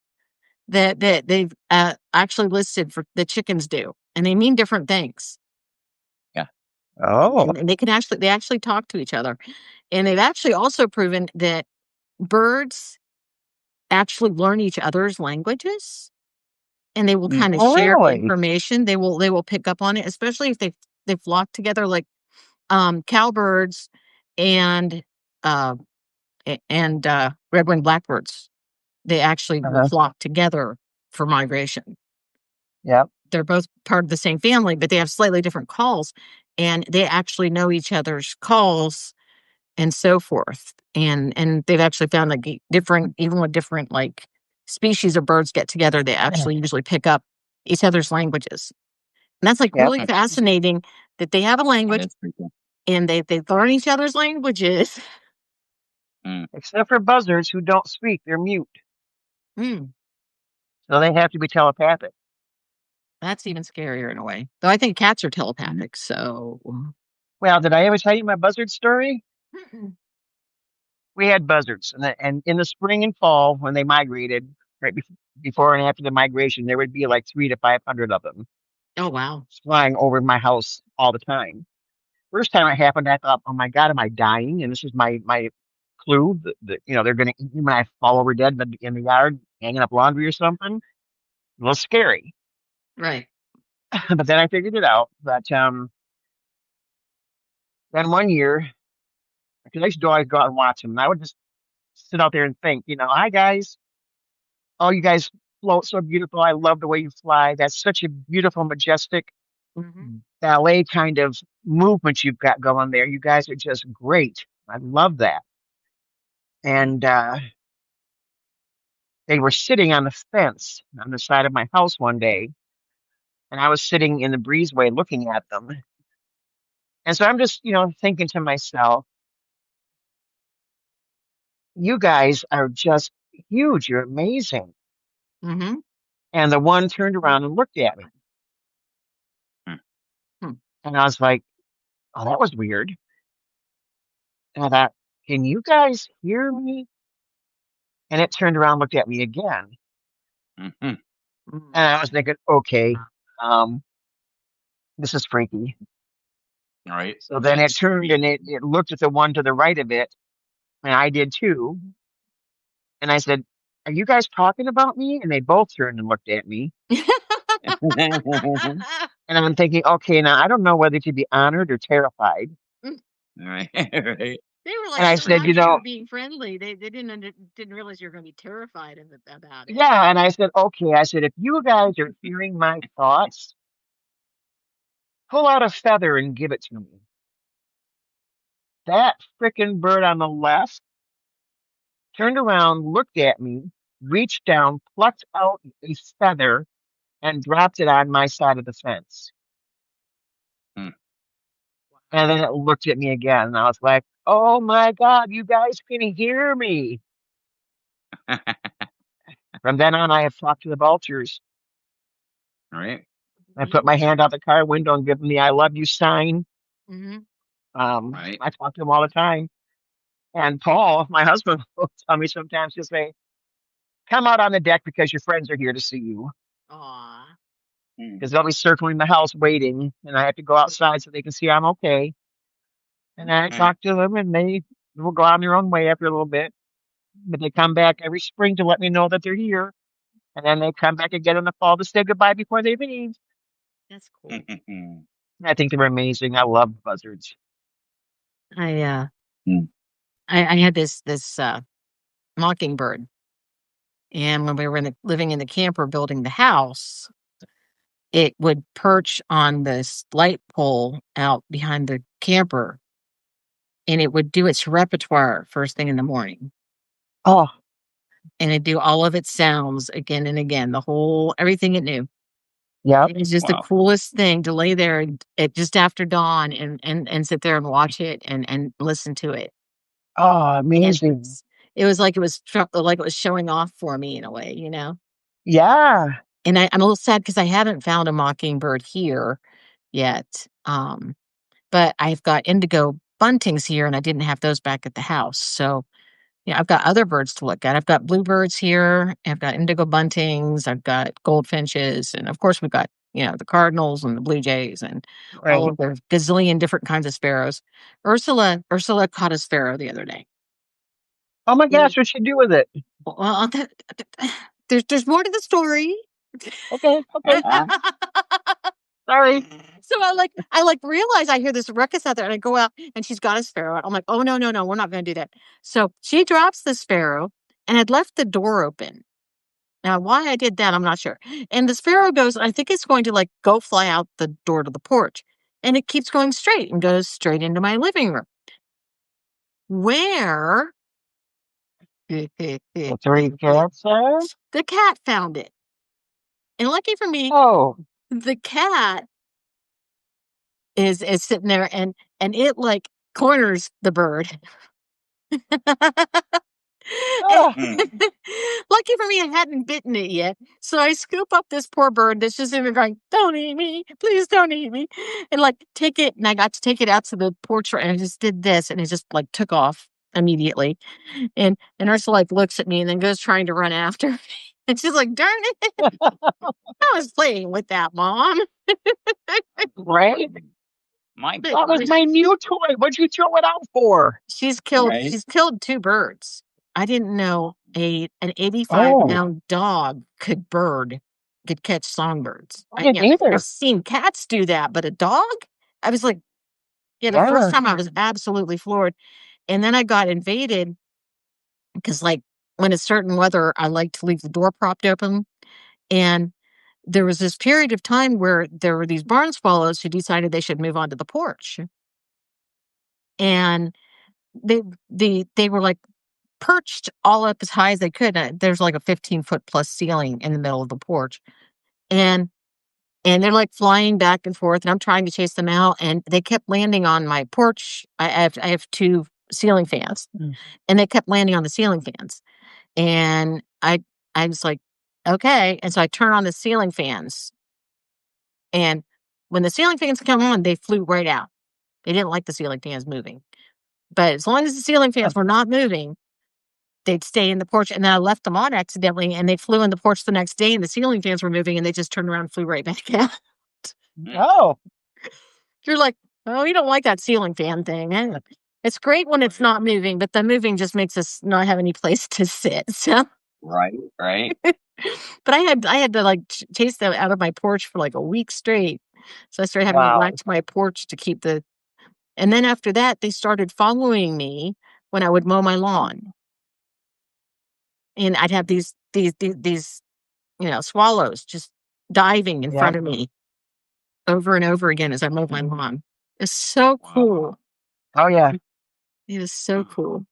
Speaker 2: that they've actually listed for the chickens do, and they mean different things.
Speaker 3: Yeah.
Speaker 1: Oh.
Speaker 2: And they actually talk to each other, and they've actually also proven that birds actually learn each other's languages, and they will kind of
Speaker 1: Oh,
Speaker 2: share
Speaker 1: really?
Speaker 2: information. They will pick up on it, especially if they flock together, like cowbirds and uh red-winged blackbirds. They actually will
Speaker 1: Uh-huh.
Speaker 2: flock together for migration.
Speaker 1: Yep.
Speaker 2: They're both part of the same family, but they have slightly different calls, and they actually know each other's calls and so forth. And they've actually found like different, even with different like species of birds get together, they actually usually pick up each other's languages. And that's like
Speaker 1: Yep.
Speaker 2: really fascinating that they have a language
Speaker 3: That's pretty cool.
Speaker 2: and they learn each other's languages.
Speaker 1: Except for buzzards who don't speak, they're mute.
Speaker 2: Mm,
Speaker 1: So they have to be telepathic.
Speaker 2: that's even scarier in a way. Though I think cats are telepathic, so.
Speaker 1: Well, did I ever tell you my buzzard story?
Speaker 2: Mm-mm.
Speaker 1: We had buzzards, and in the spring and fall when they migrated, right before and after the migration, there would be like 300 to 500 of them
Speaker 2: Oh, wow.
Speaker 1: flying over my house all the time. First time it happened, I thought, "Oh my God, am I dying?" And this is my clue that they're going to eat me when I fall over dead in the yard, hanging up laundry or something. A little scary,
Speaker 2: Right.
Speaker 1: but then I figured it out. But then one year, because I used to always go out and watch them, and I would just sit out there and think, hi guys, oh you guys float so beautiful. I love the way you fly. That's such a beautiful, majestic
Speaker 2: Hmm.
Speaker 1: ballet kind of movement you've got going there. You guys are just great. I love that. And they were sitting on the fence on the side of my house one day, and I was sitting in the breezeway looking at them. And so I'm just, thinking to myself, you guys are just huge. You're amazing.
Speaker 2: Hmm.
Speaker 1: And the one turned around and looked at me.
Speaker 2: Hmm.
Speaker 1: And I was like, oh, that was weird. And I thought, can you guys hear me? And it turned around and looked at me again.
Speaker 3: Mm-hmm.
Speaker 2: Mm.
Speaker 1: And I was thinking, okay, um, this is freaky.
Speaker 3: All right.
Speaker 1: So then it turned and it looked at the one to the right of it, and I did too. And I said, are you guys talking about me? And they both turned and looked at me. And I'm thinking, okay, now I don't know whether to be honored or terrified.
Speaker 3: Right. Right.
Speaker 2: They were
Speaker 1: And
Speaker 2: like
Speaker 1: I
Speaker 2: so
Speaker 1: said,
Speaker 2: happy you were being friendly. They didn't realize you were going to be terrified about it.
Speaker 1: yeah. And I said, okay. I said, if you guys are hearing my thoughts, pull out a feather and give it to me. That frickin' bird on the left turned around, looked at me, reached down, plucked out a feather, and dropped it on my side of the fence.
Speaker 3: Hmm.
Speaker 1: And then it looked at me again, and I was like, oh my God, you guys can hear me. From then on, I have talked to the vultures.
Speaker 3: All right.
Speaker 1: I put my hand out the car window and give them the I love you sign.
Speaker 2: Mm-hmm.
Speaker 3: Right.
Speaker 1: I talk to them all the time. And Paul, my husband, will tell me sometimes, he'll say, come out on the deck because your friends are here to see you.
Speaker 2: Aw.
Speaker 1: Because they'll be circling the house waiting, and I have to go outside so they can see I'm okay. And I talk to them, and they will go on their own way after a little bit. But they come back every spring to let me know that they're here. And then they come back again in the fall to say goodbye before they leave.
Speaker 2: That's cool.
Speaker 1: I think they're amazing. I love buzzards.
Speaker 2: I
Speaker 3: Mm.
Speaker 2: I had this mockingbird, and when we were living in the camper building the house, it would perch on this light pole out behind the camper, and it would do its repertoire first thing in the morning,
Speaker 1: Oh,
Speaker 2: and it'd do all of its sounds again and again, everything it knew.
Speaker 1: yep.
Speaker 2: It was just the
Speaker 3: Wow.
Speaker 2: coolest thing to lay there at just after dawn and sit there and watch it and listen to it.
Speaker 1: Oh,
Speaker 2: And
Speaker 1: amazing.
Speaker 2: it was like like it was showing off for me in a way, you know?
Speaker 1: Yeah.
Speaker 2: And I'm a little sad because I haven't found a mockingbird here yet. But I've got indigo buntings here, and I didn't have those back at the house. So, I've got other birds to look at. I've got bluebirds here. I've got indigo buntings. I've got goldfinches. And of course, we've got, the cardinals and the blue jays and all
Speaker 1: Right.
Speaker 2: of the gazillion different kinds of sparrows. Ursula caught a sparrow the other day.
Speaker 1: Oh my
Speaker 2: Yeah.
Speaker 1: gosh, what'd she do with it?
Speaker 2: Well, there's more to the story.
Speaker 1: Okay. Sorry.
Speaker 2: So I realize I hear this ruckus out there, and I go out, and she's got a sparrow. I'm like, oh no, we're not going to do that. So she drops the sparrow, and had left the door open. Now, why I did that, I'm not sure. And the sparrow goes, I think it's going to go fly out the door to the porch, and it keeps going straight and goes straight into my living room, where
Speaker 1: The 3 cats are?
Speaker 2: the cat found it. And lucky for me,
Speaker 1: Oh.
Speaker 2: the cat is sitting there, and it corners the bird.
Speaker 1: Ah.
Speaker 2: Lucky for me, I hadn't bitten it yet. So I scoop up this poor bird that's just in there going, don't eat me. Please don't eat me. And take it. And I got to take it out to the porch, and I just did this, and it just took off immediately. And Ursula looks at me and then goes trying to run after me. And she's like, darn it. I was playing with that, Mom.
Speaker 1: Right? That was my new toy. What'd you throw it out for?
Speaker 2: She's killed 2 birds. I didn't know an 85-pound dog could catch songbirds.
Speaker 1: I didn't either.
Speaker 2: I've seen cats do that, but a dog? I was like, the first time I was absolutely floored. And then I got invaded because when it's certain weather, I like to leave the door propped open. And there was this period of time where there were these barn swallows who decided they should move onto the porch. And they were perched all up as high as they could. There's a 15-foot plus ceiling in the middle of the porch. And they're flying back and forth, and I'm trying to chase them out, and they kept landing on my porch. I have 2 ceiling fans, and they kept landing on the ceiling fans. And I was like, okay. And so I turn on the ceiling fans, and when the ceiling fans come on, they flew right out. They didn't like the ceiling fans moving. But as long as the ceiling fans were not moving, they'd stay in the porch. And then I left them on accidentally, and they flew in the porch the next day, and the ceiling fans were moving, and they just turned around and flew right back out.
Speaker 1: Oh.
Speaker 2: You're like, oh, you don't like that ceiling fan thing. Eh? It's great when it's not moving, but the moving just makes us not have any place to sit. So.
Speaker 3: Right.
Speaker 2: But I had to chase them out of my porch for a week straight. So I started having to watch my porch to keep and then after that, they started following me when I would mow my lawn. And I'd have these swallows just diving in front of me over and over again as I mowed my lawn. It's so cool.
Speaker 1: Oh, yeah.
Speaker 2: It is so cool.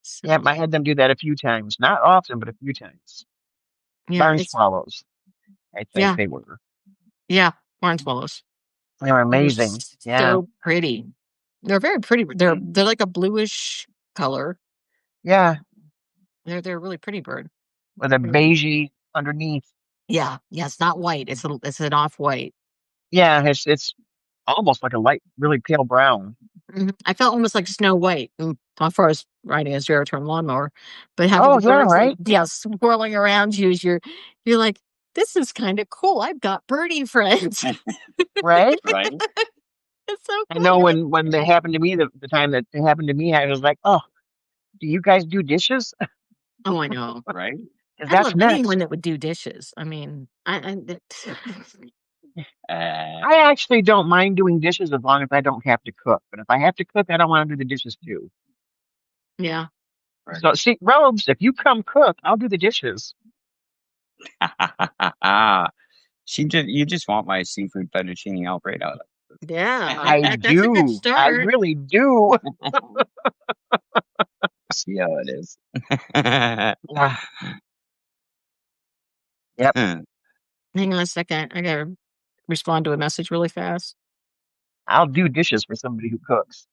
Speaker 2: So,
Speaker 1: yeah, I had them do that a few times. Not often, but a few times. Barn swallows, I think they were.
Speaker 2: Yeah, barn swallows.
Speaker 1: They were amazing.
Speaker 2: So pretty. They're very pretty. They're like a bluish color.
Speaker 1: Yeah.
Speaker 2: They're a really pretty bird.
Speaker 1: With a beigey underneath.
Speaker 2: Yeah. Yeah, it's not white. It's an off-white.
Speaker 1: Yeah, it's almost like a light, really pale brown.
Speaker 2: Mm-hmm. I felt almost like Snow White as far as riding a 0-turn lawnmower. But having the birds swirling around you as you're like, this is kind of cool. I've got birdie friends.
Speaker 1: Right?
Speaker 2: It's so cool.
Speaker 1: I know when they happened to me, the time that it happened to me, I was like, oh, do you guys do dishes?
Speaker 2: Oh, I know.
Speaker 3: Right?
Speaker 2: I love anyone that would do dishes. I mean,
Speaker 1: I actually don't mind doing dishes as long as I don't have to cook. But if I have to cook, I don't want to do the dishes too.
Speaker 2: Yeah.
Speaker 1: Right. So, see, Robes, if you come cook, I'll do the dishes.
Speaker 3: You just want my seafood fettuccine Alfredo.
Speaker 2: Yeah,
Speaker 1: I do. I really do.
Speaker 3: See how it is.
Speaker 1: Yep.
Speaker 2: Hang on a second. I gotta respond to a message really fast.
Speaker 1: I'll do dishes for somebody who cooks.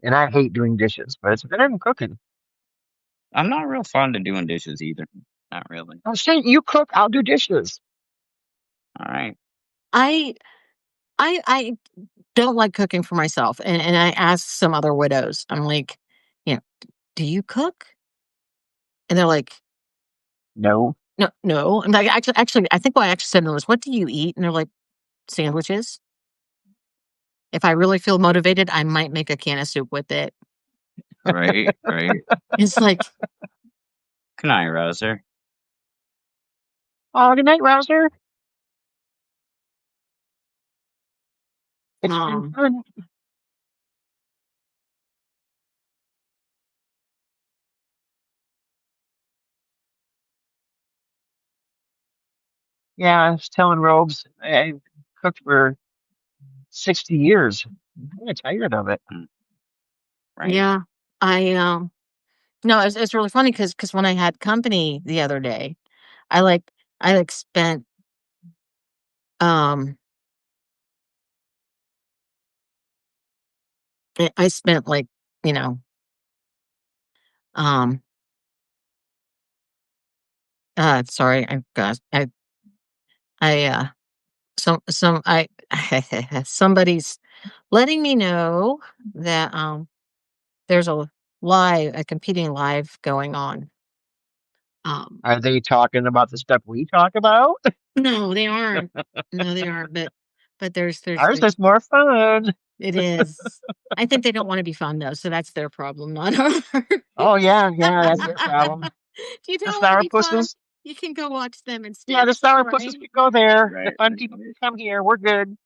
Speaker 1: And I hate doing dishes, but it's better than cooking.
Speaker 3: I'm not real fond of doing dishes either. Not really.
Speaker 1: I'm saying you cook, I'll do dishes.
Speaker 3: All right.
Speaker 2: I don't like cooking for myself, and I asked some other widows. I'm like, do you cook? And they're like,
Speaker 1: no.
Speaker 2: I'm like, actually, I think what I actually said to them was, what do you eat? And they're like, sandwiches. If I really feel motivated, I might make a can of soup with it.
Speaker 3: Right.
Speaker 2: It's like,
Speaker 3: Good night, Rouser.
Speaker 1: Oh, good night, Rouser. It's been
Speaker 2: um,
Speaker 1: fun. Yeah, I was telling Robes I cooked for 60 years. I'm kind of tired of it.
Speaker 3: Right.
Speaker 2: yeah, I no, it's really funny because when I had company the other day, I like I like spent um I spent like, you know, um sorry, I got I some I somebody's letting me know that there's a competing live going on. Um
Speaker 1: Are they talking about the stuff we talk about?
Speaker 2: no, they aren't. No, they aren't, but
Speaker 1: Ours
Speaker 2: there's
Speaker 1: is more fun.
Speaker 2: it is. I think they don't wanna be fun though, so that's their problem, not ours.
Speaker 1: Oh, yeah, that's their problem.
Speaker 2: If you
Speaker 1: The
Speaker 2: don't wanna be fun,
Speaker 1: sourpusses.
Speaker 2: you can go watch them
Speaker 1: Yeah,
Speaker 2: instead,
Speaker 1: the sourpusses
Speaker 2: right?
Speaker 1: can go there. The
Speaker 3: Right.
Speaker 1: fun people can come here. We're good.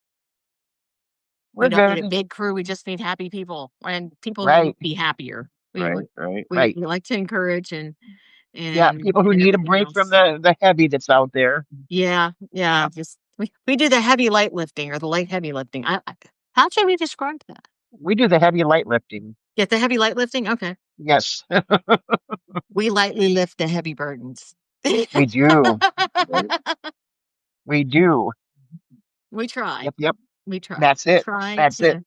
Speaker 2: We
Speaker 1: We're
Speaker 2: don't need a
Speaker 1: good.
Speaker 2: big crew, we just need happy people and people who
Speaker 1: Right,
Speaker 2: will be happier.
Speaker 3: Right.
Speaker 1: right.
Speaker 2: We like to encourage
Speaker 1: Yeah, people who
Speaker 2: and
Speaker 1: need a
Speaker 2: everything
Speaker 1: break from
Speaker 2: else.
Speaker 1: the heavy that's out there.
Speaker 2: Yeah, yeah,
Speaker 1: Yeah,
Speaker 2: just we do the heavy light lifting or the light heavy lifting. How should we describe that?
Speaker 1: we do the heavy light lifting.
Speaker 2: Yeah, the heavy light lifting? Okay.
Speaker 1: Yes,
Speaker 2: We lightly lift the heavy burdens.
Speaker 1: we do.
Speaker 3: Right.
Speaker 1: We do.
Speaker 2: We try.
Speaker 1: Yep.
Speaker 2: We try.
Speaker 1: That's it.
Speaker 2: Try
Speaker 1: That's it.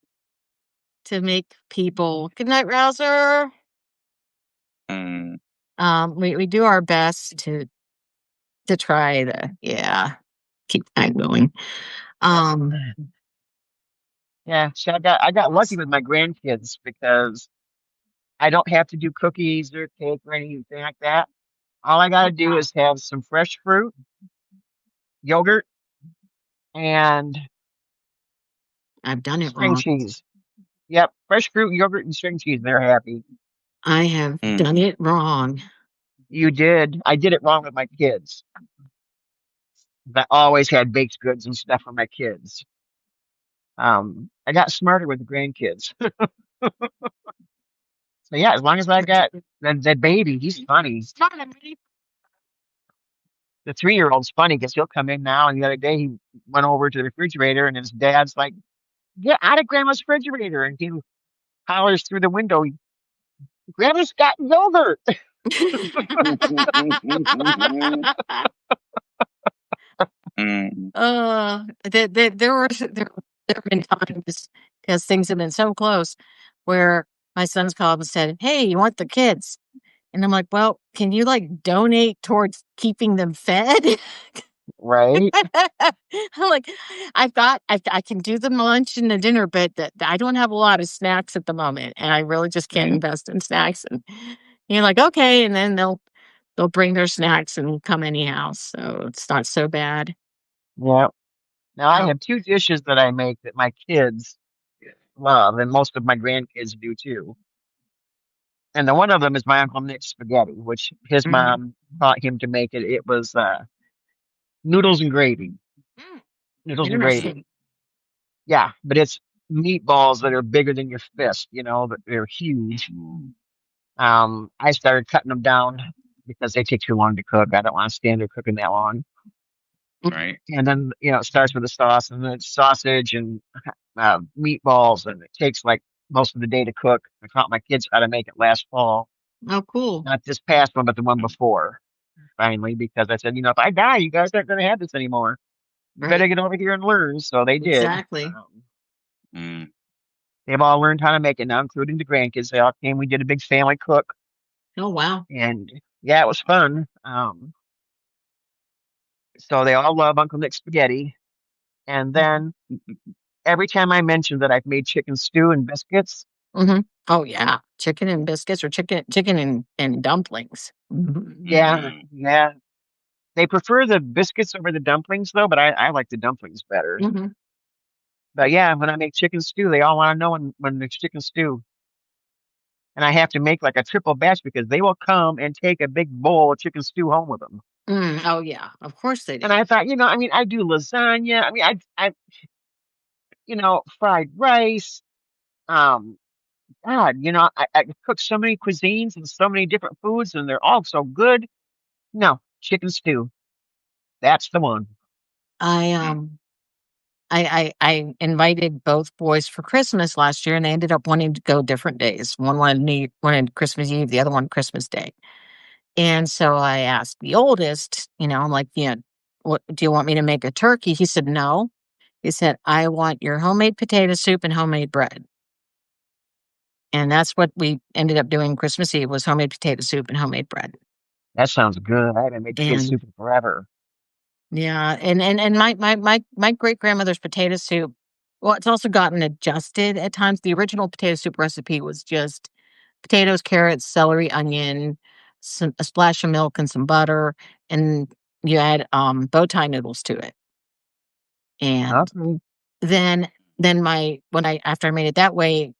Speaker 2: to make people good night, Rouser.
Speaker 3: Mm.
Speaker 2: We do our best to try to keep that going.
Speaker 1: Yep.
Speaker 2: Um
Speaker 1: Yeah, so I got lucky with my grandkids because I don't have to do cookies or cake or anything like that. All I got to do is have some fresh fruit, yogurt, and
Speaker 2: I've done it
Speaker 1: string
Speaker 2: wrong.
Speaker 1: cheese. Yep, fresh fruit, yogurt, and string cheese. They're happy.
Speaker 2: I have
Speaker 3: Mm.
Speaker 2: done it wrong.
Speaker 1: You did. I did it wrong with my kids. I always had baked goods and stuff for my kids. I got smarter with the grandkids. So yeah, as long as I got that baby, he's funny. The 3-year-old's funny because he'll come in now. And the other day he went over to the refrigerator and his dad's like, "Get out of Grandma's refrigerator!" And he hollers through the window, "Grandma's got yogurt."
Speaker 3: Mm.
Speaker 2: There have been times because things have been so close where my son's called and said, "Hey, you want the kids?" And I'm like, "Well, can you like donate towards keeping them fed?"
Speaker 1: Right?
Speaker 2: I'm like, I can do the lunch and the dinner, but I don't have a lot of snacks at the moment, and I really just can't
Speaker 3: Right.
Speaker 2: invest in snacks. And you're like, okay, and then they'll bring their snacks and come anyhow, so it's not so bad.
Speaker 1: Yeah. Now I
Speaker 2: Oh,
Speaker 1: have 2 dishes that I make that my kids love, and most of my grandkids do too. And the one of them is my Uncle Nick's spaghetti, which his
Speaker 2: mhm.
Speaker 1: mom taught him to make it. It was noodles and gravy.
Speaker 2: Mm,
Speaker 1: Noodles and gravy.
Speaker 2: interesting.
Speaker 1: Yeah, but it's meatballs that are bigger than your fist, that they're huge.
Speaker 3: Mm.
Speaker 1: I started cutting them down because they take too long to cook. I don't want to stand there cooking that long.
Speaker 3: Right.
Speaker 1: And then, it starts with the sauce and then it's sausage and meatballs, and it takes like most of the day to cook. I taught my kids how to make it last fall,
Speaker 2: Oh, cool.
Speaker 1: not this past one, but the one before, finally, because I said, if I die, you guys aren't going to have this anymore. You better
Speaker 2: Right.
Speaker 1: get over here and learn. So they did.
Speaker 2: Exactly.
Speaker 3: Mm.
Speaker 1: They've all learned how to make it now, including the grandkids. They all came. We did a big family cook,
Speaker 2: Oh, wow.
Speaker 1: and yeah, it was fun. So they all love Uncle Nick's spaghetti. And then every time I mention that I've made chicken stew and biscuits,
Speaker 2: Hmm. Oh, yeah. Chicken and biscuits or chicken and dumplings.
Speaker 1: yeah,
Speaker 3: Mm.
Speaker 1: yeah, they prefer the biscuits over the dumplings though, but I like the dumplings better.
Speaker 2: Hmm.
Speaker 1: But yeah, when I make chicken stew, they all want to know when there's chicken stew. and I have to make like a triple batch because they will come and take a big bowl of chicken stew home with them.
Speaker 2: Oh yeah, of course they
Speaker 1: And
Speaker 2: do.
Speaker 1: I thought, I mean, I do lasagna. I mean, fried rice. Um, God, I cook so many cuisines and so many different foods, and they're all so good. No, chicken stew. That's the one.
Speaker 2: I I invited both boys for Christmas last year, and they ended up wanting to go different days. One wanted Christmas Eve, the other one Christmas Day. And so I asked the oldest, I'm like, yeah, what do you want me to make a turkey? He said, no. He said, I want your homemade potato soup and homemade bread. And that's what we ended up doing Christmas Eve was homemade potato soup and homemade bread.
Speaker 1: That sounds good. I haven't made potato
Speaker 2: And
Speaker 1: soup in forever.
Speaker 2: yeah, and my great grandmother's potato soup, well, it's also gotten adjusted at times. The original potato soup recipe was just potatoes, carrots, celery, onion, a splash of milk and some butter, and you add bow tie noodles to it. And
Speaker 1: Okay.
Speaker 2: then after I made it that way,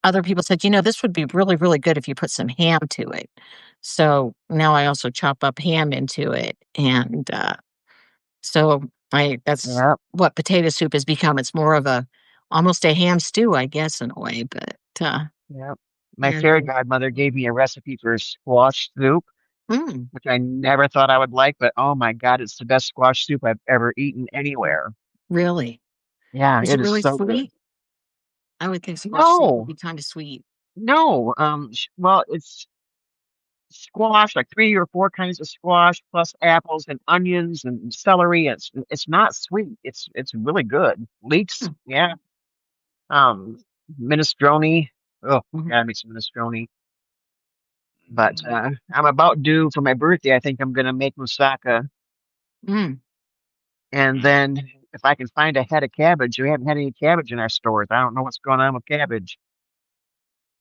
Speaker 2: other people said, this would be really, really good if you put some ham to it. So now I also chop up ham into it. And so that's
Speaker 1: Yeah.
Speaker 2: what potato soup has become. It's more of almost a ham stew, I guess, in a way. But
Speaker 1: Yeah. My
Speaker 2: yeah.
Speaker 1: fairy godmother gave me a recipe for squash soup,
Speaker 2: Mm,
Speaker 1: which I never thought I would like, but oh my God, it's the best squash soup I've ever eaten anywhere.
Speaker 2: really?
Speaker 1: Yeah,
Speaker 2: Is
Speaker 1: it
Speaker 2: it
Speaker 1: is
Speaker 2: really
Speaker 1: so good.
Speaker 2: sweet? I would think squash soup would
Speaker 1: No,
Speaker 2: be kind of sweet.
Speaker 1: no. Well, it's squash, like three or four kinds of squash, plus apples and onions and celery. It's not sweet. It's really good. Leeks,
Speaker 2: Hmm.
Speaker 1: yeah. Um, Minestrone. Oh,
Speaker 2: Mhm.
Speaker 1: gotta make some minestrone. But I'm about due for my birthday. I think I'm gonna make moussaka,
Speaker 2: Mm.
Speaker 1: and then if I can find a head of cabbage, we haven't had any cabbage in our stores. I don't know what's going on with cabbage.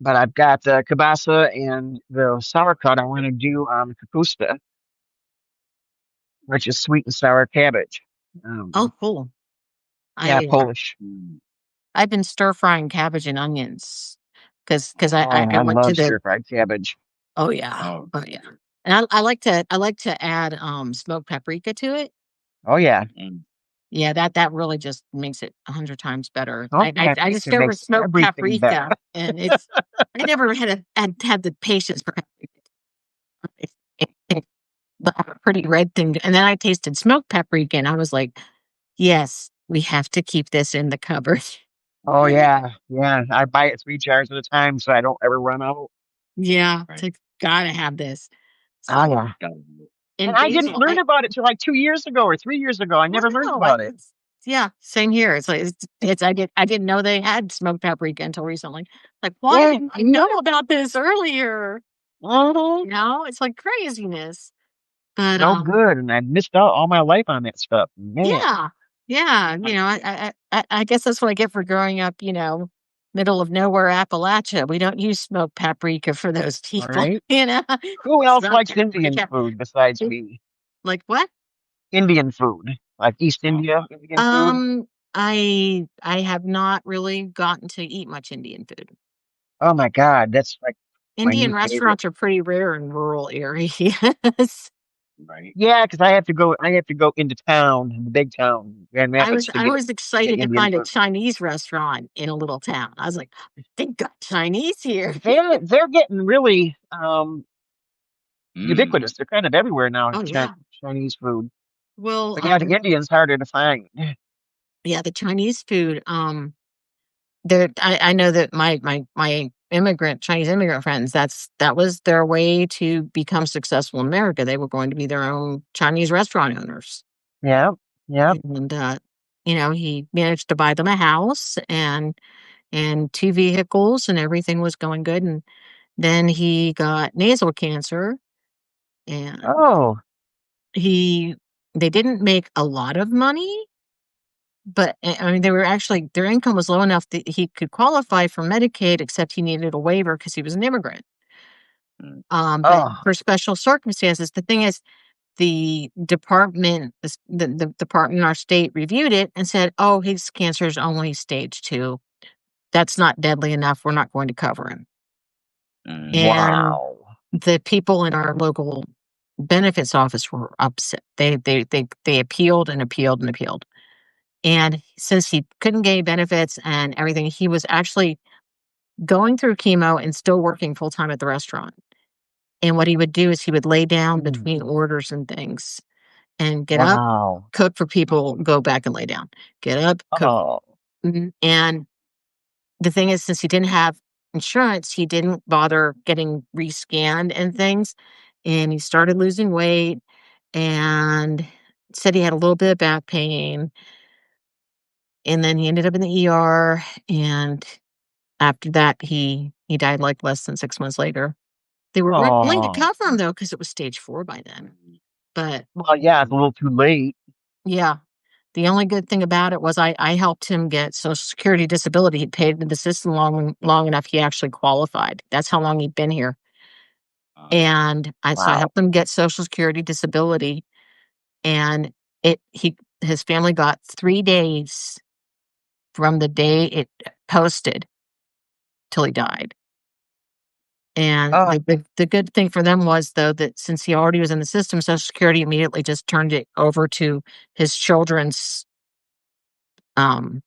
Speaker 1: But I've got the kielbasa and the sauerkraut. I want to do kapusta, which is sweet and sour cabbage.
Speaker 2: Oh, cool.
Speaker 1: Yeah,
Speaker 2: I
Speaker 1: Polish.
Speaker 2: I've been stir frying cabbage and onions because
Speaker 1: Oh,
Speaker 2: I
Speaker 1: I
Speaker 2: went to
Speaker 1: love
Speaker 2: the.
Speaker 1: stir fried cabbage.
Speaker 2: Oh yeah,
Speaker 3: Oh,
Speaker 2: oh yeah, and I like to add smoked paprika to it.
Speaker 1: Oh yeah,
Speaker 3: mm,
Speaker 2: Yeah, that really just makes it 100 times better.
Speaker 1: salt
Speaker 2: I
Speaker 1: paprika
Speaker 2: discovered
Speaker 1: makes
Speaker 2: smoked
Speaker 1: everything better.
Speaker 2: paprika, and it's I never had the patience for paprika. It's a pretty red thing, and then I tasted smoked paprika, and I was like, yes, we have to keep this in the cupboard.
Speaker 1: Oh yeah, yeah. I buy it 3 jars at a time so I don't ever run out.
Speaker 2: Yeah, it's
Speaker 3: right.
Speaker 2: like gotta have this.
Speaker 1: Oh
Speaker 2: So
Speaker 1: yeah.
Speaker 3: Got
Speaker 1: And
Speaker 2: and
Speaker 1: I didn't
Speaker 2: basil,
Speaker 1: learn about it till like 2 years ago or 3 years ago. I never learned
Speaker 2: wow,
Speaker 1: about it.
Speaker 2: yeah, same here. It's like I didn't know they had smoked paprika until recently. Like, why
Speaker 1: Yeah.
Speaker 2: didn't I know about this earlier?
Speaker 1: Mhm.
Speaker 2: It's like craziness. But
Speaker 1: So good, and I missed out all my life on that stuff. Man,
Speaker 2: yeah, yeah, I guess that's what I get for growing up. Middle of nowhere Appalachia. We don't use smoked paprika for those
Speaker 1: all
Speaker 2: people.
Speaker 1: right. Who else
Speaker 2: Smoked
Speaker 1: likes Indian
Speaker 2: paprika.
Speaker 1: food besides me?
Speaker 2: Like what?
Speaker 1: Indian food, like East India Indian food.
Speaker 2: Um, I have not really gotten to eat much Indian food.
Speaker 1: Oh my God, that's like my
Speaker 2: Indian
Speaker 1: new favorite.
Speaker 2: restaurants are pretty rare in rural areas.
Speaker 3: right.
Speaker 1: Yeah, because I have to go. I have to go into town, the big town, Grand Rapids, to
Speaker 2: I
Speaker 1: get
Speaker 2: was
Speaker 1: the
Speaker 2: excited to
Speaker 1: Indian
Speaker 2: find a
Speaker 1: food.
Speaker 2: Chinese restaurant in a little town. I was like, they got Chinese here.
Speaker 1: They're getting really
Speaker 3: Mm,
Speaker 1: ubiquitous. They're kind of everywhere now.
Speaker 2: Oh yeah.
Speaker 1: Chinese food,
Speaker 2: Well,
Speaker 1: but yeah, the Indian's harder to find.
Speaker 2: yeah, the Chinese food. I know that my Chinese immigrant friends, that was their way to become successful in America. They were going to be their own Chinese restaurant owners.
Speaker 1: Yeah, yeah.
Speaker 2: And he managed to buy them a house and two vehicles, and everything was going good. And then he got nasal cancer, and
Speaker 1: Oh,
Speaker 2: he they didn't make a lot of money, but I mean, they were actually their income was low enough that he could qualify for Medicaid, except he needed a waiver because he was an immigrant.
Speaker 3: mm,
Speaker 2: But
Speaker 1: oh,
Speaker 2: for special circumstances, the thing is, the department in our state reviewed it and said, "Oh, his cancer is only stage 2. That's not deadly enough. We're not going to cover him."
Speaker 3: Mm.
Speaker 2: And
Speaker 1: Wow.
Speaker 2: the people in our local benefits office were upset. They appealed and appealed and appealed. And since he couldn't gain benefits and everything, he was actually going through chemo and still working full time at the restaurant. And what he would do is he would lay down between orders and things and get up,
Speaker 1: Wow.
Speaker 2: cook for people, go back and lay down. Get up, cook.
Speaker 1: Oh.
Speaker 2: And the thing is, since he didn't have insurance, he didn't bother getting rescanned and things. And he started losing weight and said he had a little bit of back pain. And then he ended up in the ER. And after that, he died like less than 6 months later. They were willing to
Speaker 1: Oh.
Speaker 2: cover him though, because it was stage 4 by then. But
Speaker 1: Well, yeah, it's a little too late.
Speaker 2: yeah, the only good thing about it was I helped him get Social Security disability. He paid into the system long enough he actually qualified. That's how long he'd been here. And so I
Speaker 1: Wow.
Speaker 2: helped him get Social Security disability, and his family got 3 days from the day it posted till he died. And
Speaker 1: Oh,
Speaker 2: the good thing for them was, though, that since he already was in the system, Social Security immediately just turned it over to his children's um,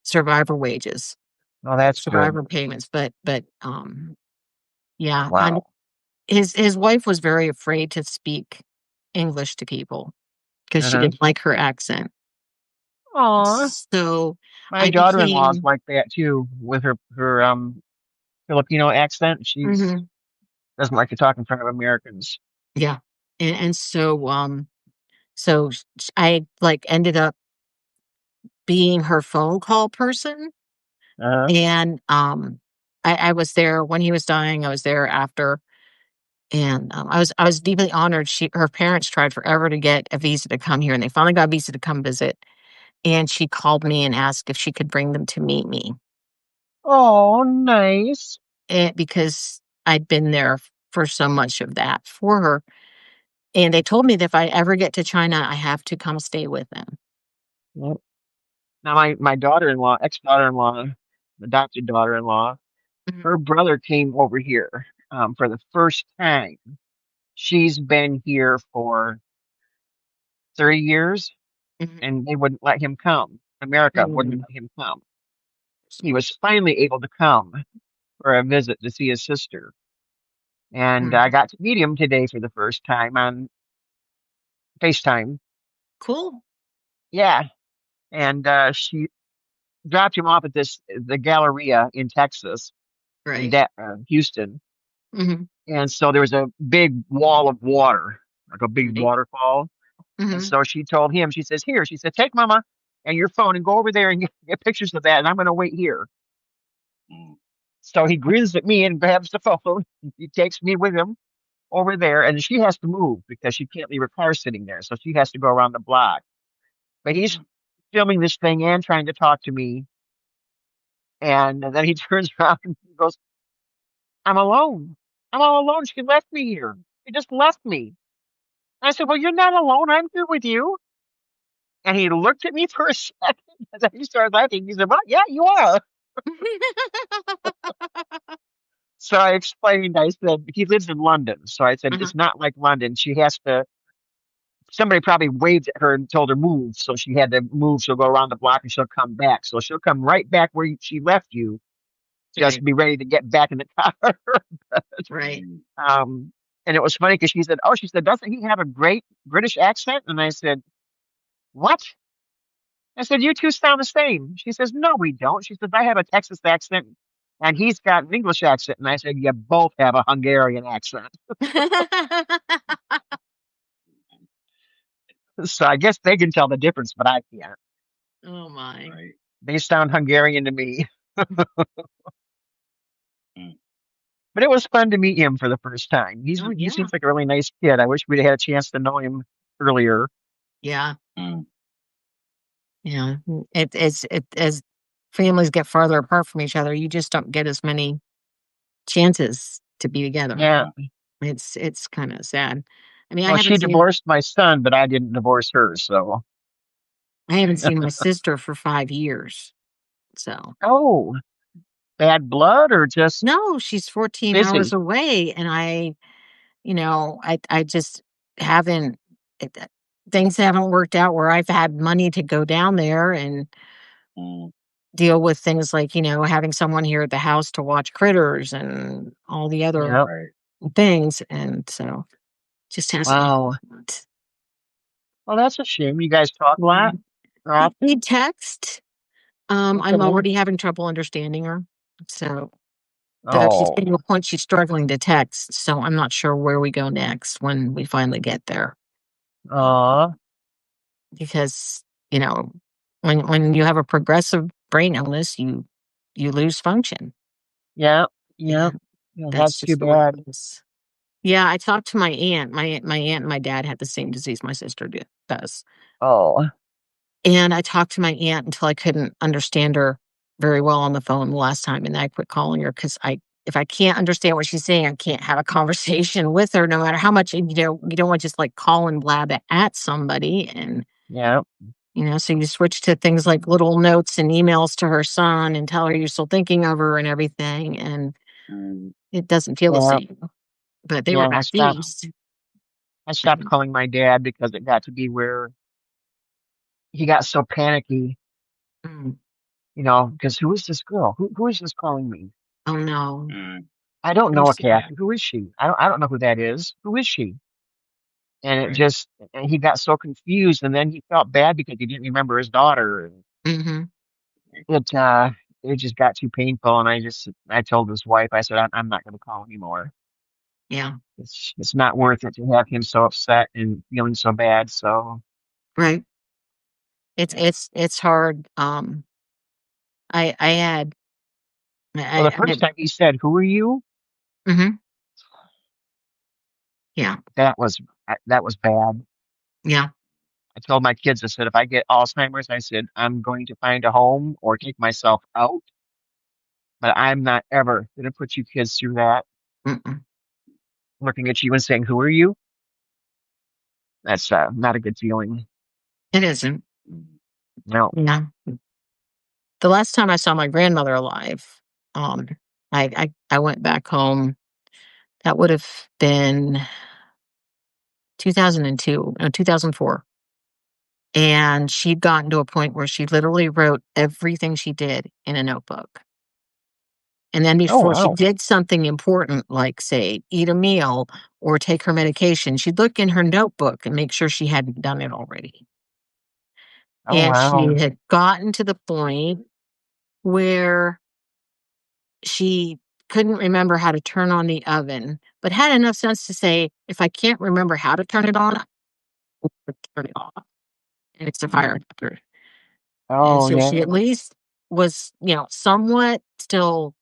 Speaker 2: survivor wages,
Speaker 1: well, that's good.
Speaker 2: survivor payments. But yeah, and
Speaker 1: Wow.
Speaker 2: his wife was very afraid to speak English to people because she
Speaker 1: Uh-huh.
Speaker 2: didn't like her accent.
Speaker 1: Aw.
Speaker 2: So
Speaker 1: My
Speaker 2: I
Speaker 1: daughter-in-law's
Speaker 2: became
Speaker 1: like that too, with her Filipino accent. She's
Speaker 2: mhm,
Speaker 1: doesn't like to talk in front of Americans.
Speaker 2: yeah, and so I like ended up being her phone call person.
Speaker 1: Uh-huh.
Speaker 2: And, I was there when he was dying, I was there after, and, I was deeply honored. Her parents tried forever to get a visa to come here, and they finally got a visa to come visit, and she called me and asked if she could bring them to meet me,
Speaker 1: Oh, nice.
Speaker 2: because I'd been there for so much of that for her, and they told me that if I ever get to China, I have to come stay with them.
Speaker 1: Yep. Now my daughter-in-law, ex-daughter-in-law, adopted daughter-in-law,
Speaker 2: Mhm,
Speaker 1: her brother came over here for the first time. She's been here for 30 years,
Speaker 2: mhm,
Speaker 1: and they wouldn't let him come. America wouldn't
Speaker 2: mhm,
Speaker 1: let him come. He was finally able to come for a visit to see his sister. And I
Speaker 2: mhm.
Speaker 1: got to meet him today for the first time on FaceTime.
Speaker 2: Cool.
Speaker 1: Yeah. And she dropped him off at the Galleria in Texas, in
Speaker 2: Right.
Speaker 1: Houston.
Speaker 2: Mhm,
Speaker 1: And so there was a big wall of water, like a big
Speaker 2: right.
Speaker 1: waterfall. And
Speaker 2: Mhm.
Speaker 1: so she told him, she says, here, she said, take mama and your phone and go over there and get pictures of that. And I'm going to wait here. So he grins at me and grabs the phone. He takes me with him over there, and she has to move because she can't leave her car sitting there. So she has to go around the block. But he's filming this thing and trying to talk to me. And then he turns around and he goes, I'm alone. I'm all alone. She left me here. She just left me. I said, well, you're not alone. I'm here with you. And he looked at me for a second, and then he started laughing. He said, well, yeah, you are. So I explained, I said, he lives in London. So I said,
Speaker 2: Uh-huh.
Speaker 1: it's not like London. She has to, somebody probably waved at her and told her move. So she had to move. She'll go around the block and she'll come back. So she'll come right back where she left you. Just
Speaker 2: Right,
Speaker 1: be ready to get back in the car.
Speaker 2: right.
Speaker 1: um, and it was funny because she said, oh, she said, doesn't he have a great British accent? And I said, what? I said, you two sound the same. She says, no, we don't. She says, I have a Texas accent and he's got an English accent. And I said, you both have a Hungarian accent. So I guess they can tell the difference, but I can't.
Speaker 2: Oh my.
Speaker 1: They sound Hungarian to me. But it was fun to meet him for the first time.
Speaker 2: Oh,
Speaker 1: He
Speaker 2: yeah.
Speaker 1: seems like a really nice kid. I wish we'd had a chance to know him earlier.
Speaker 2: Yeah. Yeah. It as families get farther apart from each other, you just don't get as many chances to be together.
Speaker 1: Yeah.
Speaker 2: It's kind of sad. I mean,
Speaker 1: Well, she divorced my son, but I didn't divorce her. So,
Speaker 2: I haven't seen my sister for 5 years. So,
Speaker 1: oh, bad blood or just
Speaker 2: No, she's 14 hours
Speaker 1: busy?
Speaker 2: away, and I just haven't it things haven't worked out where I've had money to go down there and
Speaker 3: Mm,
Speaker 2: deal with things like, having someone here at the house to watch critters and all the other
Speaker 1: Yep.
Speaker 3: right.
Speaker 2: things, and so just hasn't
Speaker 1: Wow.
Speaker 2: happened.
Speaker 1: Well, that's a shame. You guys talk a lot
Speaker 2: Mhm.
Speaker 1: or often?
Speaker 2: We text. I'm
Speaker 1: Okay.
Speaker 2: already having trouble understanding her, so she's
Speaker 1: Oh,
Speaker 2: getting to a point she's struggling to text, so I'm not sure where we go next when we finally get there.
Speaker 1: aw.
Speaker 2: Because, you know, when you have a progressive brain illness, you lose function,
Speaker 1: Yep. Yep.
Speaker 2: and
Speaker 1: Yeah,
Speaker 2: that's
Speaker 1: that's too
Speaker 2: just the way
Speaker 1: bad.
Speaker 2: it is. Yeah, I talked to my aunt. My aunt and my dad had the same disease my sister does,
Speaker 1: Oh,
Speaker 2: and I talked to my aunt until I couldn't understand her very well on the phone the last time, and then I quit calling her because if I can't understand what she's saying, I can't have a conversation with her no matter how much, you don't want to just, like, call and blab it at somebody, and
Speaker 1: yeah.
Speaker 2: so you switch to things like little notes and emails to her son and tell her you're still thinking of her and everything, and
Speaker 3: Mm,
Speaker 2: it doesn't feel the
Speaker 1: Yeah.
Speaker 2: same, but they were
Speaker 1: Yeah.
Speaker 2: back east.
Speaker 1: I stopped
Speaker 2: And
Speaker 1: calling my dad because it got to be where he got so panicky,
Speaker 2: mm,
Speaker 1: because who is this girl? Who is this calling me?
Speaker 2: oh, no.
Speaker 3: mm,
Speaker 1: I don't
Speaker 2: I'm
Speaker 1: know a
Speaker 2: sorry.
Speaker 1: Kathy. Who is she? I don't know who that is. Who is she? And
Speaker 3: right.
Speaker 1: and he got so confused, and then he felt bad because he didn't remember his daughter.
Speaker 2: Mhm.
Speaker 1: It uh, it just got too painful, and I told his wife, I said, I'm not going to call anymore.
Speaker 2: Yeah,
Speaker 1: It's not worth it to have him so upset and feeling so bad. So,
Speaker 2: right. It's
Speaker 3: Yeah.
Speaker 2: it's it's hard, I had
Speaker 1: well, the
Speaker 2: I
Speaker 1: first
Speaker 2: had
Speaker 1: time he said, "Who are you?"
Speaker 2: mhm, yeah,
Speaker 1: That was bad.
Speaker 2: yeah,
Speaker 1: I told my kids, I said, if I get Alzheimer's, I said, I'm going to find a home or take myself out, but I'm not ever going to put you kids through that.
Speaker 2: mm-mm.
Speaker 1: Looking at you and saying, "Who are you?" That's not a good feeling.
Speaker 2: It isn't.
Speaker 3: Mm,
Speaker 1: No.
Speaker 2: Yeah. The last time I saw my grandmother alive, um, I went back home. That would have been 2002, no, 2004. And she'd gotten to a point where she literally wrote everything she did in a notebook. And then
Speaker 1: Oh,
Speaker 2: before she
Speaker 1: wow.
Speaker 2: did something important, like, say, eat a meal or take her medication, she'd look in her notebook and make sure she hadn't done it already.
Speaker 1: Oh,
Speaker 2: And she
Speaker 1: wow.
Speaker 2: had gotten to the point where she couldn't remember how to turn on the oven, but had enough sense to say, if I can't remember how to turn it on, I'll turn it off. And it's a fire hazard. And
Speaker 1: Oh,
Speaker 2: so she
Speaker 1: yeah.
Speaker 2: at least was, somewhat still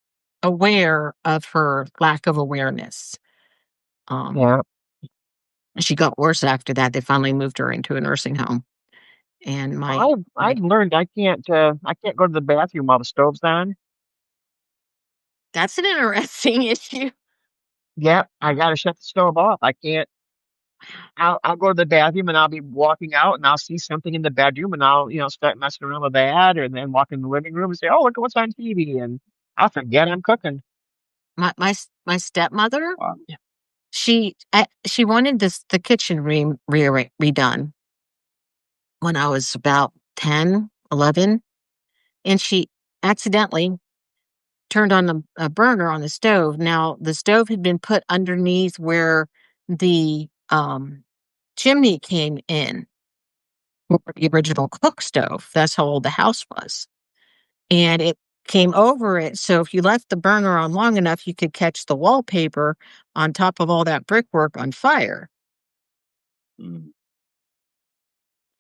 Speaker 2: aware of her lack of awareness. Um,
Speaker 1: Yeah.
Speaker 2: she got worse after that. They finally moved her into a nursing home. And
Speaker 1: I've learned I can't go to the bathroom while the stove's on.
Speaker 2: that's an interesting issue.
Speaker 1: Yep, I gotta shut the stove off. I can't. I'll go to the bathroom and I'll be walking out and I'll see something in the bedroom and I'll start messing around with that and then walk in the living room and say, "Oh, look at what's on TV," and I'll forget I'm cooking.
Speaker 2: My stepmother,
Speaker 3: wow.
Speaker 2: she wanted the kitchen redone when I was about 10, 11, and she accidentally turned on a burner on the stove. Now, the stove had been put underneath where the, chimney came in, or the original cook stove. That's how old the house was, and it came over it, so if you left the burner on long enough, you could catch the wallpaper on top of all that brickwork on fire,
Speaker 3: Mm,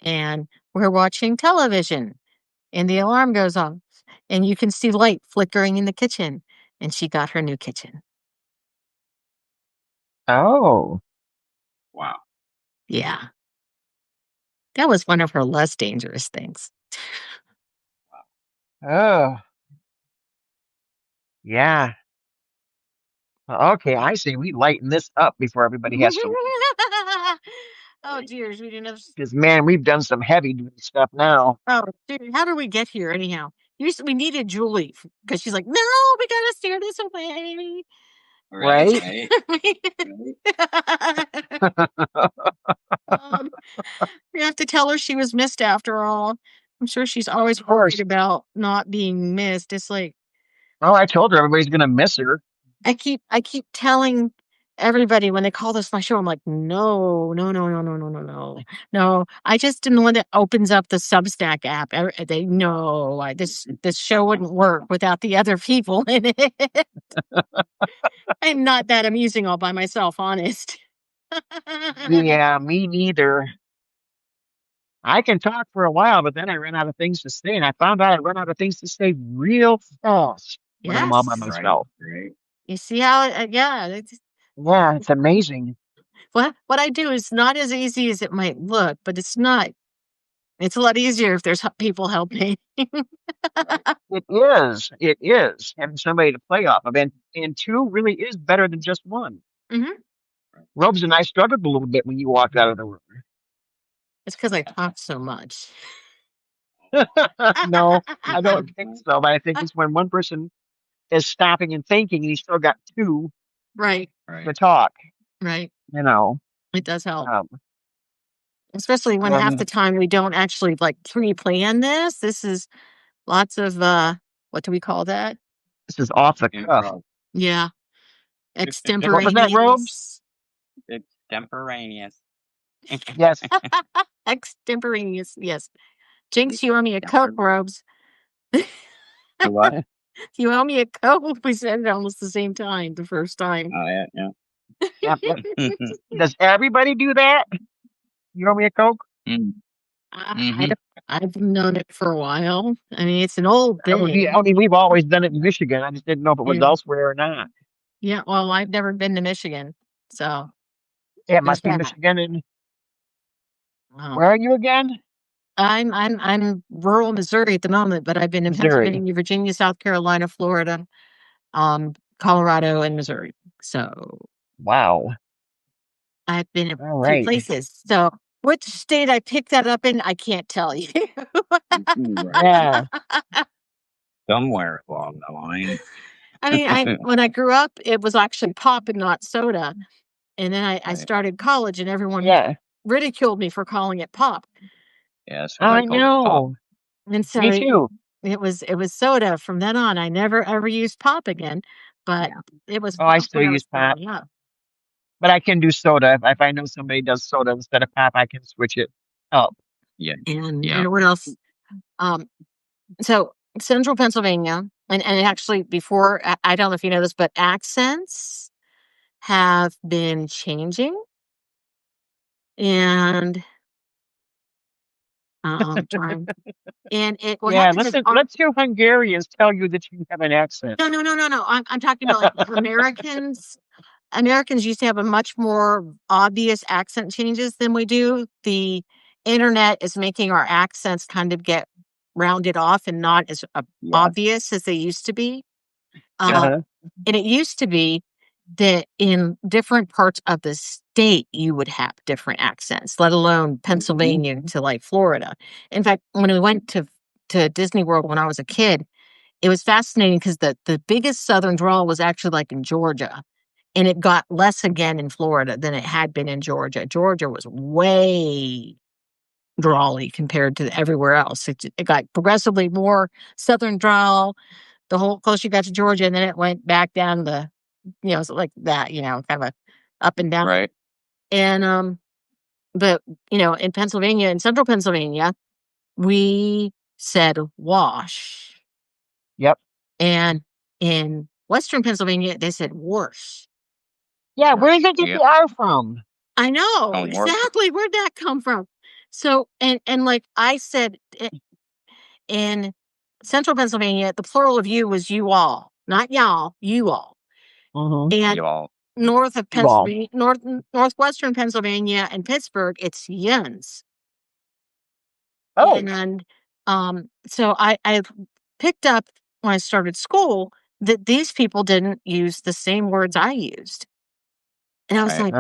Speaker 2: and we're watching television, and the alarm goes off, and you can see light flickering in the kitchen, and she got her new kitchen.
Speaker 1: Oh,
Speaker 3: wow.
Speaker 2: Yeah. That was one of her less dangerous things.
Speaker 1: oh, yeah. Okay, I see. We lighten this up before everybody has to leave.
Speaker 2: Oh, dears, we didn't have
Speaker 1: Because man, we've done some heavy duty stuff now.
Speaker 2: oh, dear, how did we get here anyhow? we needed Julie because she's like, no, we gotta steer this away.
Speaker 1: Right?
Speaker 2: We have to tell her she was missed after all. I'm sure she's always
Speaker 1: Of course.
Speaker 2: worried about not being missed. It's like,
Speaker 1: Oh, I told her everybody's gonna miss her.
Speaker 2: I keep telling everybody when they call this my show, I'm like, no. No, I just am the one that opens up the Substack app. They know this show wouldn't work without the other people in it. I'm not that amusing all by myself, honest.
Speaker 1: Yeah, me neither. I can talk for a while, but then I run out of things to say, and I found out I run out of things to say real fast when I'm all by
Speaker 2: Yes.
Speaker 1: myself.
Speaker 3: Right.
Speaker 2: You see how? Yeah.
Speaker 1: Yeah, it's amazing.
Speaker 2: What I do is not as easy as it might look, but it's not. It's a lot easier if there's people helping.
Speaker 1: It is. It is having somebody to play off of, and two really is better than just one.
Speaker 2: Mhm.
Speaker 1: Robes and I struggled a little bit when you walked out of the room.
Speaker 2: It's because I talk so much.
Speaker 1: No, I don't think so. But I think it's when one person is stopping and thinking, and you still got two
Speaker 2: Right.
Speaker 1: to talk.
Speaker 2: Right.
Speaker 1: You know,
Speaker 2: It does help.
Speaker 1: um,
Speaker 2: Especially when half
Speaker 1: and
Speaker 2: the time we don't actually like pre-plan this. This is lots of what do we call that?
Speaker 1: this is off the cuff.
Speaker 3: Improv.
Speaker 2: Yeah.
Speaker 1: What was that, Robes?
Speaker 3: Extemporaneous.
Speaker 1: Yes.
Speaker 2: Extemporaneous. Yes. Jinx, you owe me a Coke, Robes.
Speaker 1: What?
Speaker 2: You owe me a Coke. We said it almost the same time the first time.
Speaker 3: Oh yeah.
Speaker 1: Yep. Does everybody do that? You owe me a Coke?
Speaker 2: I've known it for a while. I mean, it's an old thing.
Speaker 1: I mean, we've always done it in Michigan. I just didn't know if it was
Speaker 2: Yeah.
Speaker 1: elsewhere or not.
Speaker 2: Yeah, well, I've never been to Michigan, so
Speaker 1: It must be
Speaker 2: that.
Speaker 1: Michigan. And
Speaker 2: Wow.
Speaker 1: where are you again?
Speaker 2: I'm rural Missouri at the moment, but I've been in
Speaker 1: Missouri.
Speaker 2: Pennsylvania, Virginia, South Carolina, Florida, Colorado, and Missouri. So
Speaker 1: Wow.
Speaker 2: I've been in
Speaker 1: All
Speaker 2: a few
Speaker 1: right.
Speaker 2: places. So which state I picked that up in, I can't tell you.
Speaker 1: Yeah.
Speaker 3: Somewhere along the line.
Speaker 2: I mean, when I grew up, it was actually pop and not soda. And then I started college and everyone ridiculed me for calling it pop.
Speaker 3: Yes.
Speaker 1: I know.
Speaker 2: And so
Speaker 1: Me too.
Speaker 2: it was soda. From then on, I never ever used pop again. But it was
Speaker 1: Oh, I
Speaker 2: pop
Speaker 1: still
Speaker 2: when
Speaker 1: use
Speaker 2: was
Speaker 1: pop.
Speaker 2: growing up.
Speaker 1: But I can do soda. If I know somebody does soda instead of pop, I can switch it up.
Speaker 3: Yeah.
Speaker 2: And what else? So Central Pennsylvania, and actually before, I don't know if you know this, but accents have been changing. And and what happens is
Speaker 1: let's hear Hungarians tell you that you have an accent.
Speaker 2: No. I'm talking about like Americans. Americans used to have a much more obvious accent changes than we do. The internet is making our accents kind of get rounded off and not as obvious as they used to be. And it used to be that in different parts of the state, you would have different accents, let alone Pennsylvania to like Florida. In fact, when we went to Disney World when I was a kid, it was fascinating because the biggest Southern drawl was actually like in Georgia. And it got less again in Florida than it had been in Georgia. Georgia was way drawly compared to everywhere else. It got progressively more Southern drawl the whole closer you got to Georgia, and then it went back down the, so like that, kind of a up and down.
Speaker 3: Right.
Speaker 2: And but in Pennsylvania, in Central Pennsylvania, we said wash.
Speaker 1: Yep.
Speaker 2: And in Western Pennsylvania, they said wash.
Speaker 1: Yeah, where did they get the R from?
Speaker 2: I know exactly where'd that come from. So and like I said, in Central Pennsylvania, the plural of you was you all, not y'all, you all. And
Speaker 3: you all.
Speaker 2: North of Pennsylvania, northwestern Pennsylvania and Pittsburgh, it's yuns.
Speaker 1: Oh.
Speaker 2: And so I picked up when I started school that these people didn't use the same words I used. And I was like,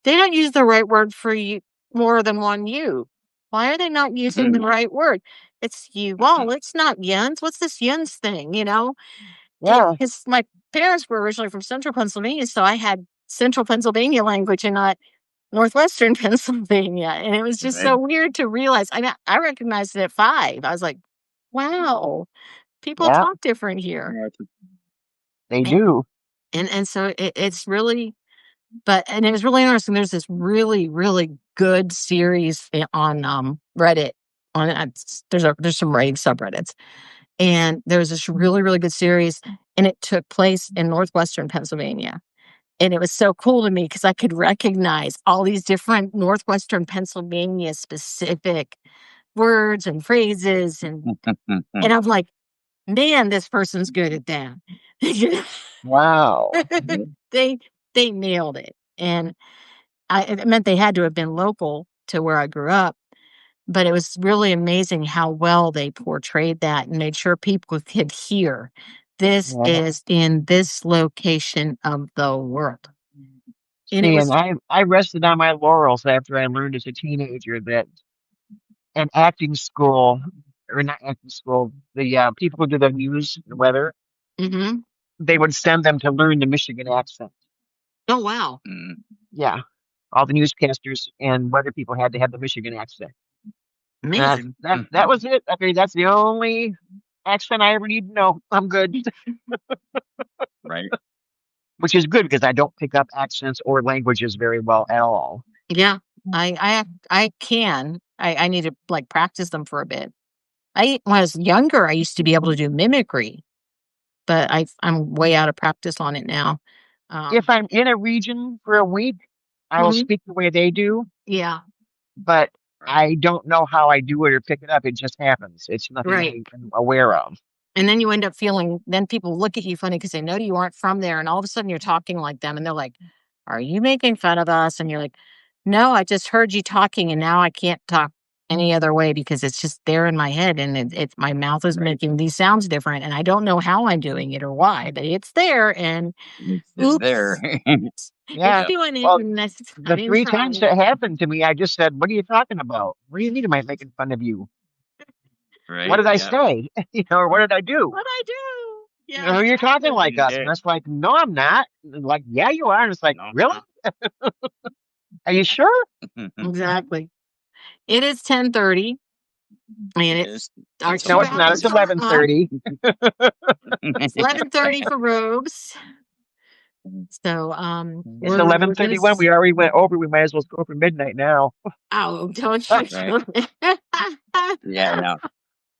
Speaker 2: they don't use the right word for you more than one you. why are they not using the right word? It's you all. It's not yuns. What's this yuns thing?
Speaker 1: Yeah.
Speaker 2: Because my parents were originally from Central Pennsylvania, so I had Central Pennsylvania language and not Northwestern Pennsylvania, and it was just so weird to realize. I recognized it at 5. I was like, "Wow, people
Speaker 1: Yeah.
Speaker 2: talk different here."
Speaker 1: They do.
Speaker 2: And so it's really, and it was really interesting. There's this really, really good series on Reddit. There's some Reddit subreddits, and there was this really, really good series, and it took place in Northwestern Pennsylvania. And it was so cool to me because I could recognize all these different Northwestern Pennsylvania specific words and phrases. And I'm like, man, this person's good at that.
Speaker 1: Wow.
Speaker 2: they nailed it. And it meant they had to have been local to where I grew up. But it was really amazing how well they portrayed that and made sure people could hear this is in this location of the world. And
Speaker 1: See, and I rested on my laurels after I learned as a teenager that an acting school, or not acting school, the people who do the news and weather, they would send them to learn the Michigan accent.
Speaker 2: Oh, wow.
Speaker 1: Yeah. All the newscasters and weather people had to have the Michigan accent.
Speaker 2: Amazing.
Speaker 1: That was it. Okay, that's the only accent I ever need to know. I'm good.
Speaker 3: Right.
Speaker 1: Which is good because I don't pick up accents or languages very well at all.
Speaker 2: Yeah, I can. I need to like practice them for a bit. When I was younger, I used to be able to do mimicry, but I'm way out of practice on it now.
Speaker 1: If I'm in a region for a week, I will speak the way they do.
Speaker 2: Yeah.
Speaker 1: But I don't know how I do it or pick it up. It just happens. It's nothing I'm aware of.
Speaker 2: And then you end up then people look at you funny because they know you aren't from there. And all of a sudden you're talking like them and they're like, are you making fun of us? And you're like, no, I just heard you talking and now I can't talk any other way because it's just there in my head. And it's my mouth is making these sounds different. And I don't know how I'm doing it or why, but it's there. And
Speaker 3: it's there.
Speaker 1: Yeah.
Speaker 2: It's doing it.
Speaker 1: Well,
Speaker 2: And
Speaker 1: the 3 times that happened to me, I just said, what are you talking about? What do you mean am I making fun of you?
Speaker 3: Right.
Speaker 1: What did I say? Or what did I do?
Speaker 2: What I do?
Speaker 1: Yeah, you're talking like us. And it's like, no, I'm not. And like, yeah, you are. And it's like, really? Are you sure?
Speaker 2: Exactly. It is 10:30. And it's
Speaker 1: no, it's not. It's 11:30.
Speaker 2: It's 11:30 for Robes. So
Speaker 1: it's 11:31. We already went over. We might as well go for midnight now.
Speaker 2: Oh, don't you?
Speaker 3: Yeah, no.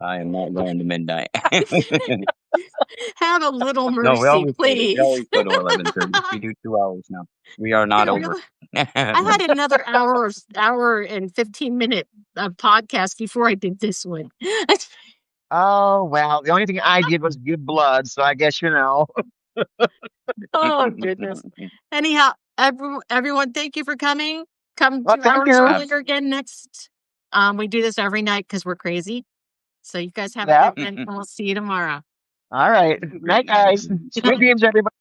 Speaker 3: I am not going to midnight.
Speaker 2: Have a little mercy, please.
Speaker 3: We always go to 11:30. We do 2 hours now. We are not over.
Speaker 2: I had another hour and 15-minute podcast before I did this one.
Speaker 1: Oh, well, the only thing I did was give blood. So I guess,
Speaker 2: Oh, goodness. Anyhow, everyone, thank you for coming. Come 2 hours earlier again next. We do this every night because we're crazy. So you guys have a good one, and we'll see you tomorrow.
Speaker 1: All right. Night, guys. Sweet dreams, everybody.